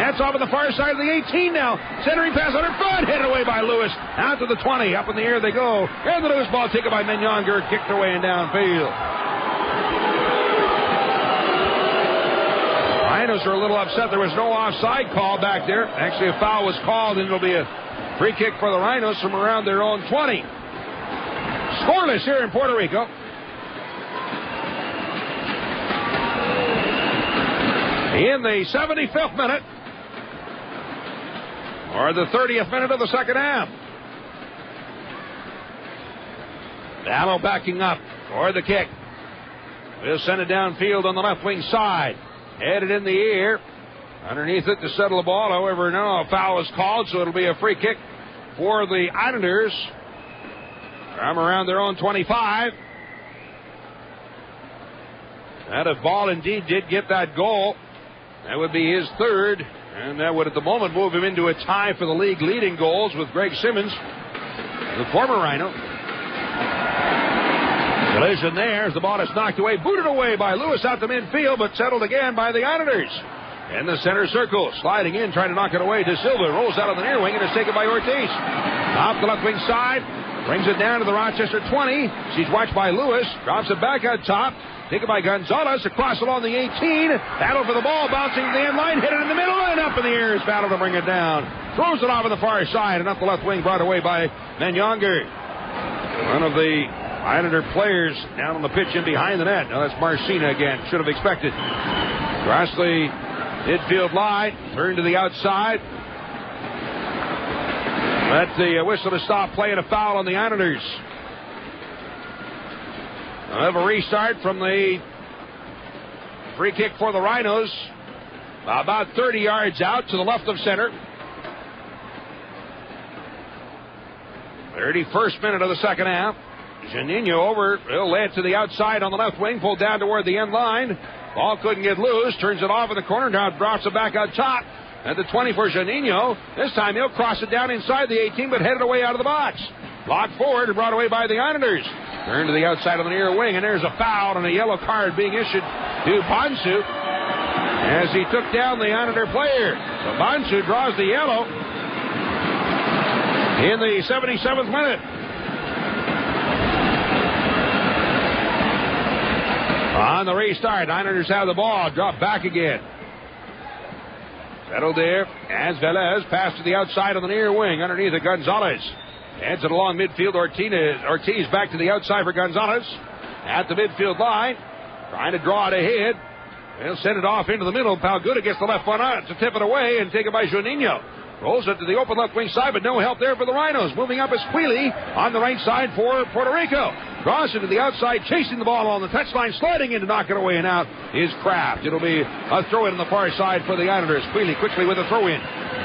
That's off on the far side of the 18 now. Centering pass under front, headed away by Lewis. Out to the 20, up in the air they go. And the loose ball taken by Menyonger, kicked away and downfield. Rhinos are a little upset. There was no offside call back there. Actually, a foul was called, and it'll be a free kick for the Rhinos from around their own 20. Scoreless here in Puerto Rico. In the 75th minute, or the 30th minute of the second half. Vallo backing up for the kick. We'll send it downfield on the left wing side. Headed in the air. Underneath it to settle the ball. However, no, a foul is called, so it'll be a free kick for the Islanders from around their own 25. And if Ball indeed did get that goal, that would be his third, and that would at the moment move him into a tie for the league leading goals with Greg Simmons the former Rhino. Collision there as the ball is knocked away, booted away by Lewis out the midfield, but settled again by the Islanders. In the center circle, sliding in, trying to knock it away. De Silva rolls out on the near wing and is taken by Ortiz. Off the left wing side, brings it down to the Rochester 20. She's watched by Lewis, drops it back on top. Taken by Gonzalez, across along the 18. Battle for the ball, bouncing to the end line, hit it in the middle, and up in the air is battle to bring it down. Throws it off on the far side, and up the left wing, brought away by Menyonger. One of the Islander players down on the pitch and behind the net. Now that's Marcina again, should have expected. Across the midfield line, turn to the outside. Let the whistle to stop play and a foul on the Islanders. We'll have a restart from the free kick for the Rhinos. About 30 yards out to the left of center. 31st minute of the second half. Janino over. He'll lay it to the outside on the left wing. Pulled down toward the end line. Ball couldn't get loose. Turns it off in the corner. Now drops it back on top. At the 20 for Janino. This time he'll cross it down inside the 18, but headed away out of the box. Blocked forward and brought away by the Islanders. Turn to the outside on the near wing, and there's a foul and a yellow card being issued to Bonsu as he took down the Islander player. So Bonsu draws the yellow in the 77th minute. On the restart, Islanders have the ball, drop back again. Settled there as Velez passed to the outside on the near wing underneath of Gonzalez. Heads it along midfield. Ortiz back to the outside for Gonzalez. At the midfield line. Trying to draw it ahead. They'll send it off into the middle. Palguda gets the left one out to tip it away and taken by Juninho. Rolls it to the open left wing side, but no help there for the Rhinos. Moving up is Queeley on the right side for Puerto Rico. Draws it to the outside, chasing the ball on the touchline, sliding in to knock it away and out is Kraft. It'll be a throw in on the far side for the Islanders. Queeley quickly with a throw in.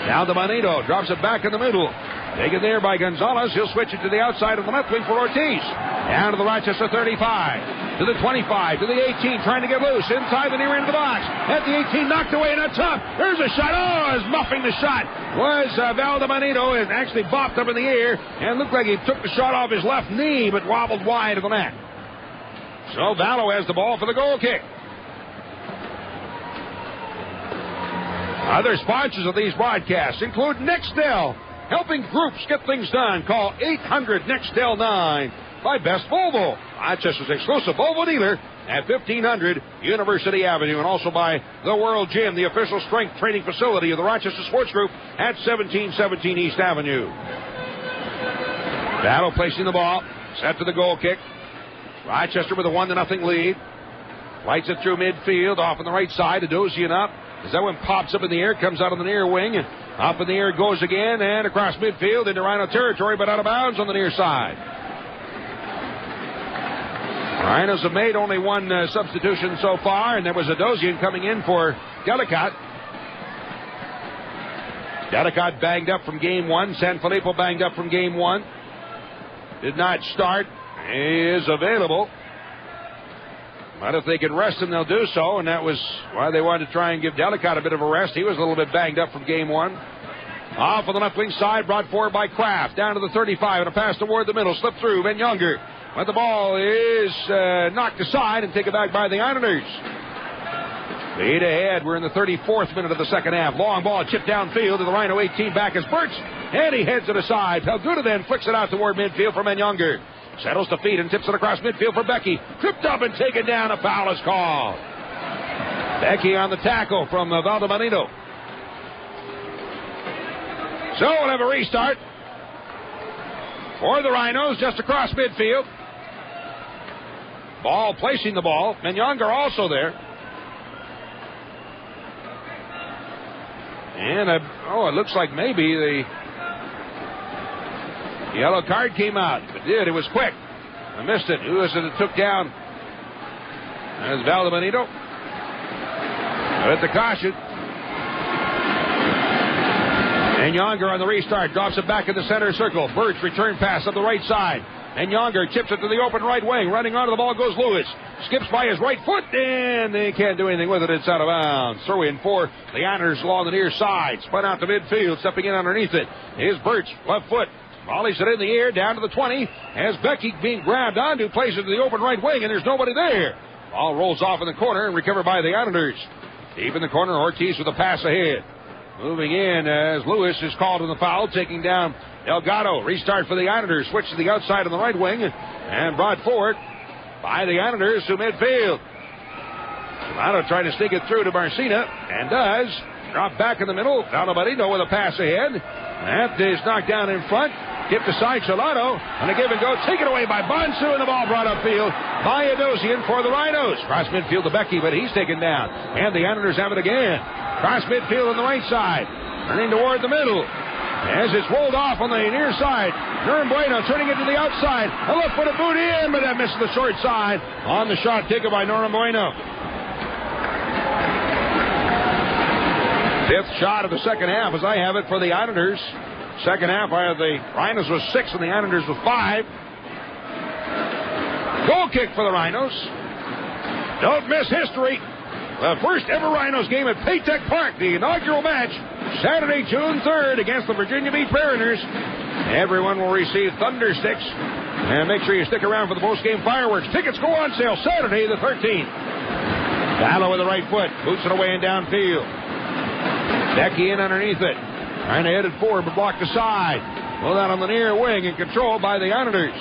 Down to Bonito. Drops it back in the middle. Taken there by Gonzalez. He'll switch it to the outside of the left wing for Ortiz. Down to the Rochester 35. To the 25. To the 18. Trying to get loose. Inside the near end of the box. At the 18. Knocked away and up top. There's a shot. Oh, is muffing the shot. Was Valdebenito. And actually bopped up in the air. And looked like he took the shot off his left knee, but wobbled wide of the net. So Vallo has the ball for the goal kick. Other sponsors of these broadcasts include Nextel. Helping groups get things done. Call 800-NEXTEL-9 by Best Volvo, Rochester's exclusive Volvo dealer at 1500 University Avenue, and also by the World Gym, the official strength training facility of the Rochester Sports Group at 1717 East Avenue. Battle placing the ball, set to the goal kick. Rochester with a 1-0 lead. Lights it through midfield, off on the right side. Adosian up. As that one pops up in the air, comes out on the near wing, and up in the air it goes again, and across midfield into Rhino territory, but out of bounds on the near side. Rhinos have made only one substitution so far, and there was Adosian coming in for Delicott. Delicott banged up from game one. Sanfilippo banged up from game one. Did not start. He is available. But if they can rest him, they'll do so, and that was why they wanted to try and give Delicott a bit of a rest. He was a little bit banged up from game one. Off on the left wing side, brought forward by Kraft. Down to the 35, and a pass toward the middle. Slip through, Ben Younger. But the ball is knocked aside and taken back by the Islanders. Lead ahead. We're in the 34th minute of the second half. Long ball chipped downfield to the Rhino 18. Back is Birch, and he heads it aside. Palguda then flicks it out toward midfield for Ben Younger. Settles to feet and tips it across midfield for Becky. Tripped up and taken down. A foul is called. Becky on the tackle from Valdebenito. So we'll have a restart for the Rhinos just across midfield. Ball placing the ball. Menyonger also there. And it looks like maybe the yellow card came out. It did. It was quick. I missed it. Who was it that took down? That's Valdebenito. At the caution. And Younger on the restart drops it back in the center circle. Birch return pass up the right side. And Younger chips it to the open right wing. Running onto the ball goes Lewis. Skips by his right foot, and they can't do anything with it. It's out of bounds. Throw in for the Islanders along the near side. Spun out to midfield, stepping in underneath it. Here's Birch, left foot. Volleys it in the air down to the 20. As Becky being grabbed onto, plays it to the open right wing, and there's nobody there. Ball rolls off in the corner and recovered by the Islanders. Deep in the corner, Ortiz with a pass ahead. Moving in as Lewis is called in the foul, taking down Delgado. Restart for the Islanders. Switch to the outside on the right wing and brought forward by the Islanders to midfield. Delgado trying to stick it through to Marcina and does. Drop back in the middle. Valdebenito with a pass ahead. That is knocked down in front. Tipped aside Chalato. And a give and go taken away by Bonsu, and the ball brought upfield by Adosian for the Rhinos. Cross midfield to Becky, but he's taken down. And the Islanders have it again. Cross midfield on the right side. Turning toward the middle. As it's rolled off on the near side. Bueno turning it to the outside. A left-footed boot in, but that misses the short side on the shot taken by Bueno. Fifth shot of the second half, as I have it, for the Islanders. Second half, the Rhinos was 6 and the Islanders was 5. Goal kick for the Rhinos. Don't miss history. The first ever Rhinos game at Paytech Park, the inaugural match, Saturday, June 3rd, against the Virginia Beach Mariners. Everyone will receive thunder sticks. And make sure you stick around for the post-game fireworks. Tickets go on sale Saturday, the 13th. Gallo with the right foot. Boots it away and downfield. Becky in underneath it. Trying to head it forward, but blocked aside. Pulled out on the near wing and controlled by the Islanders.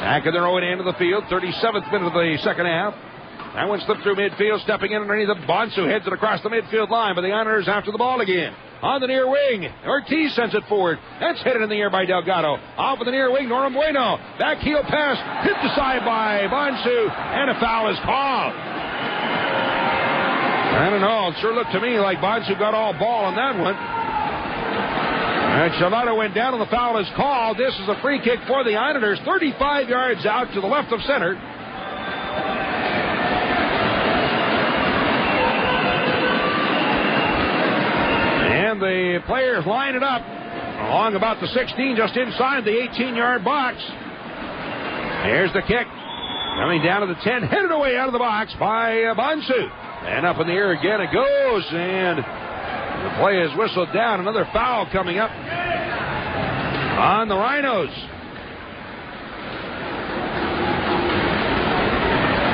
Back in their own end of the field. 37th minute of the second half. That one slipped through midfield, stepping in underneath it. Bonsu heads it across the midfield line, but the Islanders after the ball again. On the near wing, Ortiz sends it forward. That's headed in the air by Delgado. Off of the near wing, Bueno. Back heel pass, hit aside by Bonsu, and a foul is called. I don't know. It sure looked to me like Bonsu got all ball on that one. And Chalato went down and the foul is called. This is a free kick for the Islanders. 35 yards out to the left of center. And the players line it up along about the 16, just inside the 18-yard box. There's the kick. Coming down to the 10, headed away out of the box by Bonsu. And up in the air again it goes, and the play is whistled down. Another foul coming up on the Rhinos.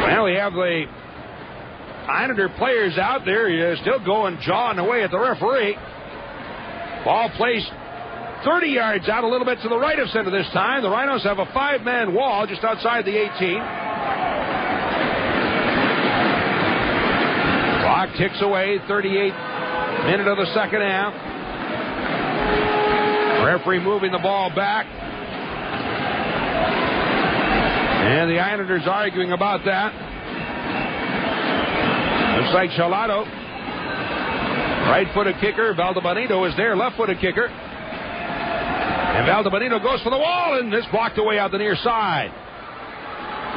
Well, we have the Islander players out there still going, jawing away at the referee. Ball placed 30 yards out, a little bit to the right of center this time. The Rhinos have a 5-man wall just outside the 18. Clock ticks away, 38th minute of the second half. Referee moving the ball back. And the Islanders arguing about that. Looks like Chalato. Right-footed kicker. Valdebenito is there. Left-footed kicker. And Valdebenito goes for the wall, and it's blocked away out the near side.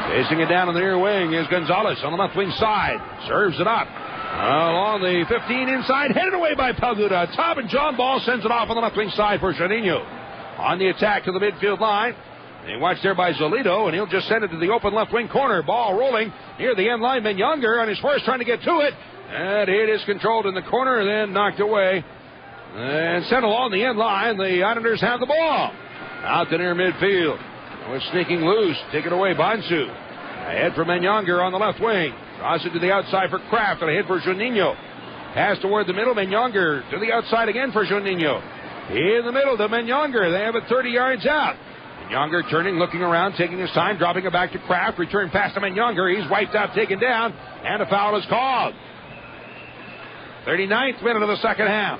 Chasing it down on the near wing is Gonzalez on the left wing side. Serves it up. Along the 15 inside, headed away by Palguda. Top and John Ball sends it off on the left wing side for Juninho. On the attack to the midfield line. They watch there by Zolito, and he'll just send it to the open left wing corner. Ball rolling near the end line. Younger on his horse trying to get to it. And it is controlled in the corner and then knocked away. And sent along the end line. The Islanders have the ball. Out to near midfield. It's sneaking loose. Take it away, Bonsu. Ahead for Younger on the left wing. Draws it to the outside for Kraft, and ahead for Juninho. Pass toward the middle, Younger to the outside again for Juninho. In the middle to Younger. They have it 30 yards out. Younger turning, looking around, taking his time, dropping it back to Kraft. Return pass to Younger. He's wiped out, taken down, and a foul is called. 39th minute of the second half.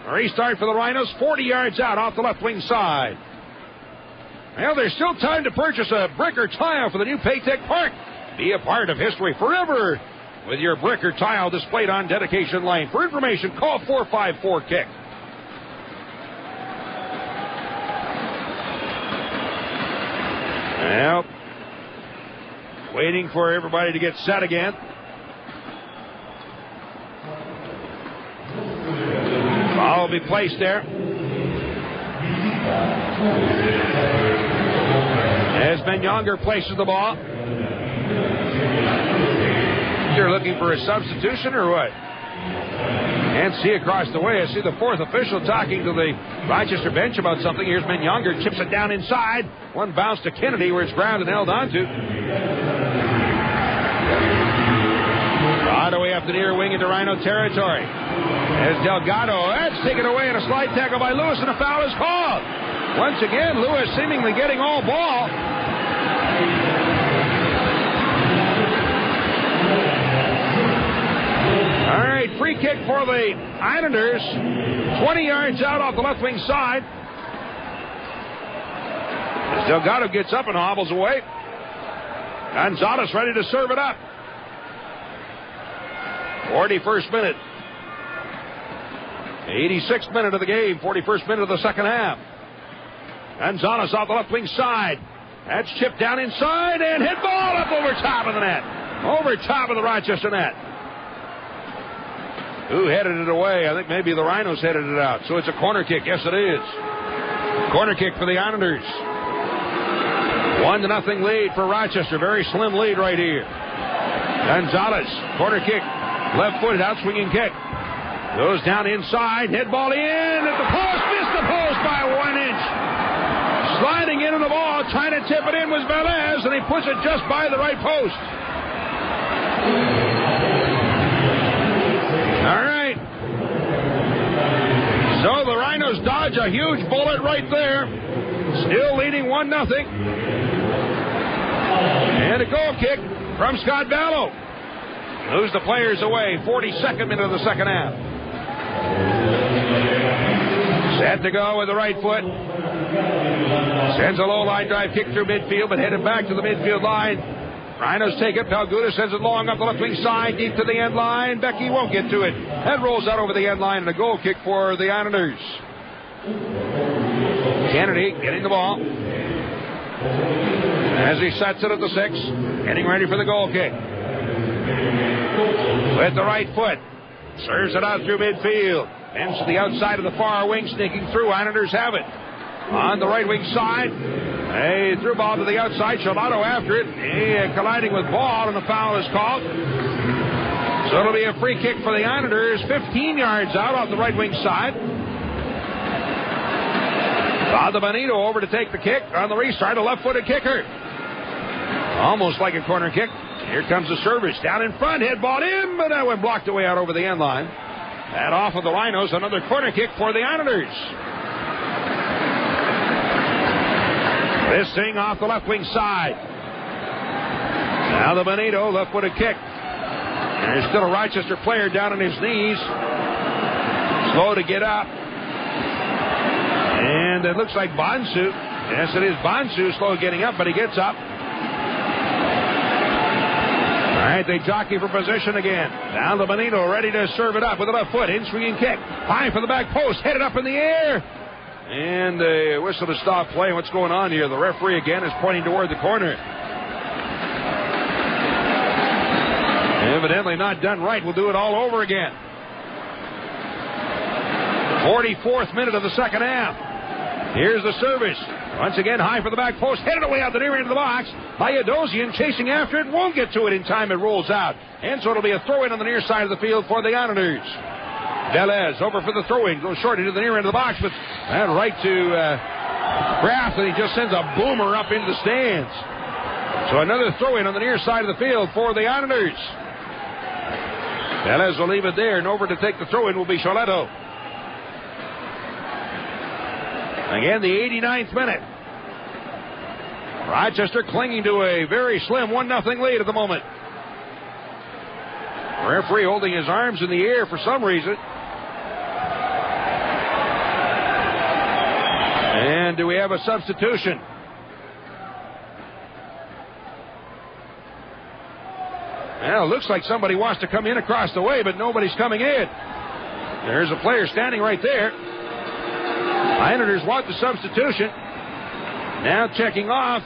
A restart for the Rhinos, 40 yards out off the left wing side. Well, there's still time to purchase a brick or tile for the new Paytech Park. Be a part of history forever with your brick or tile displayed on Dedication Lane. For information, call 454-KICK. Well, waiting for everybody to get set again. Ball will be placed there. As Younger places the ball. You're looking for a substitution or what? And see across the way, I see the fourth official talking to the Rochester bench about something. Here's Younger, chips it down inside. One bounce to Kennedy where it's grounded and held onto. All the way up the near wing into Rhino territory. There's Delgado. That's taken away in a slide tackle by Lewis, and a foul is called. Once again, Lewis seemingly getting all ball. All right, free kick for the Islanders. 20 yards out off the left wing side. As Delgado gets up and hobbles away. Gonzalez ready to serve it up. 41st minute. 86th minute of the game. 41st minute of the second half. Gonzalez off the left wing side. That's chipped down inside and hit ball up over top of the net. Over top of the Rochester net. Who headed it away? I think maybe the Rhinos headed it out. So it's a corner kick. Yes, it is. Corner kick for the Islanders. 1-0 lead for Rochester. Very slim lead right here. Gonzalez, corner kick. Left-footed, out-swinging kick. Goes down inside. Hit ball in at the post. Missed the post by 1 inch. Sliding into the ball, trying to tip it in was Velez, and he puts it just by the right post. All right. So the Rhinos dodge a huge bullet right there. Still leading 1-0. And a goal kick from Scott Ballo. Moves the players away. 42nd minute of the second half. Set to go with the right foot. Sends a low line drive kick through midfield, but headed back to the midfield line. Rhinos take it. Palguda sends it long up the left wing side, deep to the end line. Becky won't get to it. Head rolls out over the end line, and a goal kick for the Islanders. Kennedy getting the ball. As he sets it at the 6, getting ready for the goal kick. With the right foot. Serves it out through midfield. Ends to the outside of the far wing, sneaking through. Islanders have it. On the right wing side. A through ball to the outside. Charlotto after it. Colliding with ball, and the foul is called. So it'll be a free kick for the Islanders. 15 yards out off the right wing side. Father Benito over to take the kick. On the restart, a left-footed kicker. Almost like a corner kick. Here comes the service. Down in front. Head ball in, but that went blocked away out over the end line. And off of the Rhinos, another corner kick for the Islanders. This thing off the left wing side. Now the Benito left-footed kick. There's still a Rochester player down on his knees. Slow to get up. And it looks like Bonsu. Yes, it is Bonsu slow getting up, but he gets up. All right, they jockey for position again. Now the Benito ready to serve it up with a left foot. In-swinging kick. High for the back post. Headed up in the air. And a whistle to stop play. What's going on here? The referee again is pointing toward the corner. Evidently not done right. We'll do it all over again. 44th minute of the second half. Here's the service. Once again, high for the back post. Headed away out the near end of the box. Bayadosian chasing after it. Won't get to it in time. It rolls out. And so it'll be a throw-in on the near side of the field for the Islanders. Velez over for the throw-in. Goes short into the near end of the box. But right to Kraft. And he just sends a boomer up into the stands. So another throw-in on the near side of the field for the Islanders. Velez will leave it there. And over to take the throw-in will be Charletto. Again, the 89th minute. Rochester clinging to a very slim 1-0 lead at the moment. Referee holding his arms in the air for some reason. And do we have a substitution? Well, it looks like somebody wants to come in across the way, but nobody's coming in. There's a player standing right there. Islanders want the substitution. Now checking off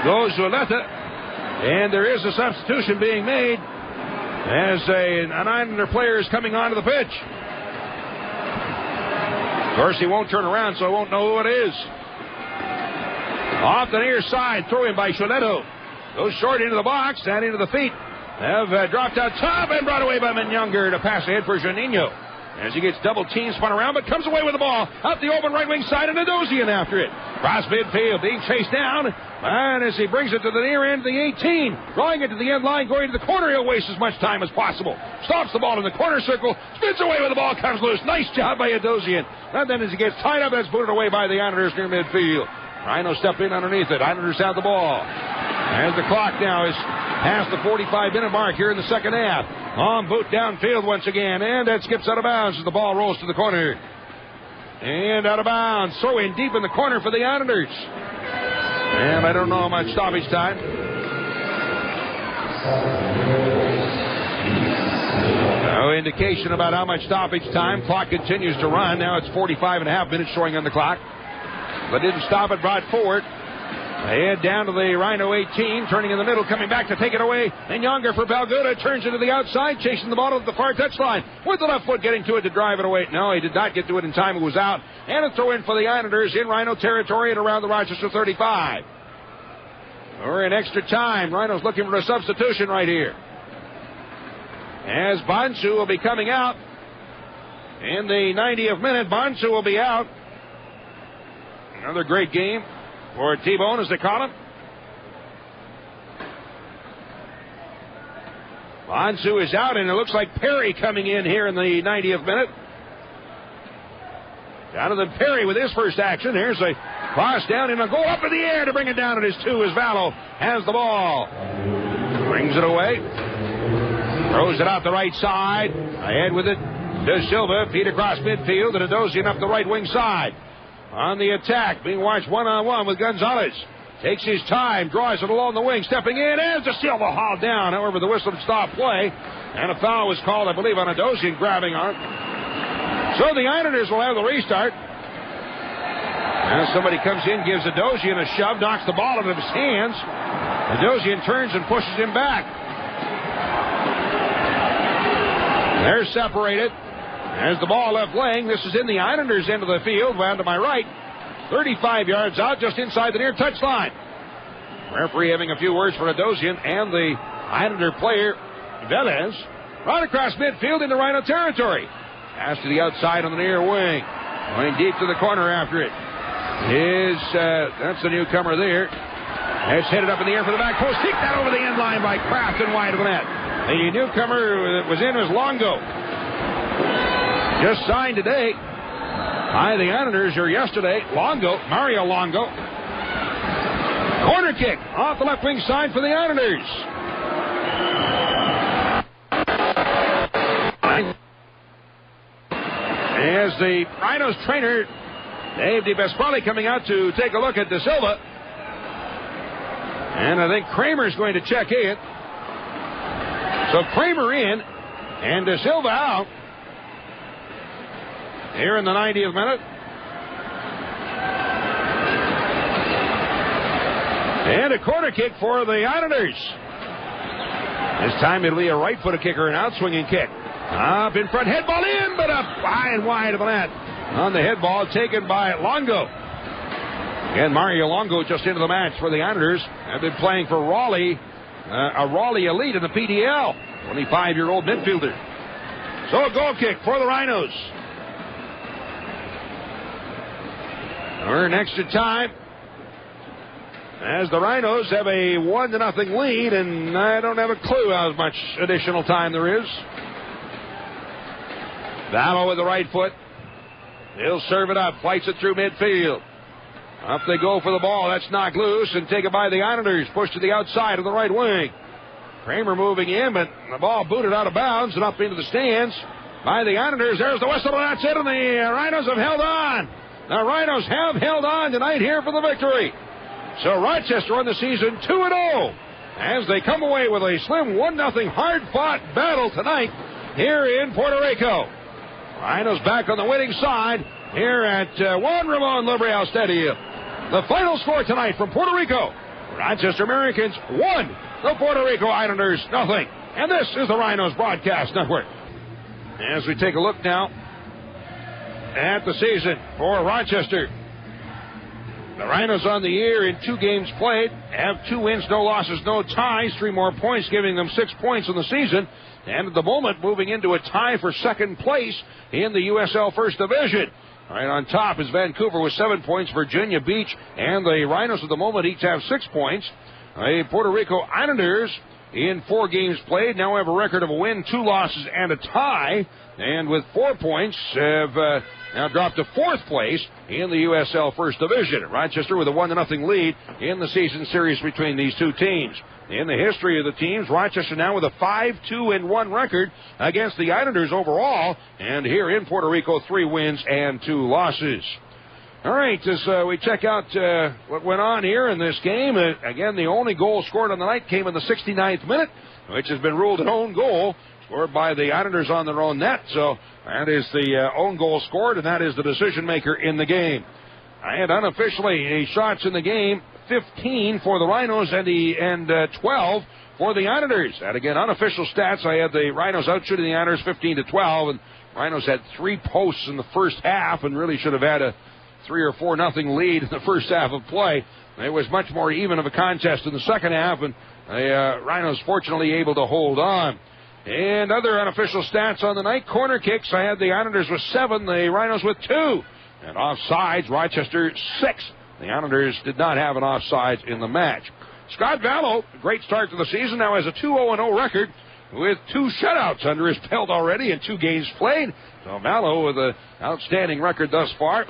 goes Zuleta. And there is a substitution being made as an Islander player is coming onto the pitch. Of course, he won't turn around, so I won't know who it is. Off the near side, throw in by Charletto. Goes short into the box and into the feet. Have dropped out top and brought away by Younger to pass ahead for Juninho. as he gets double team, spun around, but comes away with the ball up the open right wing side, and Adosian after it. Cross midfield, being chased down, and as he brings it to the near end of the 18, drawing it to the end line, going to the corner, he'll waste as much time as possible. Stops the ball in the corner circle, spins away with the ball, comes loose. Nice job by Adosian. And then as he gets tied up, that's booted away by the Islanders near midfield. Rhinos step in underneath it. Islanders have the ball. As the clock now is past the 45-minute mark here in the second half. On boot downfield once again, and that skips out of bounds as the ball rolls to the corner. And out of bounds. Throw in deep in the corner for the Islanders. And I don't know how much stoppage time. No indication about how much stoppage time. Clock continues to run. Now it's 45.5 minutes showing on the clock. But didn't stop it, brought forward. Head down to the Rhino 18, turning in the middle, coming back to take it away. And Younger for Balguda turns into the outside, chasing the ball at the far touchline. With the left foot getting to it to drive it away. No, he did not get to it in time. It was out. And a throw in for the Islanders in Rhino territory and around the Rochester 35. We're in extra time. Rhinos looking for a substitution right here. As Bonsu will be coming out. In the 90th minute, Bonsu will be out. Another great game for T-Bone, as they call him. Bonsu is out, and it looks like Perry coming in here in the 90th minute. Jonathan Perry with his first action. Here's a cross down and a goal up in the air to bring it down. It is two as Vallow has the ball. Brings it away. Throws it out the right side. Ahead with it. De Silva. Feet across midfield. And Adosian up the right wing side. On the attack. Being watched one-on-one with Gonzalez. Takes his time. Draws it along the wing. Stepping in. And De Silva hauled down. However, the whistle stopped play. And a foul was called, I believe, on Adosian grabbing on it. So the Islanders will have the restart. Now somebody comes in, gives Adosian a shove, knocks the ball out of his hands. Adosian turns and pushes him back. They're separated. As the ball left laying, this is in the Islanders' end of the field, round to my right. 35 yards out, just inside the near touchline. Referee having a few words for Adosian and the Islander player, Velez. Right across midfield into Rhino territory. Pass to the outside on the near wing. Going deep to the corner after it. That's the newcomer there. It's headed up in the air for the back post. Kicked that over the end line by Kraft and wide of the net. The newcomer that was in was Longo. Just signed today by the Islanders, or yesterday. Mario Longo. Corner kick off the left wing side for the Islanders. As the Rhinos trainer, Dave DeBesprali, coming out to take a look at De Silva. And I think Kramer's going to check in. So Kramer in and De Silva out. Here in the 90th minute. And a corner kick for the Islanders. This time it'll be a right-footed kicker, an out-swinging kick. Up in front, head ball in, but up high and wide of the net. On the head ball taken by Longo. Again, Mario Longo just into the match for the Islanders. Have been playing for Raleigh, a Raleigh elite in the PDL. 25-year-old midfielder. So a goal kick for the Rhinos. We're in extra time. As the Rhinos have a 1-0 lead, and I don't have a clue how much additional time there is. Vallow with the right foot. He'll serve it up. Fights it through midfield. Up they go for the ball. That's knocked loose and taken by the Islanders. Pushed to the outside of the right wing. Kramer moving in, but the ball booted out of bounds and up into the stands by the Islanders. There's the whistle, and that's it. And the Rhinos have held on. The Rhinos have held on tonight here for the victory. So Rochester on the season 2-0 as they come away with a slim 1-0 hard-fought battle tonight here in Puerto Rico. Rhinos back on the winning side here at Juan Ramon Liberal Stadium. The final score tonight from Puerto Rico. Rochester Americans 1, the Puerto Rico Islanders 0. And this is the Rhinos Broadcast Network. As we take a look now at the season for Rochester. The Rhinos on the year in 2 games played have 2 wins, no losses, no ties, 3 more points, giving them 6 points in the season. And at the moment, moving into a tie for second place in the USL First Division. Right on top is Vancouver with 7 points. Virginia Beach and the Rhinos at the moment each have 6 points. The Puerto Rico Islanders in 4 games played now have a record of a win, 2 losses, and a tie. And with 4 points have now dropped to 4th place in the USL First Division. Rochester with a 1-0 lead in the season series between these 2 teams. In the history of the teams, Rochester now with a 5-2-1 record against the Islanders overall. And here in Puerto Rico, 3 wins and 2 losses. All right, as we check out what went on here in this game, again, the only goal scored on the night came in the 69th minute, which has been ruled an own goal, scored by the Islanders on their own net. So that is the own goal scored, and that is the decision maker in the game. And unofficially, the shots in the game, 15 for the Rhinos and 12 for the Islanders. And again, unofficial stats, I had the Rhinos out shooting the Islanders 15-12, and Rhinos had 3 posts in the first half and really should have had a 3 or 4-0 lead in the first half of play. It was much more even of a contest in the second half, and the Rhinos fortunately able to hold on. And other unofficial stats on the night, corner kicks, I had the Islanders with 7, the Rhinos with 2. And offsides, Rochester 6. The Islanders did not have an offside in the match. Scott Vallow, a great start to the season, now has a 2-0-0 record with 2 shutouts under his belt already in 2 games played. So Vallow with an outstanding record thus far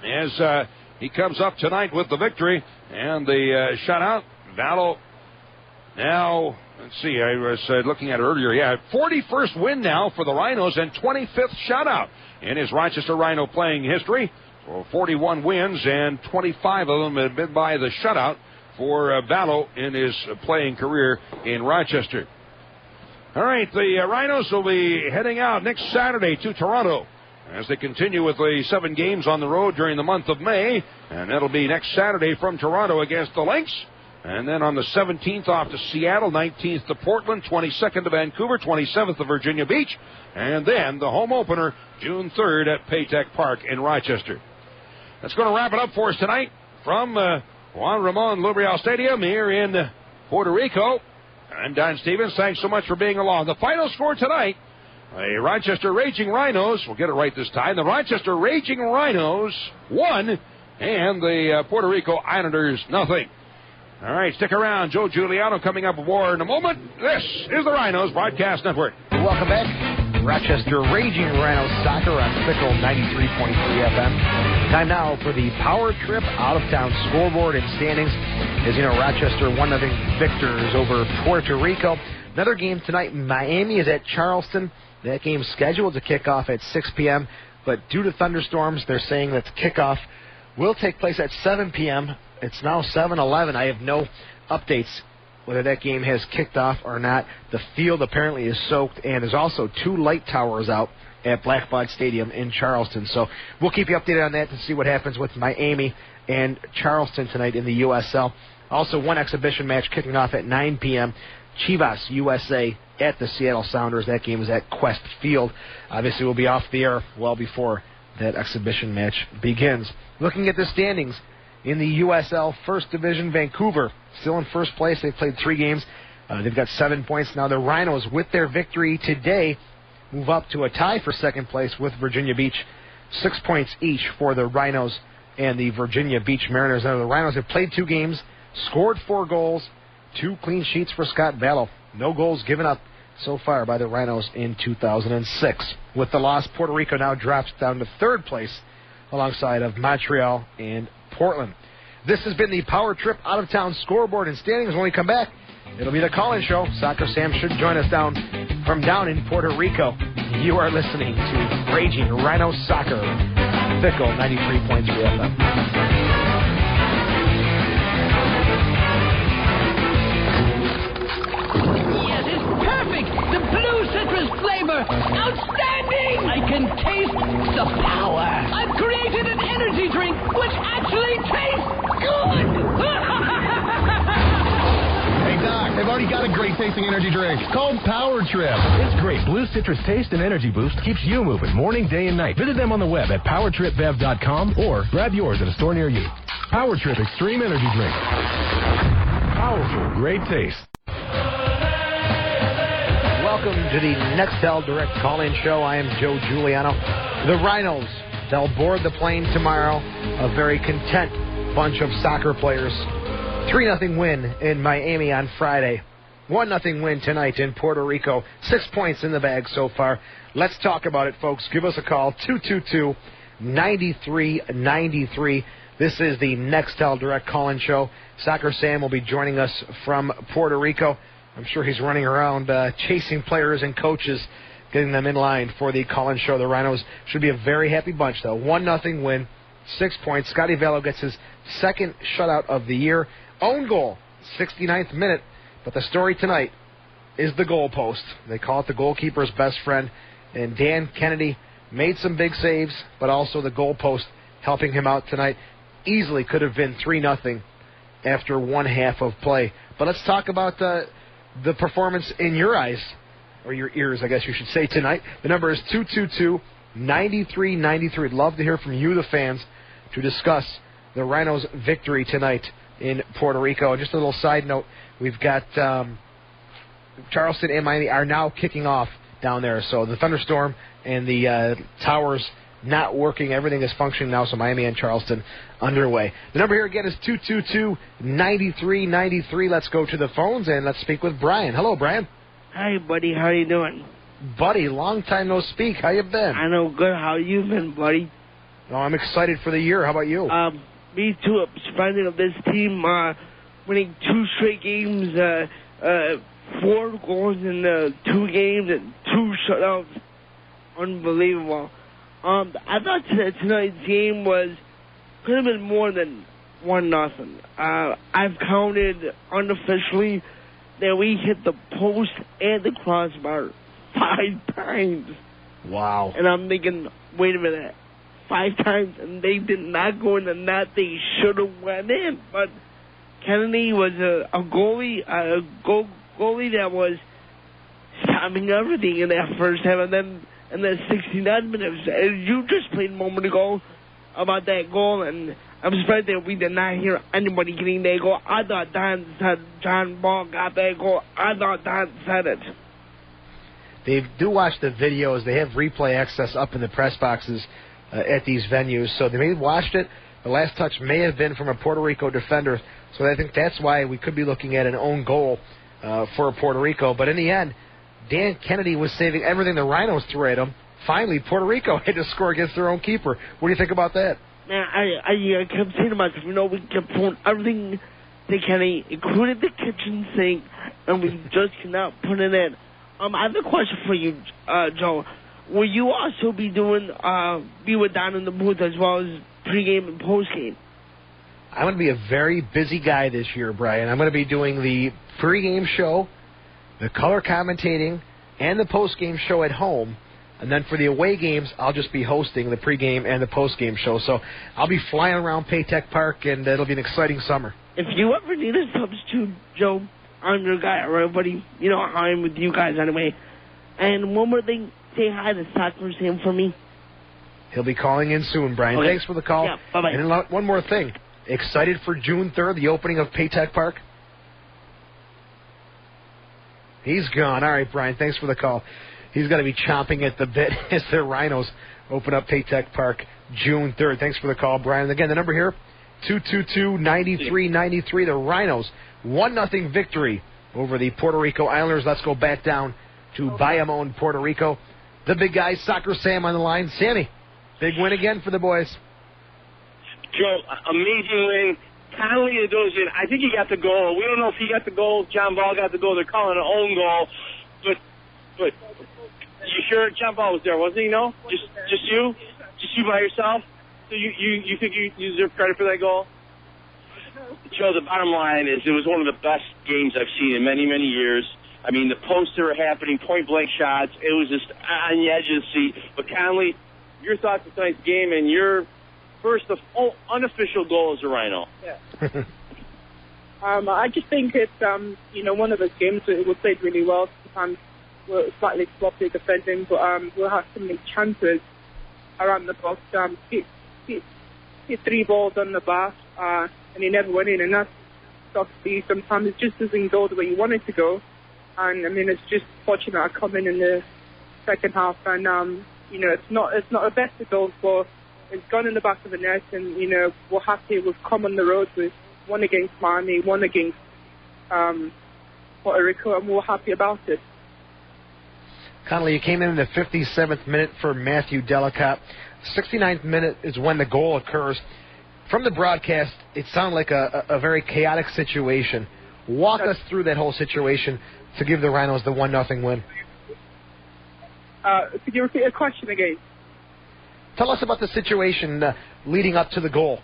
as he comes up tonight with the victory and the shutout. Vallow now, let's see, I was looking at it earlier. Yeah, 41st win now for the Rhinos and 25th shutout in his Rochester Rhino playing history. 41 wins, and 25 of them have been by the shutout for Vallow in his playing career in Rochester. All right, the Rhinos will be heading out next Saturday to Toronto as they continue with the 7 games on the road during the month of May. And that'll be next Saturday from Toronto against the Lynx. And then on the 17th off to Seattle, 19th to Portland, 22nd to Vancouver, 27th to Virginia Beach. And then the home opener, June 3rd at Paytech Park in Rochester. That's going to wrap it up for us tonight from Juan Ramon Lubriel Stadium here in Puerto Rico. I'm Don Stevens. Thanks so much for being along. The final score tonight, the Rochester Raging Rhinos, we'll get it right this time, the Rochester Raging Rhinos 1 and the Puerto Rico Islanders 0. All right, stick around. Joe Giuliano coming up with more in a moment. This is the Rhinos Broadcast Network. Welcome back. Rochester Raging Rhinos Soccer on Fickle 93.3 FM. Time now for the Power Trip out-of-town scoreboard and standings. As you know, Rochester 1-0 victors over Puerto Rico. Another game tonight, Miami is at Charleston. That game's scheduled to kick off at 6 p.m., but due to thunderstorms, they're saying that the kickoff will take place at 7 p.m. It's now 7:11. I have no updates whether that game has kicked off or not. The field apparently is soaked, and there's also 2 light towers out at Blackbaud Stadium in Charleston. So we'll keep you updated on that to see what happens with Miami and Charleston tonight in the USL. Also, one exhibition match kicking off at 9 p.m. Chivas USA at the Seattle Sounders. That game is at Quest Field. Obviously, we'll be off the air well before that exhibition match begins. Looking at the standings in the USL First Division, Vancouver still in first place. They've played 3 games. They've got 7 points. Now the Rhinos, with their victory today, move up to a tie for second place with Virginia Beach. 6 points each for the Rhinos and the Virginia Beach Mariners. Now the Rhinos have played 2 games, scored 4 goals, 2 clean sheets for Scott Vallow. No goals given up so far by the Rhinos in 2006. With the loss, Puerto Rico now drops down to third place alongside of Montreal and Portland. This has been the Power Trip out-of-town scoreboard and standings. When we come back, it'll be the call-in show. Soccer Sam should join us down in Puerto Rico. You are listening to Raging Rhino Soccer, Fickle 93.3 FM. Yes, it's perfect. The blue citrus flavor, outstanding. I can taste the power. I've created an energy drink which actually tastes good. Hey, Doc, I've already got a great-tasting energy drink. It's called Power Trip. It's great. Blue Citrus taste and energy boost keeps you moving morning, day, and night. Visit them on the web at powertripbev.com or grab yours at a store near you. Power Trip Extreme Energy Drink. Powerful, great taste. Welcome to the Nextel Direct Call-In Show. I am Joe Giuliano. The Rhinos, they'll board the plane tomorrow. A very content bunch of soccer players. 3-0 win in Miami on Friday. 1-0 win tonight in Puerto Rico. 6 points in the bag so far. Let's talk about it, folks. Give us a call, 222-9393. This is the Nextel Direct Call-In Show. Soccer Sam will be joining us from Puerto Rico. I'm sure he's running around chasing players and coaches, getting them in line for the call-in show. The Rhinos should be a very happy bunch, though. 1-0 win, 6 points. Scotty Velo gets his second shutout of the year. Own goal, 69th minute. But the story tonight is the goalpost. They call it the goalkeeper's best friend. And Dan Kennedy made some big saves, but also the goalpost helping him out tonight. Easily could have been 3-0 after one half of play. But let's talk about the performance in your eyes, or your ears, I guess you should say, tonight. The number is 222-9393. I'd love to hear from you, the fans, to discuss the Rhinos' victory tonight in Puerto Rico. Just a little side note, we've got Charleston and Miami are now kicking off down there. So the thunderstorm and the towers not working. Everything is functioning now, so Miami and Charleston underway. The number here again is 222-9393. Let's go to the phones, and let's speak with Brian. Hello, Brian. Hi, buddy. How you doing? Buddy, long time no speak. How you been? I know good. How you been, buddy? Oh, I'm excited for the year. How about you? Me too. I'm surprised of this team winning 2 straight games, 4 goals in 2 games, and 2 shutouts. Unbelievable. I thought tonight's game could have been more than 1-0. I've counted unofficially that we hit the post and the crossbar 5 times. Wow. And I'm thinking, wait a minute, 5 times, and they did not go in the net. They should have went in. But Kennedy was a goalie that was stopping everything in that first half, and then in the 69 minutes, you just played a moment ago about that goal, and I'm surprised that we did not hear anybody getting that goal. I thought Don said John Ball got that goal. I thought Don said it. They do watch the videos. They have replay access up in the press boxes at these venues, so they may have watched it. The last touch may have been from a Puerto Rico defender, so I think that's why we could be looking at an own goal for Puerto Rico. But in the end, Dan Kennedy was saving everything the Rhinos threw at him. Finally, Puerto Rico had to score against their own keeper. What do you think about that? Man, I kept saying to myself, we kept throwing everything to Kennedy, including the kitchen sink, and we just cannot put it in. I have a question for you, Joe. Will you also be doing be with Don in the booth as well as pregame and postgame? I'm going to be a very busy guy this year, Brian. I'm going to be doing the pregame show, the color commentating, and the postgame show at home. And then for the away games, I'll just be hosting the pregame and the postgame show. So I'll be flying around Paytech Park, and it'll be an exciting summer. If you ever need a substitute, Joe, I'm your guy, all right, buddy? You know how I'm with you guys anyway. And one more thing, say hi to Soccer Sam for me. He'll be calling in soon, Brian. Okay. Thanks for the call. Yeah, bye-bye. And one more thing. Excited for June 3rd, the opening of Paytech Park? He's gone. All right, Brian, thanks for the call. He's going to be chomping at the bit as the Rhinos open up Paytech Park June 3rd. Thanks for the call, Brian. And again, the number here, 222-9393. The Rhinos, 1-0 victory over the Puerto Rico Islanders. Let's go back down to Bayamon, Puerto Rico. The big guy, Soccer Sam, on the line. Sammy, big win again for the boys. Joe, amazing win. Connolly goes in. I think he got the goal. We don't know if he got the goal. John Ball got the goal. They're calling an own goal. But you sure John Ball was there, wasn't he? No? Just you? Just you by yourself? So you think you deserve credit for that goal? Joe, the bottom line is it was one of the best games I've seen in many, many years. I mean, the posts that were happening, point-blank shots. It was just on the edge of the seat. But Connolly, your thoughts of tonight's game and your first unofficial goal as a Rhino. Yeah. I just think it's one of those games that we played really well. Sometimes we're slightly sloppy defending, but we'll have so many chances around the box. Hit 3 balls on the bar, and he never went in, and that's obviously sometimes it just doesn't go the way you want it to go. And I mean, it's just fortunate I come in the second half, and it's not the best of goals, but it's gone in the back of the net, and we're happy we've come on the road with one against Miami, one against Puerto Rico, and we're happy about it. Connolly, you came in the 57th minute for Matthew Delicott. 69th minute is when the goal occurs. From the broadcast, it sounded like a very chaotic situation. Walk us through that whole situation to give the Rhinos the 1-0 win. Could you repeat the question again? Tell us about the situation leading up to the goal.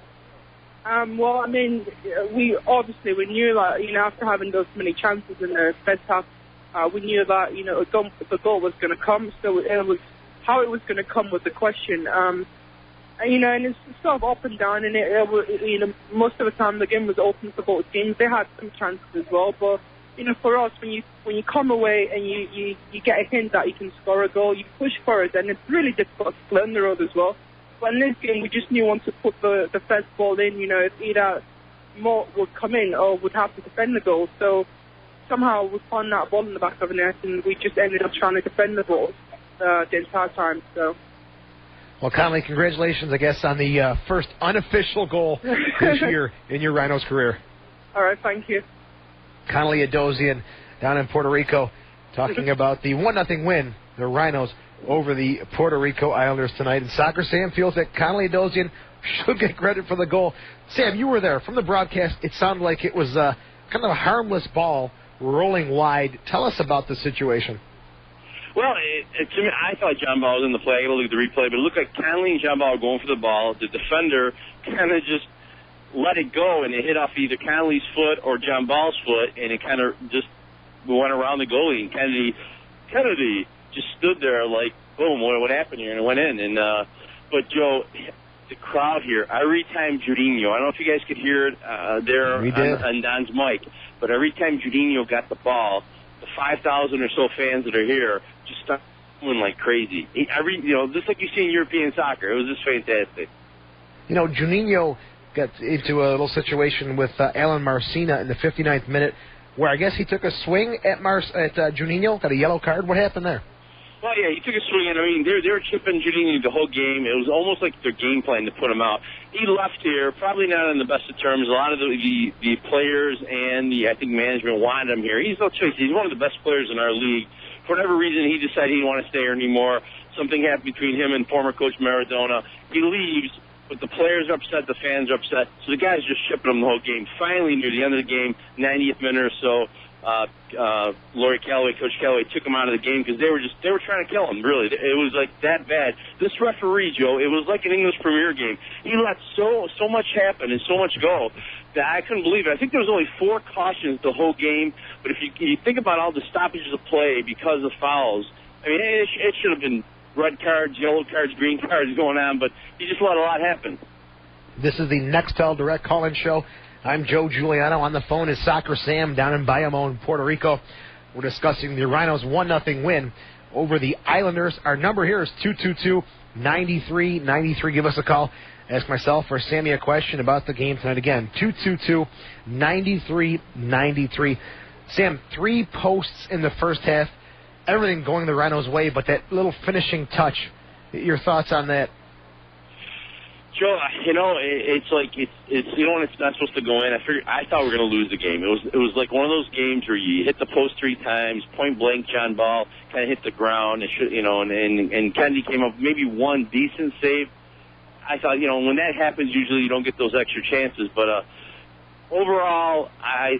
Well, I mean, we knew that, after having those many chances in the first half, we knew that, the goal was going to come. So it was how it was going to come was the question. And it's sort of up and down, and most of the time the game was open for both teams. They had some chances as well, but for us, when you come away and you get a hint that you can score a goal, you push for it, and it's really difficult to play on the road as well. But in this game, we just knew once to put the first ball in, either Mo would come in or would have to defend the goal. So somehow we found that ball in the back of the net, and we just ended up trying to defend the ball the entire time. So. Well, Connolly, congratulations, I guess, on the first unofficial goal this year in your Rhinos career. All right, thank you. Connolly Adosian down in Puerto Rico talking about the 1-0 win, the Rhinos over the Puerto Rico Islanders tonight. And Soccer Sam feels that Connolly Adosian should get credit for the goal. Sam, you were there. From the broadcast, it sounded like it was kind of a harmless ball rolling wide. Tell us about the situation. Well, to me, I thought John Ball was in the play. I got to look at the replay, but it looked like Connolly and John Ball were going for the ball. The defender kind of just let it go, and it hit off either Connolly's foot or John Ball's foot, and it kind of just went around the goalie. And Kennedy just stood there like, boom, what happened here? And it went in. And but Joe, the crowd here, every time Juninho, I don't know if you guys could hear it there on Don's mic, but every time Juninho got the ball, the 5,000 or so fans that are here just started going like crazy. Just like you see in European soccer, it was just fantastic. Juninho got into a little situation with Alan Marcina in the 59th minute, where I guess he took a swing at Juninho, got a yellow card. What happened there? Well, yeah, he took a swing, and I mean, they were chipping Juninho the whole game. It was almost like their game plan to put him out. He left here, probably not in the best of terms. A lot of the players and I think management wanted him here. He's no choice. He's one of the best players in our league. For whatever reason, he decided he didn't want to stay here anymore. Something happened between him and former coach Maradona. He leaves, but the players are upset, the fans are upset. So the guys just shipping him the whole game. Finally, near the end of the game, 90th minute or so, Coach Callaway took him out of the game because they were trying to kill him. Really, it was like that bad. This referee, Joe, it was like an English Premier game. He let so much happen and so much go that I couldn't believe it. I think there was only 4 cautions the whole game. But if you think about all the stoppages of play because of fouls, I mean, it should have been red cards, yellow cards, green cards going on. But he just let a lot happen. This is the Nextel Direct Call-In Show. I'm Joe Giuliano. On the phone is Soccer Sam down in Bayamon, Puerto Rico. We're discussing the Rhinos' 1-0 win over the Islanders. Our number here is 222-9393. Give us a call. Ask myself or Sammy a question about the game tonight. Again, 222-9393. Sam, 3 posts in the first half. Everything going the Rhinos' way, but that little finishing touch. Your thoughts on that? Joe, it's like it's when it's not supposed to go in. I thought we were going to lose the game. It was like one of those games where you hit the post 3 times, point blank. John Ball kind of hit the ground, and Kennedy came up maybe one decent save. I thought, when that happens, usually you don't get those extra chances. But overall,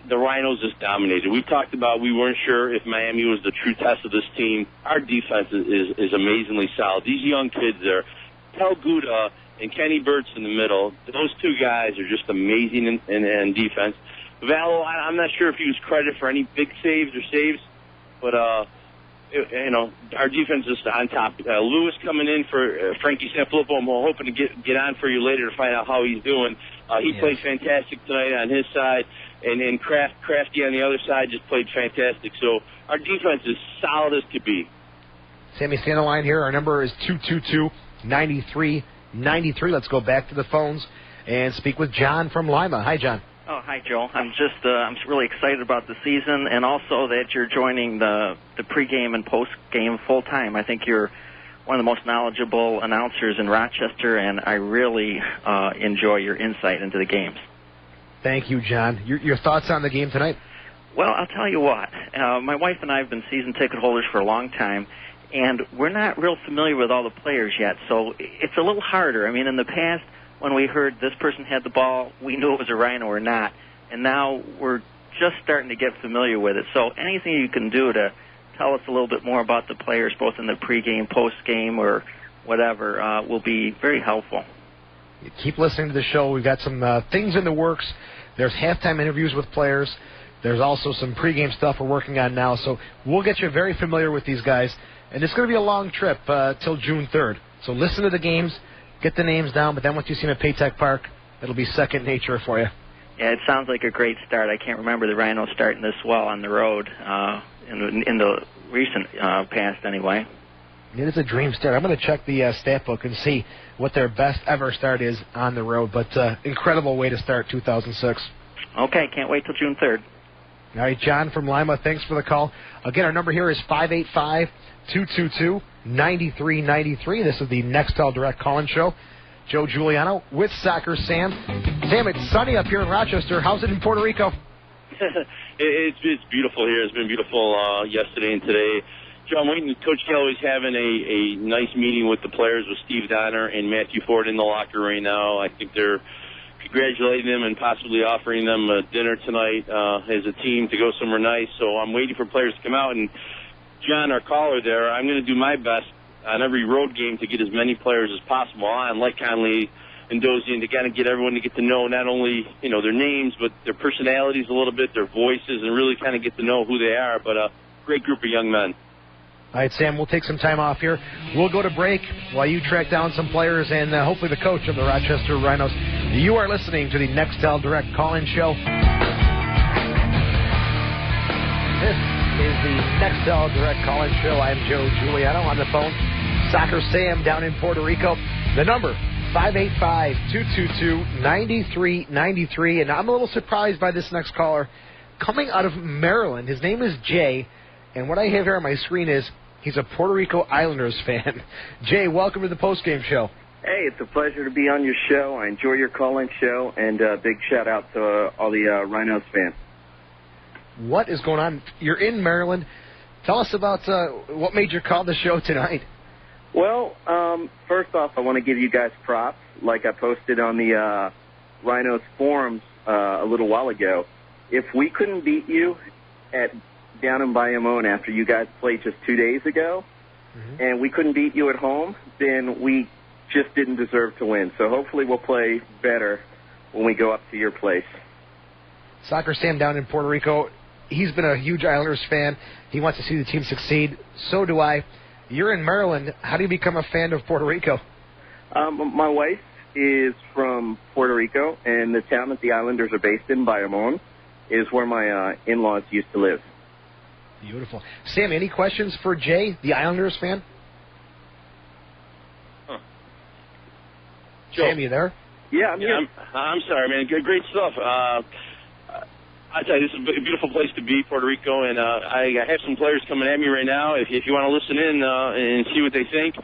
the Rhinos just dominated. We talked about we weren't sure if Miami was the true test of this team. Our defense is amazingly solid. These young kids there, Tel Guda and Kenny Burt's in the middle. Those 2 guys are just amazing in defense. Valo, I'm not sure if he was credited for any big saves or saves, but our defense is on top. Lewis coming in for Frankie Sanfilippo. I'm hoping to get on for you later to find out how he's doing. He played fantastic tonight on his side, and Crafty on the other side just played fantastic. So our defense is solid as could be. Sammy, stay on the line here. Our number is 222-9393. Let's go back to the phones and speak with John from Lima. Hi, John. Oh, hi, Joe. I'm really excited about the season, and also that you're joining the pregame and postgame full time. I think you're one of the most knowledgeable announcers in Rochester, and I really enjoy your insight into the games. Thank you, John. Your thoughts on the game tonight? Well, I'll tell you what. My wife and I have been season ticket holders for a long time, and we're not real familiar with all the players yet, so it's a little harder. I mean, in the past, when we heard this person had the ball, we knew it was a Rhino or not, and now we're just starting to get familiar with it. So anything you can do to tell us a little bit more about the players, both in the pregame, postgame, or whatever, will be very helpful. Keep listening to the show. We've got some things in the works. There's halftime interviews with players. There's also some pregame stuff we're working on now. So we'll get you very familiar with these guys. And it's going to be a long trip till June 3rd. So listen to the games, get the names down, but then once you see them at Paytech Park, it'll be second nature for you. Yeah, it sounds like a great start. I can't remember the Rhinos starting this well on the road in the recent past anyway. It is a dream start. I'm going to check the stat book and see what their best ever start is on the road. But incredible way to start 2006. Okay, can't wait till June 3rd. All right, John from Lima, thanks for the call. Again, our number here is 585-222-9393. This is the Nextel Direct Call-In Show. Joe Giuliano with Soccer Sam. Sam, it's sunny up here in Rochester. How's it in Puerto Rico? It's beautiful here. It's been beautiful yesterday and today. Joe, I'm waiting. Coach Calloway's having a nice meeting with the players with Steve Donner and Matthew Ford in the locker right now. I think they're congratulating them and possibly offering them a dinner tonight as a team to go somewhere nice. So I'm waiting for players to come out. And John, our caller there, I'm going to do my best on every road game to get as many players as possible on, like Conley and Dozier, and to kind of get everyone to get to know not only their names, but their personalities a little bit, their voices, and really kind of get to know who they are. But a great group of young men. All right, Sam, we'll take some time off here. We'll go to break while you track down some players and hopefully the coach of the Rochester Rhinos. You are listening to the Nextel Direct Call-In Show. This is the Nextel Direct Call-In Show. I'm Joe Giuliano on the phone. Soccer Sam down in Puerto Rico. The number, 585-222-9393. And I'm a little surprised by this next caller. Coming out of Maryland, his name is Jay. And what I have here on my screen is he's a Puerto Rico Islanders fan. Jay, welcome to the postgame show. Hey, it's a pleasure to be on your show. I enjoy your call-in show, and big shout-out to all the Rhinos fans. What is going on? You're in Maryland. Tell us about what made you call the show tonight. Well, first off, I want to give you guys props. Like I posted on the Rhinos forums a little while ago. If we couldn't beat you down in Bayamon after you guys played just 2 days ago, and we couldn't beat you at home, then we just didn't deserve to win. So hopefully we'll play better when we go up to your place. Soccer Sam down in Puerto Rico, he's been a huge Islanders fan. He wants to see the team succeed. So do I. You're in Maryland. How do you become a fan of Puerto Rico? My wife is from Puerto Rico, and the town that the Islanders are based in, Bayamon, is where my in-laws used to live. Beautiful. Sam, any questions for Jay, the Islanders fan? Joe. Sam, you there? Yeah, I'm here. I'm sorry, man. Great stuff. I tell you, this is a beautiful place to be, Puerto Rico, and I have some players coming at me right now. If you want to listen in and see what they think,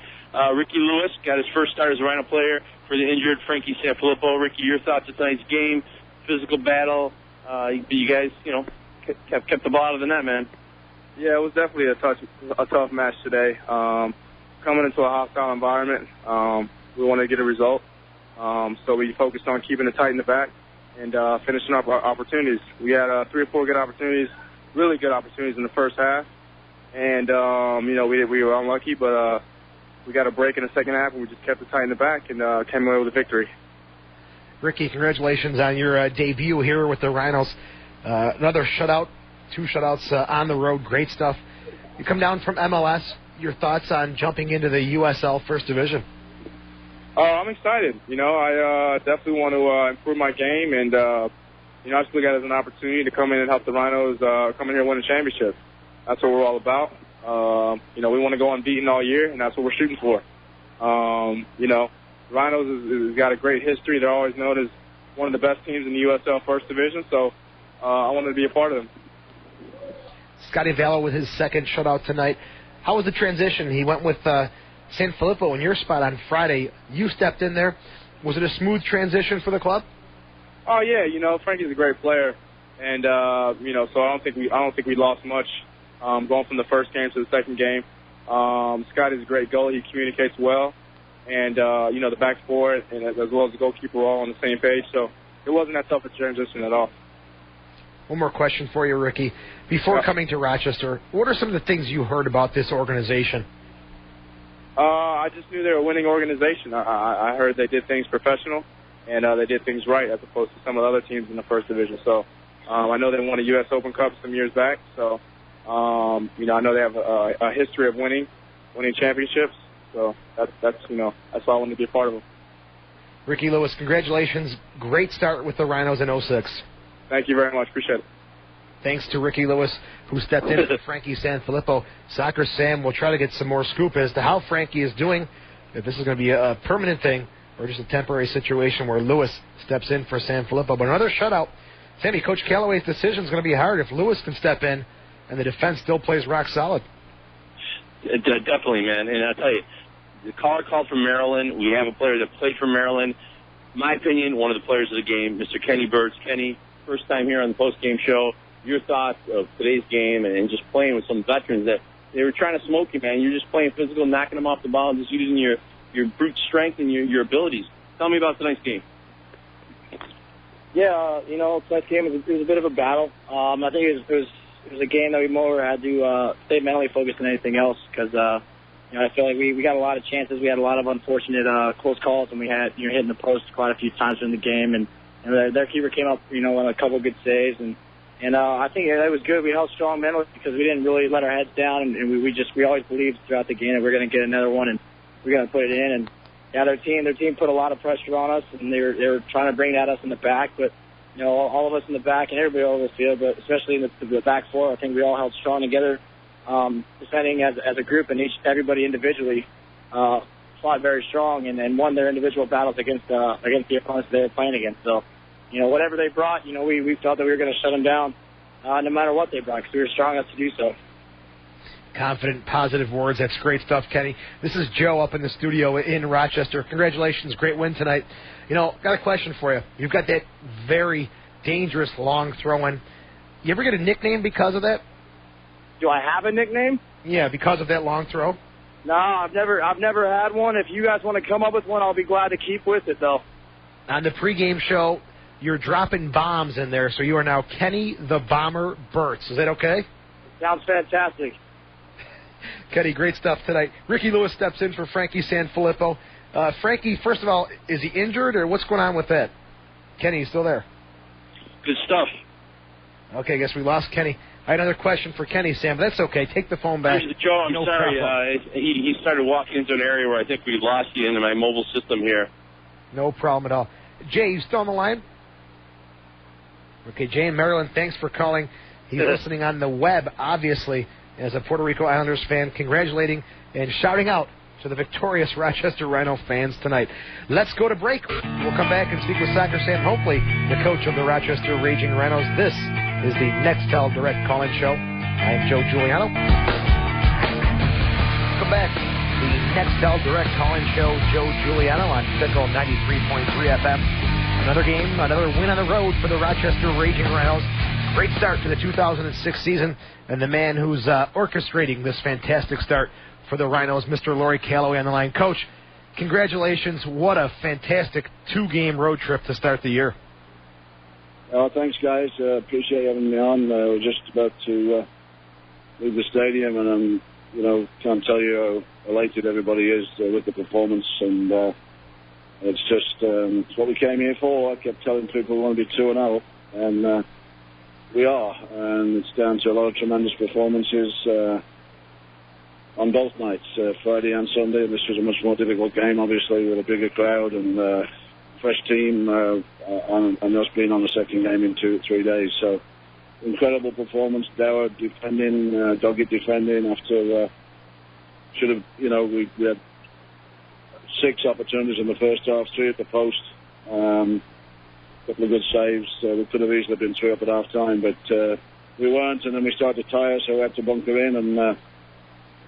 Ricky Lewis got his first start as a Rhino player for the injured Frankie Sanfilippo. Ricky, your thoughts of tonight's game, physical battle? You guys, kept the ball out of the net, man. Yeah, it was definitely a tough match today. Coming into a hostile environment, we wanted to get a result. So we focused on keeping it tight in the back and finishing up our opportunities. We had 3 or 4 good opportunities, really good opportunities in the first half. And, we were unlucky, but we got a break in the second half, and we just kept it tight in the back and came away with a victory. Ricky, congratulations on your debut here with the Rhinos. Another shutout, 2 shutouts on the road. Great stuff. You come down from MLS. Your thoughts on jumping into the USL First Division? I'm excited. I definitely want to improve my game, and I just look at it as an opportunity to come in and help the Rhinos come in here and win a championship. That's what we're all about. We want to go unbeaten all year, and that's what we're shooting for. Rhinos has got a great history. They're always known as one of the best teams in the USL First Division, so I wanted to be a part of them. Scotty Vallo with his second shutout tonight. How was the transition? He went with San Filippo in your spot on Friday. You stepped in there. Was it a smooth transition for the club? Oh yeah, Frankie's a great player, and so I don't think we lost much going from the first game to the second game. Scotty's a great goalie. He communicates well, and the back four and as well as the goalkeeper were all on the same page. So it wasn't that tough a transition at all. One more question for you, Ricky. Before coming to Rochester, what are some of the things you heard about this organization? I just knew they were a winning organization. I heard they did things professional, and they did things right as opposed to some of the other teams in the First Division. So I know they won a U.S. Open Cup some years back. So, I know they have a history of winning championships. So that's why I wanted to be a part of them. Ricky Lewis, congratulations. Great start with the Rhinos in 06. Thank you very much. Appreciate it. Thanks to Ricky Lewis, who stepped in for Frankie Sanfilippo. Soccer Sam will try to get some more scoop as to how Frankie is doing, if this is going to be a permanent thing or just a temporary situation where Lewis steps in for Sanfilippo. But another shutout. Sammy, Coach Callaway's decision is going to be hard if Lewis can step in and the defense still plays rock solid. Definitely, man. And I'll tell you, the caller called from Maryland. We have a player that played for Maryland. In my opinion, one of the players of the game, Mr. Kenny Birds. Kenny, first time here on the post-game show. Your thoughts of today's game and just playing with some veterans that they were trying to smoke you, man. You're just playing physical, knocking them off the ball, just using your brute strength and your abilities. Tell me about tonight's game. Yeah, tonight's game was a bit of a battle. I think it was a game that we more had to stay mentally focused than anything else because, I feel like we got a lot of chances. We had a lot of unfortunate close calls, and we had hitting the post quite a few times in the game, and their keeper came up, on a couple good saves, and I think it was good. We held strong mentally because we didn't really let our heads down, and we always believed throughout the game that we're going to get another one, and we're going to put it in. And yeah, their team put a lot of pressure on us, and they were trying to bring it at us in the back, but all of us in the back and everybody all over the field, but especially in the back four, I think we all held strong together, defending as a group, and everybody individually fought very strong and won their individual battles against the opponents they were playing against. So. Whatever they brought, we felt that we were going to shut them down no matter what they brought because we were strong enough to do so. Confident, positive words. That's great stuff, Kenny. This is Joe up in the studio in Rochester. Congratulations. Great win tonight. Got a question for you. You've got that very dangerous long throw-in. You ever get a nickname because of that? Do I have a nickname? Yeah, because of that long throw? No, I've never had one. If you guys want to come up with one, I'll be glad to keep with it, though. On the pregame show, you're dropping bombs in there, so you are now Kenny the Bomber Burtz. Is that okay? Sounds fantastic. Kenny, great stuff tonight. Ricky Lewis steps in for Frankie Sanfilippo. Frankie, first of all, is he injured, or what's going on with that? Kenny, you still there? Good stuff. Okay, I guess we lost Kenny. I had another question for Kenny, Sam, but that's okay. Take the phone back. Joe, I'm sorry. He started walking into an area where I think we lost you into my mobile system here. No problem at all. Jay, you still on the line? Okay, Jay in Maryland, thanks for calling. He's listening on the web, obviously, as a Puerto Rico Islanders fan, congratulating and shouting out to the victorious Rochester Rhino fans tonight. Let's go to break. We'll come back and speak with Soccer Sam, hopefully the coach of the Rochester Raging Rhinos. This is the Nextel Direct Call-In Show. I am Joe Giuliano. Welcome back. The Nextel Direct Call-In Show, Joe Giuliano on Fickle 93.3 FM. Another game, another win on the road for the Rochester Raging Rhinos. Great start to the 2006 season, and the man who's orchestrating this fantastic start for the Rhinos, Mr. Laurie Callaway on the line. Coach, congratulations. What a fantastic two-game road trip to start the year. Thanks, guys. Appreciate having me on. We're just about to leave the stadium, and can't tell you how elated everybody is with the performance, and it's just it's what we came here for. I kept telling people we want to be 2-0, and we are. And it's down to a lot of tremendous performances on both nights, Friday and Sunday. This was a much more difficult game, obviously, with a bigger crowd and fresh team, and us being on the second game in 3 days. So, incredible performance. Dower defending, dogged defending after should have, we had 6 opportunities in the first half, 3 at the post. Couple of good saves. We could have easily been 3 up at half time, but we weren't, and then we started to tire, so we had to bunker in, and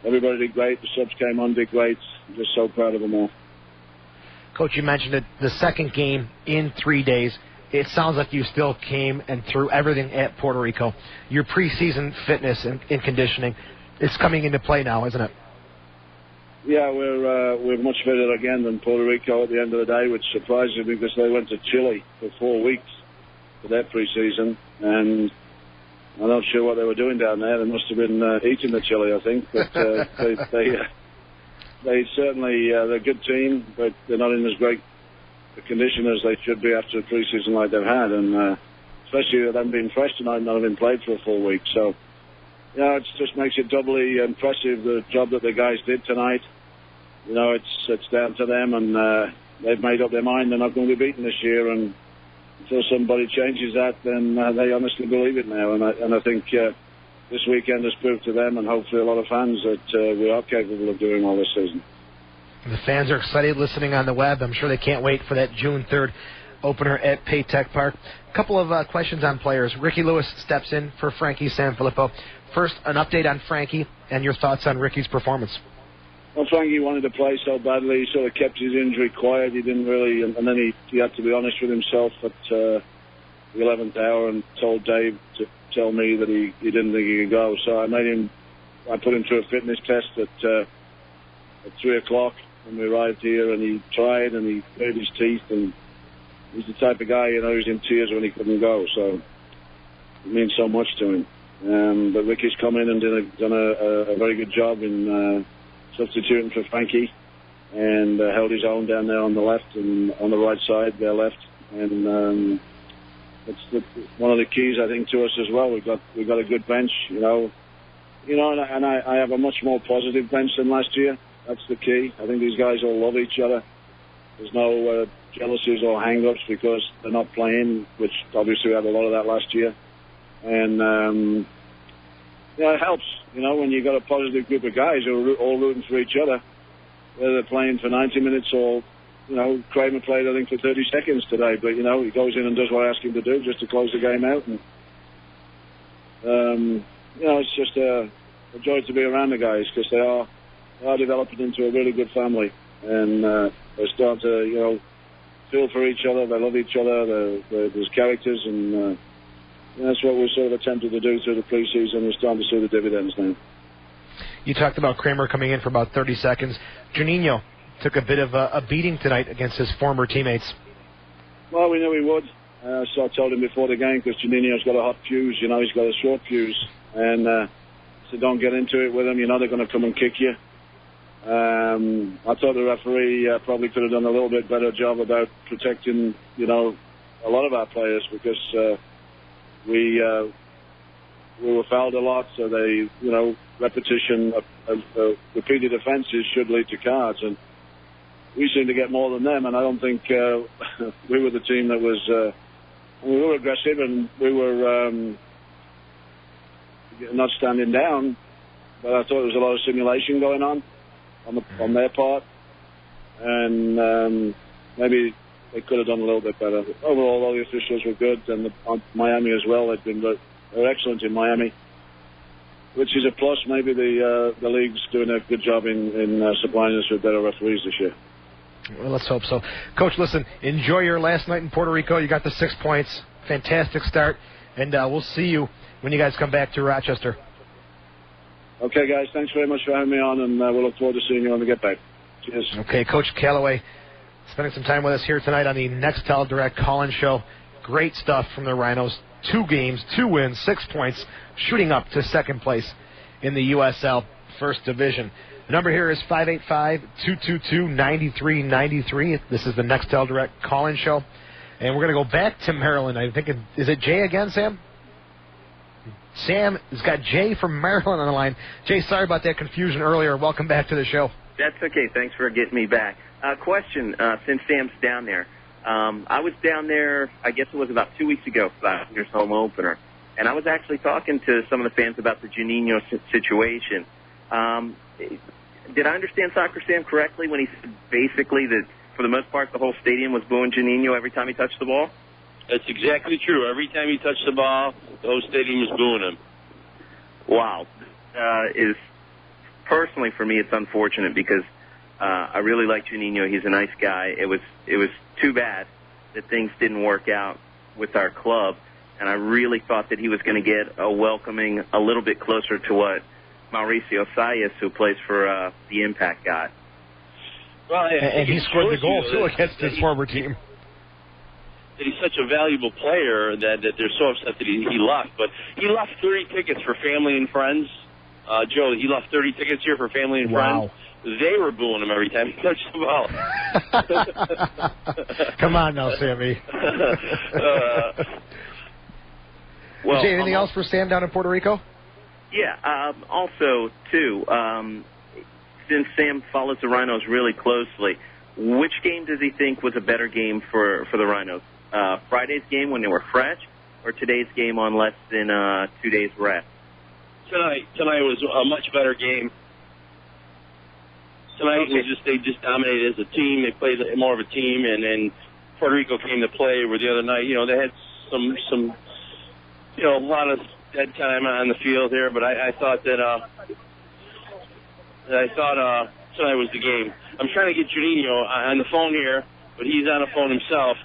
everybody did great. The subs came on, did great. I'm just so proud of them all. Coach, you mentioned it, the second game in 3 days. It sounds like you still came and threw everything at Puerto Rico. Your preseason fitness and conditioning is coming into play now, isn't it? Yeah, we're much fitter again than Puerto Rico at the end of the day, which surprises me because they went to Chile for 4 weeks for their preseason, and I'm not sure what they were doing down there. They must have been eating the chili, I think. But they certainly they're a good team, but they're not in as great a condition as they should be after a preseason like they've had, and especially with them being fresh tonight, not having played for a full week. So, it just makes it doubly impressive the job that the guys did tonight. It's down to them, and they've made up their mind they're not going to be beaten this year, and until somebody changes that, then they honestly believe it now, and I think this weekend has proved to them, and hopefully a lot of fans, that we are capable of doing all this season. The fans are excited listening on the web. I'm sure they can't wait for that June 3rd opener at Paytech Park. A couple of questions on players. Ricky Lewis steps in for Frankie Sanfilippo. First, an update on Frankie and your thoughts on Ricky's performance. Well, Frankie wanted to play so badly. He sort of kept his injury quiet. He didn't really, and then he had to be honest with himself at the 11th hour and told Dave to tell me that he didn't think he could go. So I put him through a fitness test at 3 o'clock when we arrived here, and he tried, and he bared his teeth, and he's the type of guy, who's in tears when he couldn't go. So it means so much to him. But Ricky's come in and done a very good job in substituting for Frankie, and held his own down there on the left and on the right side, their left, and that's one of the keys, I think, to us as well. We've got a good bench, and I have a much more positive bench than last year. That's the key. I think these guys all love each other. There's no jealousies or hang-ups because they're not playing, which obviously we had a lot of that last year, and it helps. When you've got a positive group of guys who are all rooting for each other, whether they're playing for 90 minutes or, Kramer played, I think, for 30 seconds today, but, he goes in and does what I ask him to do just to close the game out. And, it's just a joy to be around the guys because they are developing into a really good family. And they start to, feel for each other. They love each other. There's characters, and that's what we're sort of attempted to do through the preseason. We're starting to see the dividends now. You talked about Kramer coming in for about 30 seconds. Juninho took a bit of a beating tonight against his former teammates. Well, we knew he would. So I told him before the game, because Juninho's got a hot fuse, he's got a short fuse. And so don't get into it with him. They're going to come and kick you. I thought the referee probably could have done a little bit better job about protecting, a lot of our players, because we were fouled a lot, so they, repetition of repeated offences should lead to cards, and we seem to get more than them, and I don't think we were the team that was, we were aggressive, and we were not standing down, but I thought there was a lot of simulation going on their part, and maybe they could have done a little bit better. Overall, all the officials were good, and Miami as well. They're excellent in Miami, which is a plus. Maybe the league's doing a good job in supplying us with better referees this year. Well, let's hope so. Coach, listen, enjoy your last night in Puerto Rico. You got the 6 points. Fantastic start, and we'll see you when you guys come back to Rochester. Okay, guys, thanks very much for having me on, and we'll look forward to seeing you when we get back. Cheers. Okay, Coach Callaway spending some time with us here tonight on the Nextel Direct call-in show. Great stuff from the Rhinos. 2 games, 2 wins, 6 points, shooting up to second place in the USL First Division. The number here is 585-222-9393. This is the Nextel Direct call-in show. And we're going to go back to Maryland. I think, is it Jay again, Sam? Sam has got Jay from Maryland on the line. Jay, sorry about that confusion earlier. Welcome back to the show. That's okay. Thanks for getting me back. Question, since Sam's down there. I was down there, I guess it was about 2 weeks ago for last year's home opener. And I was actually talking to some of the fans about the Juninho situation. did I understand Soccer Sam correctly when he said basically that for the most part the whole stadium was booing Juninho every time he touched the ball? That's exactly true. Every time he touched the ball, the whole stadium was booing him. Wow. Personally for me, it's unfortunate because I really like Juninho. He's a nice guy. It was too bad that things didn't work out with our club, and I really thought that he was going to get a welcoming a little bit closer to what Mauricio Sayas, who plays for the Impact, got. Well, and he scored the goal, too, against his former team. That he's such a valuable player that they're so upset that he left. But he left 30 tickets for family and friends. Joe, he left 30 tickets here for family and friends. They were booing him every time he touched the ball. Come on now, Sammy. Well, Jay, anything else for Sam down in Puerto Rico? Yeah. Also, too, since Sam follows the Rhinos really closely, which game does he think was a better game for the Rhinos? Friday's game when they were fresh, or today's game on less than 2 days rest? Tonight was a much better game. Tonight was they just dominated as a team. They played more of a team, and Puerto Rico came to play. Where the other night, they had some a lot of dead time on the field there. But I thought that tonight was the game. I'm trying to get Juninho on the phone here, but he's on the phone himself.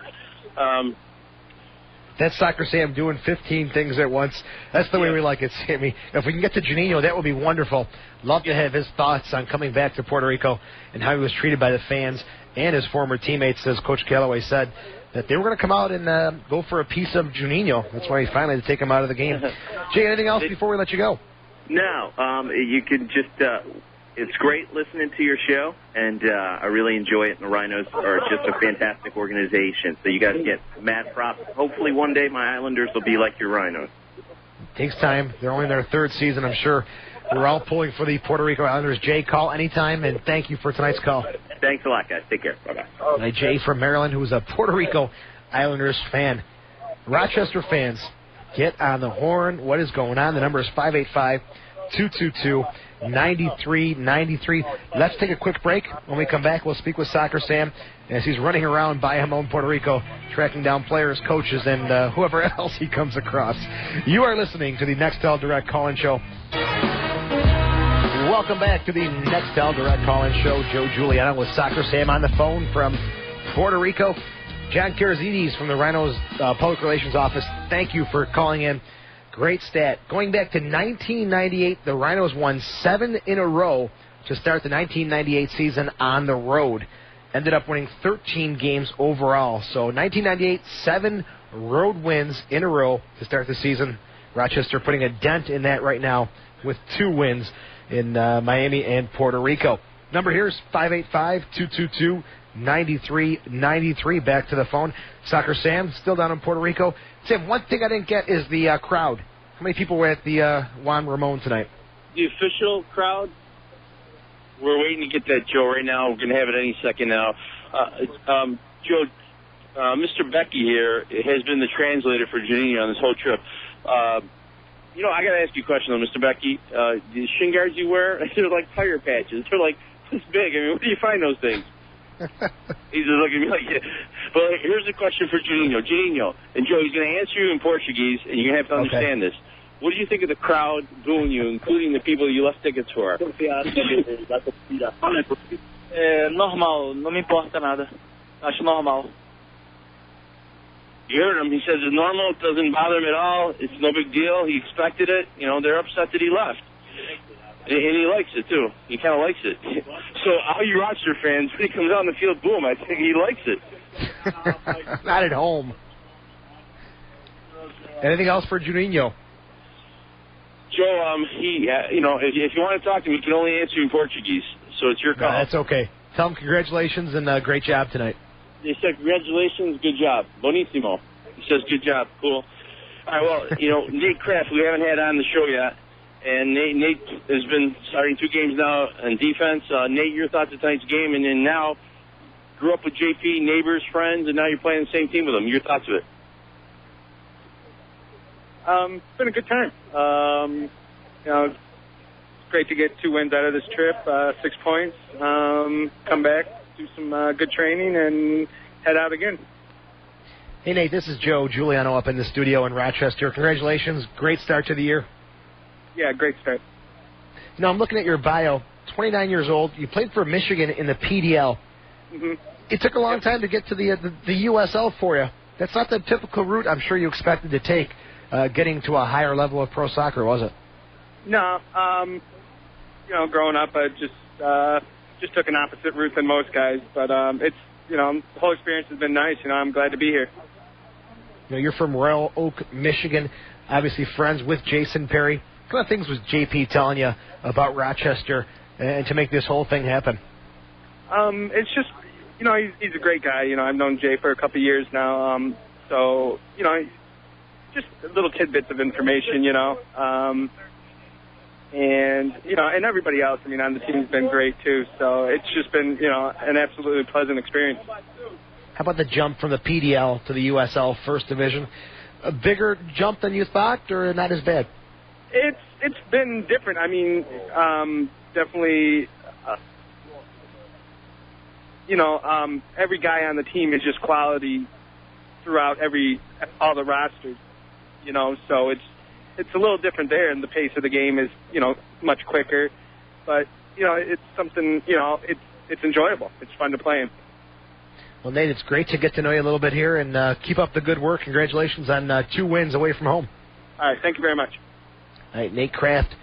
That's Soccer Sam doing 15 things at once. That's the way we like it, Sammy. If we can get to Juninho, that would be wonderful. Love to have his thoughts on coming back to Puerto Rico and how he was treated by the fans and his former teammates, as Coach Callaway said, that they were going to come out and go for a piece of Juninho. That's why he finally had to take him out of the game. Jay, anything else before we let you go? No. You can just... it's great listening to your show, and I really enjoy it. And the Rhinos are just a fantastic organization. So you guys get mad props. Hopefully one day my Islanders will be like your Rhinos. Takes time. They're only in their third season, I'm sure. We're all pulling for the Puerto Rico Islanders. Jay, call anytime, and thank you for tonight's call. Thanks a lot, guys. Take care. Bye-bye. Hi, Jay from Maryland, who's a Puerto Rico Islanders fan. Rochester fans, get on the horn. What is going on? The number is 585-222-9393. Let's take a quick break. When we come back, we'll speak with Soccer Sam as he's running around Bayamon, Puerto Rico, tracking down players, coaches, and whoever else he comes across. You are listening to the Nextel Direct Call-In Show. Welcome back to the Nextel Direct Call-In Show. Joe Giuliano with Soccer Sam on the phone from Puerto Rico. John Karazides from the Rhinos Public Relations Office, thank you for calling in. Great stat. Going back to 1998, the Rhinos won 7 in a row to start the 1998 season on the road. Ended up winning 13 games overall. So 1998, 7 road wins in a row to start the season. Rochester putting a dent in that right now with 2 wins in Miami and Puerto Rico. Number here is 585-222-9393. Back to the phone. Soccer Sam, still down in Puerto Rico. Sam, one thing I didn't get is the crowd. How many people were at the Juan Ramon tonight? The official crowd? We're waiting to get that, Joe, right now. We're going to have it any second now. Joe, Mr. Becky here has been the translator for Juninho on this whole trip. I got to ask you a question, though, Mr. Becky. The shin guards you wear, they're like tire patches. They're like this big. I mean, where do you find those things? He's just looking at me like, yeah. But here's a question for Juninho. Juninho, and Joe, he's going to answer you in Portuguese, and you're going to have to understand this. What do you think of the crowd booing you, including the people you left tickets for? Normal, não me importa nada. Acho normal. You heard him. He says it's normal. It doesn't bother him at all. It's no big deal. He expected it. They're upset that he left. And he likes it, too. He kind of likes it. So all you Rochester fans, when he comes out on the field, boom, I think he likes it. Not at home. Anything else for Juninho? Joe, if you want to talk to him, he can only answer you in Portuguese. So it's your call. No, that's okay. Tell him congratulations and great job tonight. He said, congratulations, good job. Bonissimo. He says, good job, cool. All right, well, Nate Kraft, we haven't had on the show yet. And Nate has been starting 2 games now on defense. Nate, your thoughts of tonight's game, and then now grew up with JP, neighbors, friends, and now you're playing the same team with them. Your thoughts of it? It's been a good time. great to get 2 wins out of this trip, 6 points, come back, do some good training, and head out again. Hey, Nate, this is Joe Giuliano up in the studio in Rochester. Congratulations. Great start to the year. Yeah, great start. You know, I'm looking at your bio. 29 years old. You played for Michigan in the PDL. Mm-hmm. It took a long time to get to the USL for you. That's not the typical route I'm sure you expected to take, getting to a higher level of pro soccer, was it? No. You know, growing up, I just took an opposite route than most guys. But it's, you know, the whole experience has been nice. You know, I'm glad to be here. You know, you're from Royal Oak, Michigan. Obviously friends with Jason Perry. What kind of things was JP telling you about Rochester and to make this whole thing happen? It's just, you know, he's a great guy. You know, I've known Jay for a couple of years now. So, you know, just little tidbits of information, you know. And, you know, and everybody else, I mean, on the team's been great, too. So it's just been, you know, an absolutely pleasant experience. How about the jump from the PDL to the USL First Division? A bigger jump than you thought, or not as bad? It's been different. I mean, definitely, you know, every guy on the team is just quality throughout all the rosters, you know, so it's a little different there, and the pace of the game is, you know, much quicker. But, you know, it's something, you know, it's enjoyable. It's fun to play in. Well, Nate, it's great to get to know you a little bit here, and keep up the good work. Congratulations on 2 wins away from home. All right, thank you very much. All right, Nate Kraft,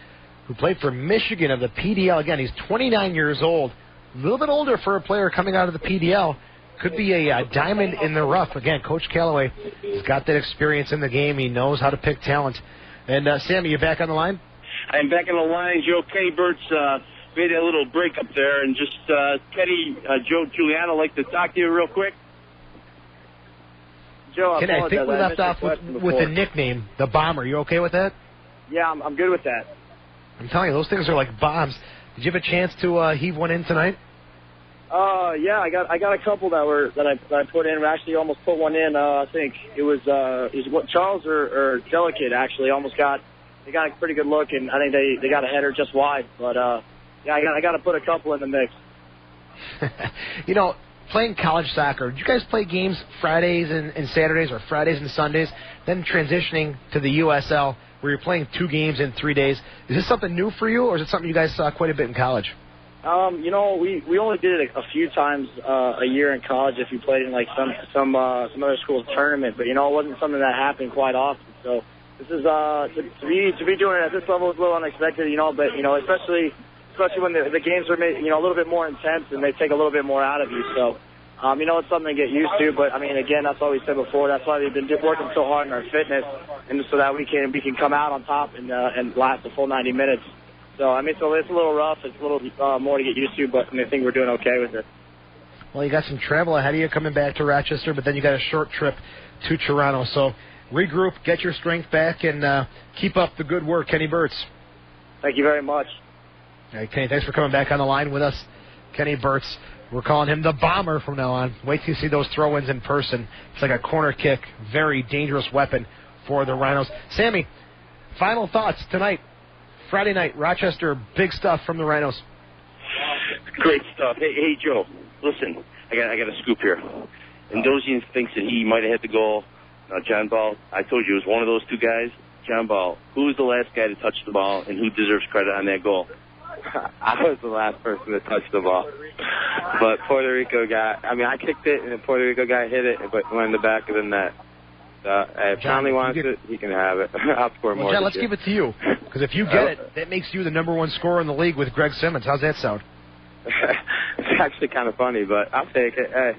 who played for Michigan of the PDL. Again, he's 29 years old. A little bit older for a player coming out of the PDL. Could be a diamond in the rough. Again, Coach Callaway has got that experience in the game. He knows how to pick talent. And, Sammy, you back on the line? I'm back on the line. Joe, Kenny Burt's made a little break up there. And just, Kenny, Joe Giuliano, like to talk to you real quick. Joe, Kenny, I think we left off with the nickname, the Bomber. You okay with that? Yeah, I'm good with that. I'm telling you, those things are like bombs. Did you have a chance to heave one in tonight? Yeah, I got a couple that I put in. I actually almost put one in. I think it was what Charles or Delicate actually they got a pretty good look, and I think they got a header just wide. But yeah, I got to put a couple in the mix. You know, playing college soccer, did you guys play games Fridays and Saturdays or Fridays and Sundays, then transitioning to the USL where you're playing 2 games in 3 days? Is this something new for you, or is it something you guys saw quite a bit in college? You know, we only did it a few times a year in college if you played in like some other school's tournament, but you know, it wasn't something that happened quite often. So this is to be doing it at this level is a little unexpected, you know. But you know, especially when the games are made, you know, a little bit more intense and they take a little bit more out of you. So you know, it's something to get used to. But I mean, again, that's what we said before. That's why we've been working so hard on our fitness, and so that we can come out on top and last the full 90 minutes. So, I mean, it's a little rough. It's a little more to get used to, but I think we're doing okay with it. Well, you got some travel ahead of you coming back to Rochester, but then you got a short trip to Toronto. So, regroup, get your strength back, and keep up the good work, Kenny Burtz. Thank you very much. All right, Kenny, thanks for coming back on the line with us. Kenny Burtz, we're calling him the Bomber from now on. Wait till you see those throw-ins in person. It's like a corner kick, very dangerous weapon for the Rhinos. Sammy, final thoughts tonight. Friday night, Rochester, big stuff from the Rhinos. Great stuff. Hey, Joe, listen, I got a scoop here. Indosian thinks that he might have hit the goal. John Ball, I told you, it was one of those 2 guys. John Ball, who was the last guy to touch the ball, and who deserves credit on that goal? I was the last person to touch the ball. But Puerto Rico guy, I mean, I kicked it, and the Puerto Rico guy hit it, but went in the back of the net. If Johnny wants it, he can have it. I'll score more. John, let's give it to you. Because if you get it, that makes you the #1 scorer in the league with Greg Simmons. How's that sound? It's actually kind of funny, but I'll take it. Hey,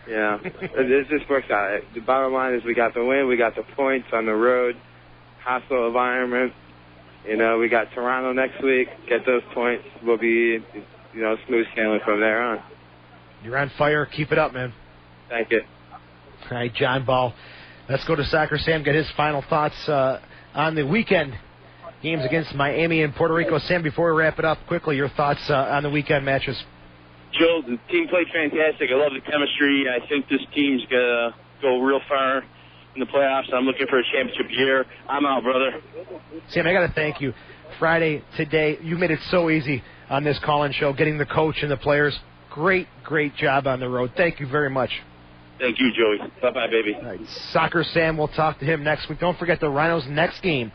you know, this just works out. The bottom line is we got the win, we got the points on the road, hostile environment. You know, we got Toronto next week. Get those points. We'll be, you know, smooth sailing from there on. You're on fire. Keep it up, man. Thank you. All right, John Ball. Let's go to Soccer Sam, get his final thoughts on the weekend games against Miami and Puerto Rico. Sam, before we wrap it up, quickly, your thoughts on the weekend matches. Joe, the team played fantastic. I love the chemistry. I think this team's going to go real far. in the playoffs. I'm looking for a championship year. I'm out, brother. Sam, I got to thank you. Friday, today, you made it so easy on this call-in show, getting the coach and the players. Great job on the road. Thank you very much. Thank you, Joey. Bye-bye, baby. All right, Soccer Sam, we'll talk to him next week. Don't forget the Rhinos' next game,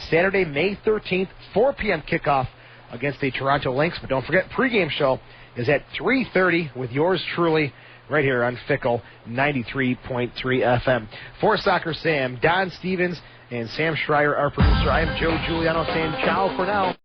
Saturday, May 13th, 4 p.m. kickoff against the Toronto Lynx. But don't forget, pregame show is at 3:30 with yours truly right here on Fickle 93.3 FM. For Soccer Sam, Don Stevens and Sam Schreier, our producer, I am Joe Giuliano saying ciao for now.